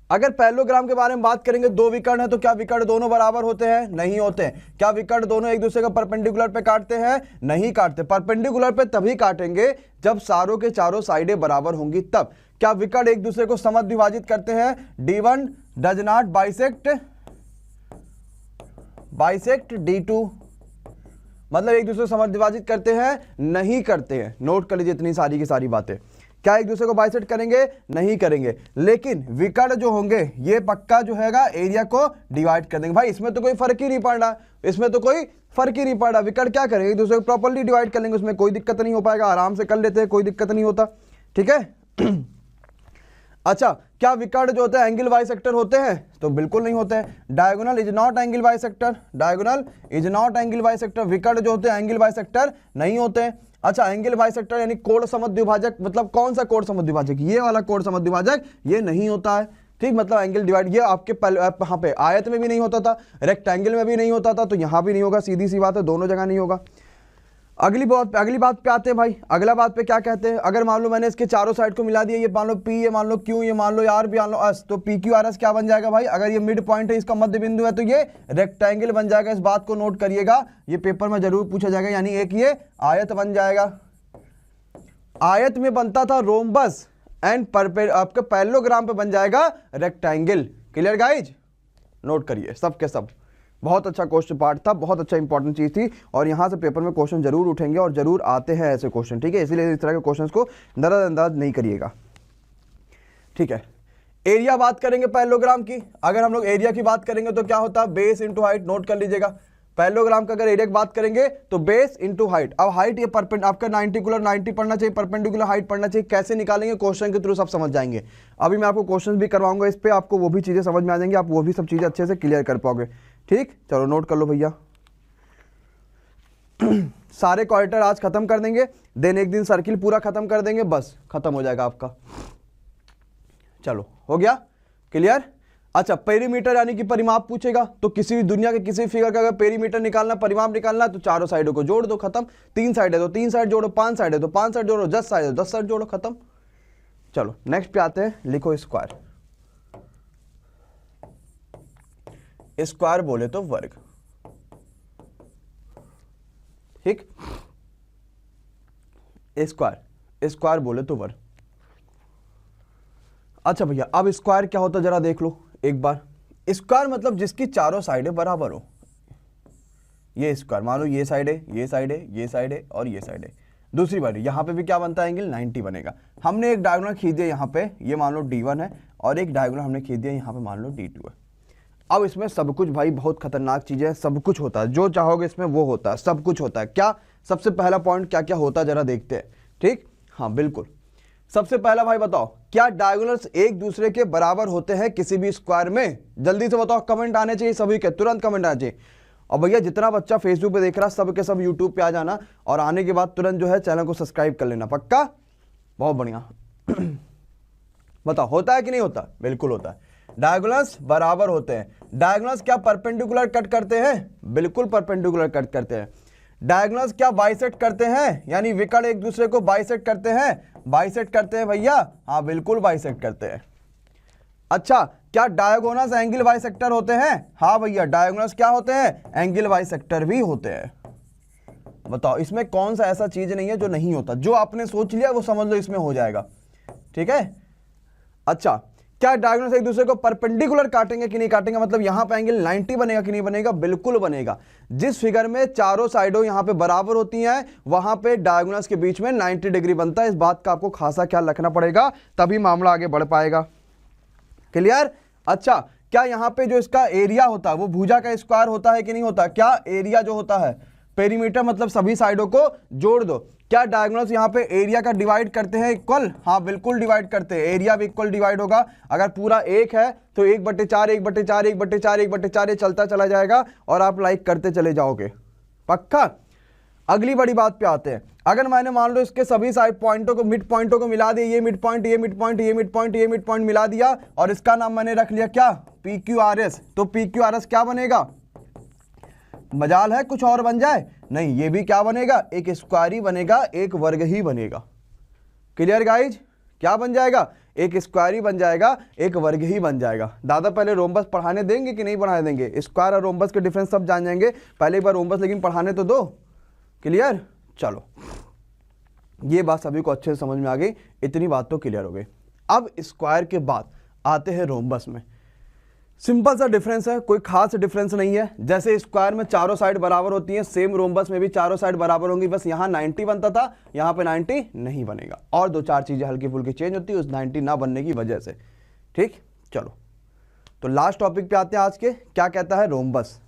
अगर पैरेललोग्राम के बारे में बात करेंगे, दो विकर्ण है तो क्या विकर्ण दोनों बराबर होते हैं? नहीं होते हैं। क्या विकर्ण दोनों एक दूसरे को परपेंडिकुलर पे काटते हैं? नहीं काटते। परपेंडिकुलर पे तभी काटेंगे जब चारों के चारों साइडें बराबर होंगी तब। क्या विकर्ण एक दूसरे को समद्विभाजित करते हैं? D1 does not bisect D2, मतलब एक दूसरे को समद्विभाजित करते हैं? नहीं करते हैं। नोट कर लीजिए इतनी सारी की सारी बातें। क्या एक दूसरे को बाइसेक्ट करेंगे? नहीं करेंगे। लेकिन विकर्ण जो होंगे ये पक्का जो हैगा एरिया को डिवाइड कर देंगे। भाई इसमें तो कोई फर्क ही नहीं पड़ रहा, इसमें तो कोई फर्क ही नहीं पड़ रहा। विकर्ण क्या करेंगे? एक दूसरे को प्रॉपर्ली डिवाइड कर लेंगे, उसमें कोई दिक्कत नहीं हो पाएगा, आराम से कर लेते हैं, कोई दिक्कत नहीं होता। ठीक है अच्छा, क्या विकर्ण जो होते हैं एंगल बाइसेक्टर होते हैं? तो बिल्कुल नहीं होते हैं। Diagonal is naught angle bisector, diagonal is naught angle bisector. विकर्ण जो होते हैं एंगल बाइसेक्टर नहीं होते हैं। अच्छा, एंगल बाइसेक्टर यानी कोण समद्विभाजक, मतलब कौन सा कोण समद्विभाजक? ये वाला कोण समद्विभाजक, ये नहीं होता है। ठीक, मतलब एंगल डिवाइड ये आपके यहाँ पे आयत में भी नहीं होता था, रेक्टेंगल में भी नहीं होता था, तो यहाँ भी नहीं होगा, सीधी सी बात है, दोनों जगह नहीं होगा। अगली बात पे आते हैं भाई। अगला बात पे क्या कहते हैं? अगर मान लो मैंने इसके चारों साइड को मिला दिया, ये मान लो P, ये मान लो Q, ये मान लो R, भी मान लो S, तो PQRS क्या बन जाएगा भाई? अगर ये मिड पॉइंट है, इसका मध्य बिंदु है, तो ये रेक्टेंगल बन जाएगा। इस बात को नोट करिएगा, ये पेपर में जरूर पूछा जाएगा। यानी एक ये आयत बन जाएगा। आयत में बनता था रोम्बस एंड आपके पैरेललोग्राम पे बन जाएगा रेक्टेंगल। Clear guys? नोट करिए सब के सब। बहुत अच्छा क्वेश्चन पार्ट था, बहुत अच्छा इंपॉर्टेंट चीज थी, और यहां से पेपर में क्वेश्चन जरूर उठेंगे और जरूर आते हैं ऐसे क्वेश्चन। ठीक है, इसीलिए इस तरह के क्वेश्चंस को नजरअंदाज नहीं करिएगा। ठीक है, एरिया बात करेंगे पैरेललोग्राम की। अगर हम लोग एरिया की बात करेंगे तो क्या होता है? Base into height. नोट कर लीजिएगा, पैरेललोग्राम का अगर एरिया की बात करेंगे तो बेस इंटू हाइट। अब हाइट ये आपका 90 पढ़ना चाहिए, परपेंडिकुलर हाइट पढ़ना चाहिए। कैसे निकालेंगे? क्वेश्चन के थ्रू सब समझ जाएंगे। अभी मैं आपको क्वेश्चन भी करवाऊंगा इस पे, आपको वो भी चीजें समझ में आ जाएंगी, आप वो भी सब चीजें अच्छे से क्लियर कर पाओगे। ठीक, चलो नोट कर लो भैया सारे क्वार्टर आज खत्म कर देंगे, देन एक दिन सर्किल पूरा खत्म कर देंगे, बस खत्म हो जाएगा आपका। चलो हो गया क्लियर? अच्छा, पेरीमीटर यानी कि परिमाप पूछेगा, तो किसी भी दुनिया के किसी फिगर का अगर पेरीमीटर निकालना, परिमाप निकालना, तो चारों साइडों को जोड़ दो, खत्म। 3 साइड है तो 3 साइड जोड़ो, 5 साइड है तो 5 साइड जोड़ो, 10 साइड है तो 10 साइड जोड़ो, खत्म। चलो नेक्स्ट पे आते हैं, लिखो स्क्वायर। स्क्वायर बोले तो वर्ग। ठीक, स्क्वायर बोले तो वर्ग। अच्छा भैया, अब स्क्वायर क्या होता है जरा देख लो एक बार। स्क्वायर मतलब जिसकी चारों साइडें बराबर हो। ये स्क्वायर मान लो ये साइड है, ये साइड है, ये साइड है और ये साइड है। दूसरी बार यहाँ पे भी क्या बनता है? एंगल 90 बनेगा। हमने एक डायगोनल खींच दिया यहाँ पे, ये मान लो D1 है, और एक डायगोनल हमने खींच दिया यहाँ पे, मान लो D2 है। अब इसमें सब कुछ भाई बहुत खतरनाक चीजें, सब कुछ होता है, जो चाहोगे इसमें वो होता है, सब कुछ होता है। क्या सबसे पहला पॉइंट क्या क्या होता है जरा देखते हैं। ठीक, हाँ बिल्कुल। सबसे पहला भाई बताओ, क्या डायगोनल्स एक दूसरे के बराबर होते हैं किसी भी स्क्वायर में? जल्दी से बताओ, कमेंट आने चाहिए सभी के, तुरंत कमेंट आने चाहिए। और भैया जितना बच्चा फेसबुक पे देख रहा है सब के सब यूट्यूब पे आ जाना, और आने के बाद तुरंत जो है चैनल को सब्सक्राइब कर लेना, पक्का? बहुत बढ़िया बताओ, होता है कि नहीं होता? बिल्कुल होता है। डायगोनल्स बराबर होते हैं। डायगोनल्स क्या परपेंडिकुलर कट करते हैं? बिल्कुल परपेंडिकुलर कट करते हैं। डायगोनल्स क्या बाइसेक्ट करते हैं? यानी विकर्ण एक दूसरे को बाइसेक्ट करते हैं? बाइसेक्ट करते हैं भैया, हाँ बिल्कुल बाइसेक्ट करते हैं। अच्छा, क्या डायगोनल्स एंगल बाइसेक्टर होते हैं? हाँ भैया, डायगोनल्स क्या होते हैं? एंगल बाइसेक्टर भी होते हैं। बताओ, इसमें कौन सा ऐसा चीज नहीं है जो नहीं होता? जो आपने सोच लिया वो समझ लो इसमें हो जाएगा। ठीक है, अच्छा, क्या डायगोनल्स एक दूसरे को परपेंडिकुलर काटेंगे कि नहीं काटेंगे? मतलब यहां पे एंगल 90 बनेगा कि नहीं बनेगा? बिल्कुल बनेगा। जिस फिगर में चारों साइडों यहां पे बराबर होती हैं, वहां पे डायगोनल्स के बीच में 90 डिग्री बनता है। इस बात का आपको खासा ख्याल रखना पड़ेगा, तभी मामला आगे बढ़ पाएगा। क्लियर? अच्छा, क्या यहां पे जो इसका एरिया होता है वो भुजा का स्क्वायर होता है कि नहीं होता? क्या एरिया जो होता है पेरीमीटर मतलब सभी साइडों को जोड़ दो। क्या डायगोनल्स यहाँ पे एरिया का डिवाइड करते हैं इक्वल? हाँ बिल्कुल डिवाइड करते हैं, एरिया भी इक्वल डिवाइड होगा। अगर पूरा एक है तो 1/4 1/4 1/4 1/4 ये चलता चला जाएगा और आप लाइक करते चले जाओगे। पक्का? अगली बड़ी बात पे आते हैं। अगर मैंने मान लो इसके सभी साइड पॉइंटों को, मिड पॉइंटों को मिला दिया, ये मिड पॉइंट, ये मिड पॉइंट, ये मिड पॉइंट, ये मिड पॉइंट मिला दिया और इसका नाम मैंने रख लिया क्या? PQRS। तो PQRS क्या बनेगा? मजाल है कुछ और बन जाए? नहीं, ये भी क्या बनेगा? एक स्क्वायर ही बनेगा, एक वर्ग ही बनेगा। Clear guys? क्या बन जाएगा? एक स्क्वायर ही बन जाएगा, एक वर्ग ही बन जाएगा। दादा पहले रोम्बस पढ़ाने देंगे कि नहीं पढ़ाने देंगे? स्क्वायर और रोम्बस के डिफरेंस सब जान जाएंगे, पहले एक बार रोम्बस लेकिन पढ़ाने तो दो। क्लियर? चलो, ये बात सभी को अच्छे से समझ में आ गई, इतनी बात तो क्लियर हो गई। अब स्क्वायर के बाद आते हैं रोम्बस में। सिंपल सा डिफरेंस है, कोई खास डिफरेंस नहीं है। जैसे स्क्वायर में चारों साइड बराबर होती हैं, सेम रोम्बस में भी चारों साइड बराबर होंगी, बस यहाँ 90 बनता था, यहाँ पे 90 नहीं बनेगा और दो चार चीजें हल्की फुल्की चेंज होती है उस 90 ना बनने की वजह से। ठीक, चलो तो लास्ट टॉपिक पे आते हैं आज के। क्या कहता है रोम्बस?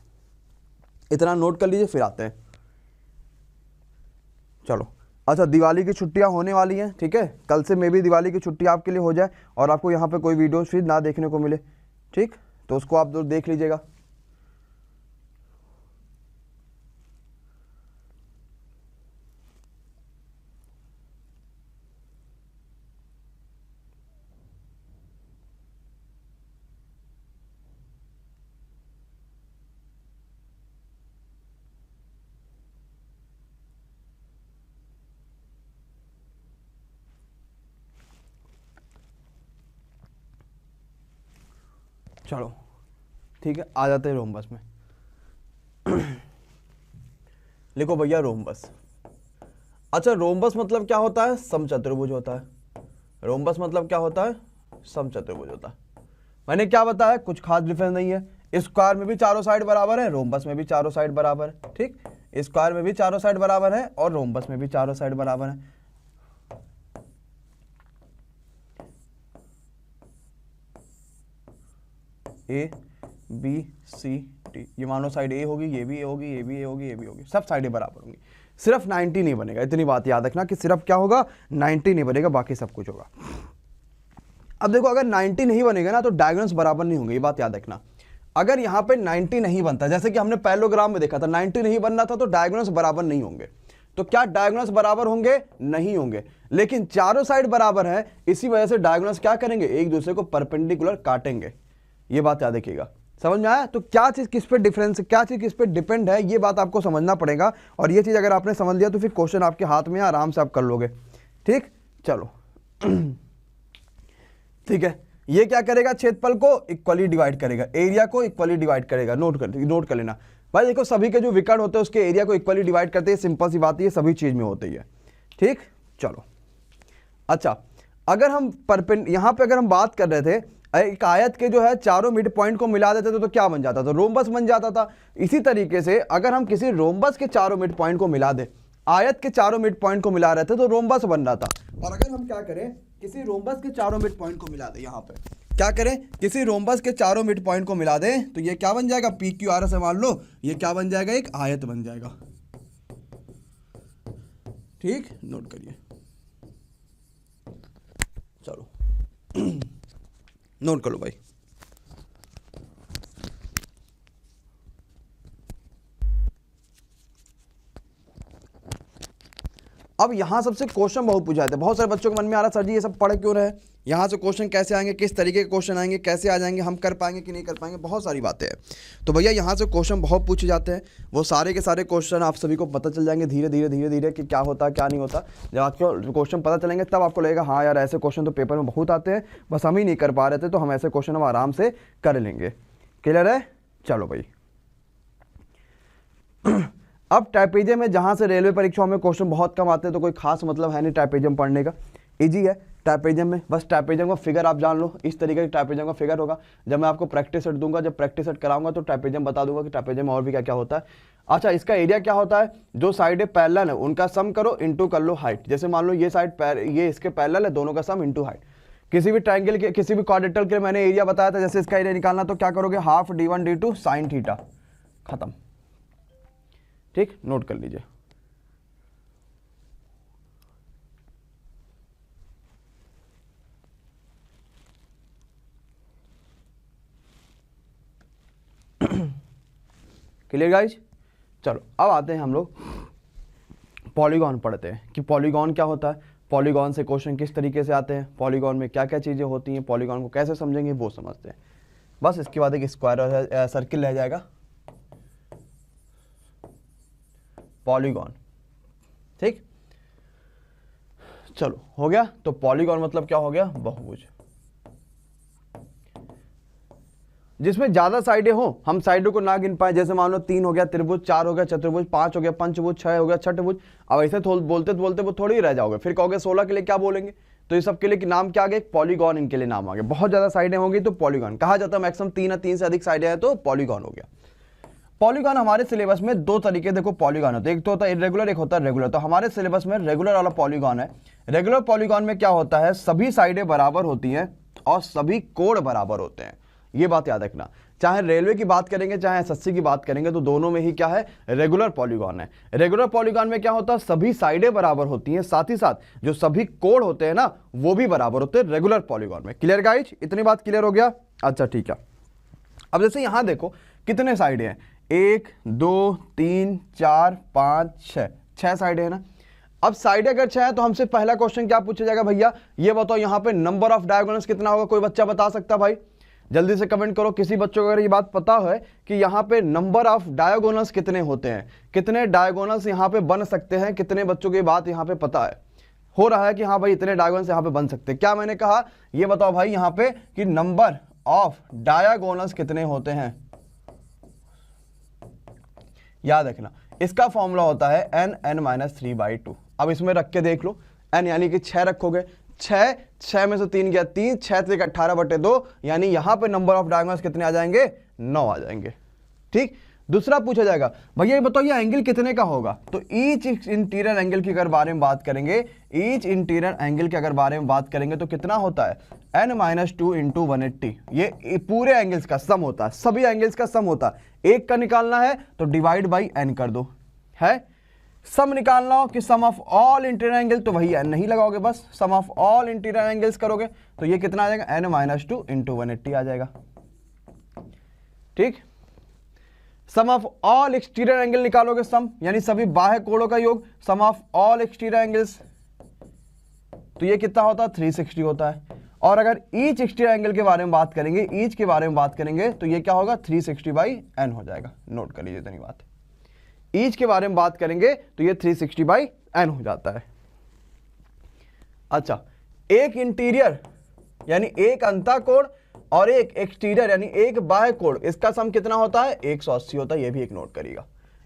इतना नोट कर लीजिए, फिर आते हैं। चलो, अच्छा, दिवाली की छुट्टियां होने वाली हैं, ठीक है? कल से मे भी दिवाली की छुट्टी आपके लिए हो जाए और आपको यहाँ पे कोई वीडियो फिर ना देखने को मिले, ठीक? तो उसको आप देख लीजिएगा। चलो ठीक है, आ जाते हैं रोम्बस में। लिखो भैया रोम्बस। अच्छा, रोम्बस मतलब क्या होता है? समचतुर्भुज होता है। रोम्बस मतलब क्या होता है? समचतुर्भुज होता है। मैंने क्या बताया? कुछ खास डिफरेंस नहीं है। स्क्वायर में भी चारों साइड बराबर है, रोम्बस में भी चारों साइड बराबर है। ठीक, स्क्वायर में भी चारों साइड बराबर है और रोम्बस में भी चारों साइड बराबर है। ए बी सी डी, ये मानो साइड ए होगी, ये भी ए होगी, ये भी ए होगी, ये भी होगी, सब साइडें बराबर होंगी। सिर्फ 90 नहीं बनेगा, इतनी बात याद रखना कि सिर्फ क्या होगा? 90 नहीं बनेगा, बाकी सब कुछ होगा। अब देखो, अगर 90 नहीं बनेगा ना तो डायगोनल्स बराबर नहीं होंगे, ये बात याद रखना। अगर यहाँ पे 90 नहीं बनता, जैसे कि हमने पैरेललोग्राम में देखा था, 90 नहीं बनना था तो डायगोनल्स बराबर नहीं होंगे। तो क्या डायगोनल्स बराबर होंगे? नहीं होंगे। लेकिन चारों साइड बराबर है, इसी वजह से डायगोनल्स क्या करेंगे? एक दूसरे को परपेंडिकुलर काटेंगे। ये बात याद रखिएगा। समझ में आया? तो क्या चीज किस पे डिफरेंस, क्या चीज किस पे डिपेंड है, ये बात आपको समझना पड़ेगा। और ये चीज अगर आपने समझ लिया तो फिर क्वेश्चन आपके हाथ में आराम से आप कर लोगे। ठीक, चलो। ठीक है, ये क्या करेगा? क्षेत्रफल को इक्वली डिवाइड करेगा, एरिया को इक्वली डिवाइड करेगा। नोट कर लेना भाई। देखो, सभी के जो विकर्ण होते हैं उसके एरिया को इक्वली डिवाइड करते हैं, सिंपल सी बात है, सभी चीज में होती है। ठीक, चलो। अच्छा, अगर हम यहाँ पे अगर हम बात कर रहे थे, एक आयत के जो है चारों मिड पॉइंट को मिला देते तो क्या बन जाता था? रोम्बस बन जाता था। इसी तरीके से अगर हम किसी रोम्बस के चारों मिड पॉइंट को मिला दे, आयत के चारों मिड पॉइंट को मिला रहे थे तो रोम्बस बन रहा था। और अगर हम क्या करें, किसी रोम्बस के चारों मिड पॉइंट को मिला दे, यहाँ पे क्या करें, किसी रोम्बस के चारों मिड पॉइंट को मिला दे तो ये क्या बन जाएगा? PQRS से मान लो ये क्या बन जाएगा? एक आयत बन जाएगा। ठीक, नोट करिए। चलो नोट कर लो भाई। अब यहां सबसे क्वेश्चन बहुत पूछा जाता है, बहुत सारे बच्चों के मन में आ रहा है, सर जी ये सब पढ़ क्यों रहे, यहाँ से क्वेश्चन कैसे आएंगे, किस तरीके के क्वेश्चन आएंगे, कैसे आ जाएंगे, हम कर पाएंगे कि नहीं कर पाएंगे, बहुत सारी बातें हैं। तो भैया यहाँ से क्वेश्चन बहुत पूछे जाते हैं, वो सारे के सारे क्वेश्चन आप सभी को पता चल जाएंगे धीरे धीरे धीरे धीरे कि क्या होता है क्या नहीं होता। जब आपको क्वेश्चन पता चलेंगे तब आपको लगेगा हाँ यार ऐसे क्वेश्चन तो पेपर में बहुत आते हैं, बस हम ही नहीं कर पा रहे थे, तो हम ऐसे क्वेश्चन हम आराम से कर लेंगे। क्लियर है? चलो भाई। अब ट्रापेजियम में जहाँ से रेलवे परीक्षाओं में क्वेश्चन बहुत कम आते हैं, तो कोई खास मतलब है नहीं ट्रापेजियम पढ़ने का, इजी है ट्रापेजियम में। बस ट्रापेजियम का फिगर आप जान लो, इस तरीके का ट्रापेजियम का फिगर होगा। जब मैं आपको प्रैक्टिस सेट दूंगा, जब प्रैक्टिस सेट कराऊंगा तो ट्रापेजियम बता दूंगा कि ट्रापेजियम में और भी क्या क्या होता है। अच्छा, इसका एरिया क्या होता है, जो साइड पैरेलल है उनका सम करो, इंटू कर लो हाइट। जैसे मान लो ये साइड ये इसके पैरेलल है, दोनों का सम इंटू हाइट। किसी भी ट्राइंगल के, किसी भी क्वाड्रेटर के मैंने एरिया बताया था, जैसे इसका एरिया निकालना तो क्या करोगे, half d1 d2 sine theta, खत्म। ठीक, नोट कर लीजिए। Clear guys? चलो अब आते हैं हम लोग पॉलीगॉन पढ़ते हैं कि पॉलीगॉन क्या होता है, पॉलीगॉन से क्वेश्चन किस तरीके से आते हैं, पॉलीगॉन में क्या क्या चीज़ें होती हैं, पॉलीगॉन को कैसे समझेंगे वो समझते हैं। बस इसके बाद एक स्क्वायर सर्किल रह जाएगा, पॉलीगॉन। ठीक, चलो हो गया। तो पॉलीगॉन मतलब क्या हो गया? बहुभुज, जिसमें ज्यादा साइडें हो, हम साइडों को ना गिन पाए। जैसे मान लो 3 हो गया त्रिभुज, 4 हो गया चतुर्भुज, 5 हो गया पंचभुज, 6 हो गया छठभुज। अब ऐसे बोलते बोलते वो थोड़ी रह जाओगे, फिर कहोगे 16 के लिए क्या बोलेंगे। तो ये सब के लिए नाम क्या आ गए? पॉलीगॉन, इनके लिए नाम आ गए। बहुत ज्यादा साइडें होंगी तो पॉलीगॉन कहा जाता है। मैक्सिमम 3 या 3 से अधिक साइडें हैं तो पॉलीगॉन हो गया। पॉलीगॉन हमारे सिलेबस में 2 तरीके देखो पॉलीगॉन होते हैं, एक तो होता है इरेगुलर, एक होता है रेगुलर। तो हमारे सिलेबस में रेगुलर वाला पॉलीगॉन है। रेगुलर पॉलीगॉन में क्या होता है? सभी साइडें बराबर होती हैं और सभी कोण बराबर होते हैं। ये बात याद रखना। चाहे रेलवे की बात करेंगे चाहे एसएससी की बात करेंगे तो दोनों में ही क्या है? रेगुलर पॉलीगॉन है। रेगुलर पॉलीगॉन में क्या होता है? सभी साइडें बराबर होती हैं, साथ ही साथ जो सभी कोण होते हैं ना वो भी बराबर होते हैं रेगुलर पॉलीगॉन में। Clear guys? इतनी बात क्लियर हो गया? अच्छा ठीक है। अब जैसे यहां देखो कितने साइडें हैं, 1 2 3 4 5 6, 6 साइडें हैं ना। अब साइड अगर 6 है तो हमसे पहला क्वेश्चन क्या पूछा जाएगा? भैया ये बताओ यहाँ पे नंबर ऑफ डायगोनल्स कितना होगा? कोई बच्चा बता सकता? भाई जल्दी से कमेंट करो। किसी बच्चों को अगर ये बात पता है कि यहाँ पे नंबर ऑफ डायगोनल्स कितने होते हैं, कितने डायगोनल्स यहाँ पे बन सकते हैं, कितने बच्चों को ये बात यहाँ पे पता है, हो रहा है कि हाँ भाई इतने डायगोनल्स यहाँ पे बन सकते हैं। क्या मैंने कहा? ये बताओ भाई यहाँ पे कि नंबर ऑफ डायगोनल्स कितने होते हैं। याद रखना इसका फॉर्मूला होता है n(n-3/2)। अब इसमें रख के देख लो, n यानी कि 6 रखोगे, 6 में से 3 गया 3, 6 से 18/2, यानी यहां पे नंबर ऑफ डायगोनल्स कितने आ जाएंगे? 9 आ जाएंगे। ठीक, दूसरा पूछा जाएगा भैया ये बताओ ये एंगल कितने का होगा? तो ईच इंटीरियर एंगल की अगर बारे में बात करेंगे, ईच इंटीरियर एंगल के अगर बारे में बात करेंगे तो कितना होता है? n-2 into 180। ये पूरे एंगल्स का सम होता है, सभी एंगल्स का सम होता है। एक का निकालना है तो डिवाइड बाई n कर दो, है सम निकालना हो कि सम ऑफ ऑल इंटीरियर एंगल तो वही n नहीं लगाओगे, बस सम ऑफ ऑल इंटीरियर एंगल्स करोगे तो ये कितना आ जाएगा? n-2 इंटू 180 आ जाएगा। ठीक, सम ऑफ ऑल एक्सटीरियर एंगल निकालोगे, सम यानी सभी बाह्य कोणों का योग, सम ऑफ ऑल एक्सटीरियर एंगल्स, तो ये कितना होता है? 360 होता है। और अगर ईच एक्सटीरियर एंगल के बारे में बात करेंगे, ईच के बारे में बात करेंगे तो ये क्या होगा? 360/n हो जाएगा। नोट कर लीजिए इतनी बात। ईच के बारे में बात करेंगे तो ये 360/n हो जाता है। अच्छा, एक इंटीरियर यानी एक अंतःकोण और एक एक्सटीरियर यानी एक बाह्य कोण, इसका सम कितना होता है? 180 होता है। ये भी एक नोट करिएगा।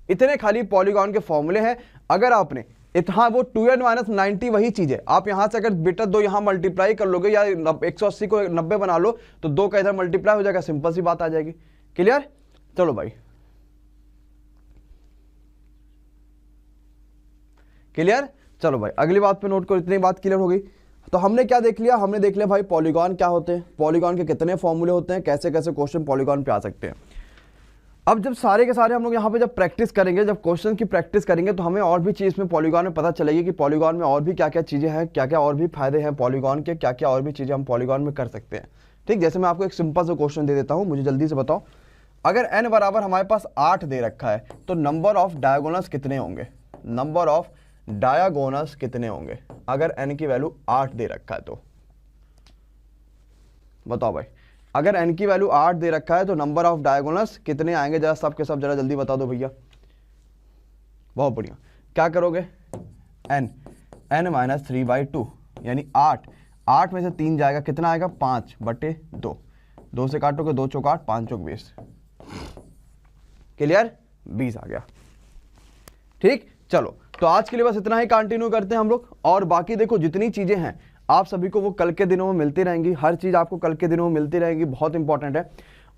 इतने खाली पॉलीगॉन के फॉर्मूले हैं। अगर आपने हाँ वो 2n-90 वही चीज है। आप यहां से अगर बेटा 2 यहां मल्टीप्लाई कर लोगे या 180 को 90 बना लो तो 2 का इधर मल्टीप्लाई हो जाएगा, सिंपल सी बात आ जाएगी। क्लियर? चलो भाई क्लियर? चलो भाई अगली बात पे नोट करो। इतनी बात क्लियर हो गई तो हमने क्या देख लिया? हमने देख लिया भाई पॉलीगॉन क्या होते हैं, पॉलीगॉन के कितने फॉर्मूले होते हैं, कैसे कैसे क्वेश्चन पॉलीगॉन पे आ सकते हैं। अब जब सारे के सारे हम लोग यहाँ पे जब प्रैक्टिस करेंगे, जब क्वेश्चन की प्रैक्टिस करेंगे तो हमें और भी चीज़ में पॉलीगॉन में पता चलेगी कि पॉलीगॉन में और भी क्या क्या चीज़ें हैं, क्या क्या और भी फायदे हैं पॉलीगॉन के, क्या क्या और भी चीज़ें हम पॉलीगॉन में कर सकते हैं। ठीक, जैसे मैं आपको एक सिंपल सा क्वेश्चन दे देता हूँ, मुझे जल्दी से बताओ। अगर n बराबर हमारे पास 8 दे रखा है तो नंबर ऑफ डायगोनल्स कितने होंगे? नंबर ऑफ डायगोनल्स कितने होंगे अगर n की वैल्यू 8 दे रखा है तो? बताओ भाई, अगर n की वैल्यू 8 दे रखा है तो नंबर ऑफ डायगोनल्स कितने आएंगे? जरा सब के सब जरा जल्दी बता दो भैया। बहुत बढ़िया। क्या करोगे? n-3/2 यानी 8 में से 3 जाएगा, कितना आएगा? 5/2। 2 से काटोगे 2 चौक 8, 5 चौक 20। क्लियर? 20 आ गया। ठीक, चलो तो आज के लिए बस इतना ही कंटिन्यू करते हैं हम लोग। और बाकी देखो जितनी चीजें हैं आप सभी को वो कल के दिनों में मिलती रहेंगी, हर चीज आपको कल के दिनों में मिलती रहेगी, बहुत इंपॉर्टेंट है।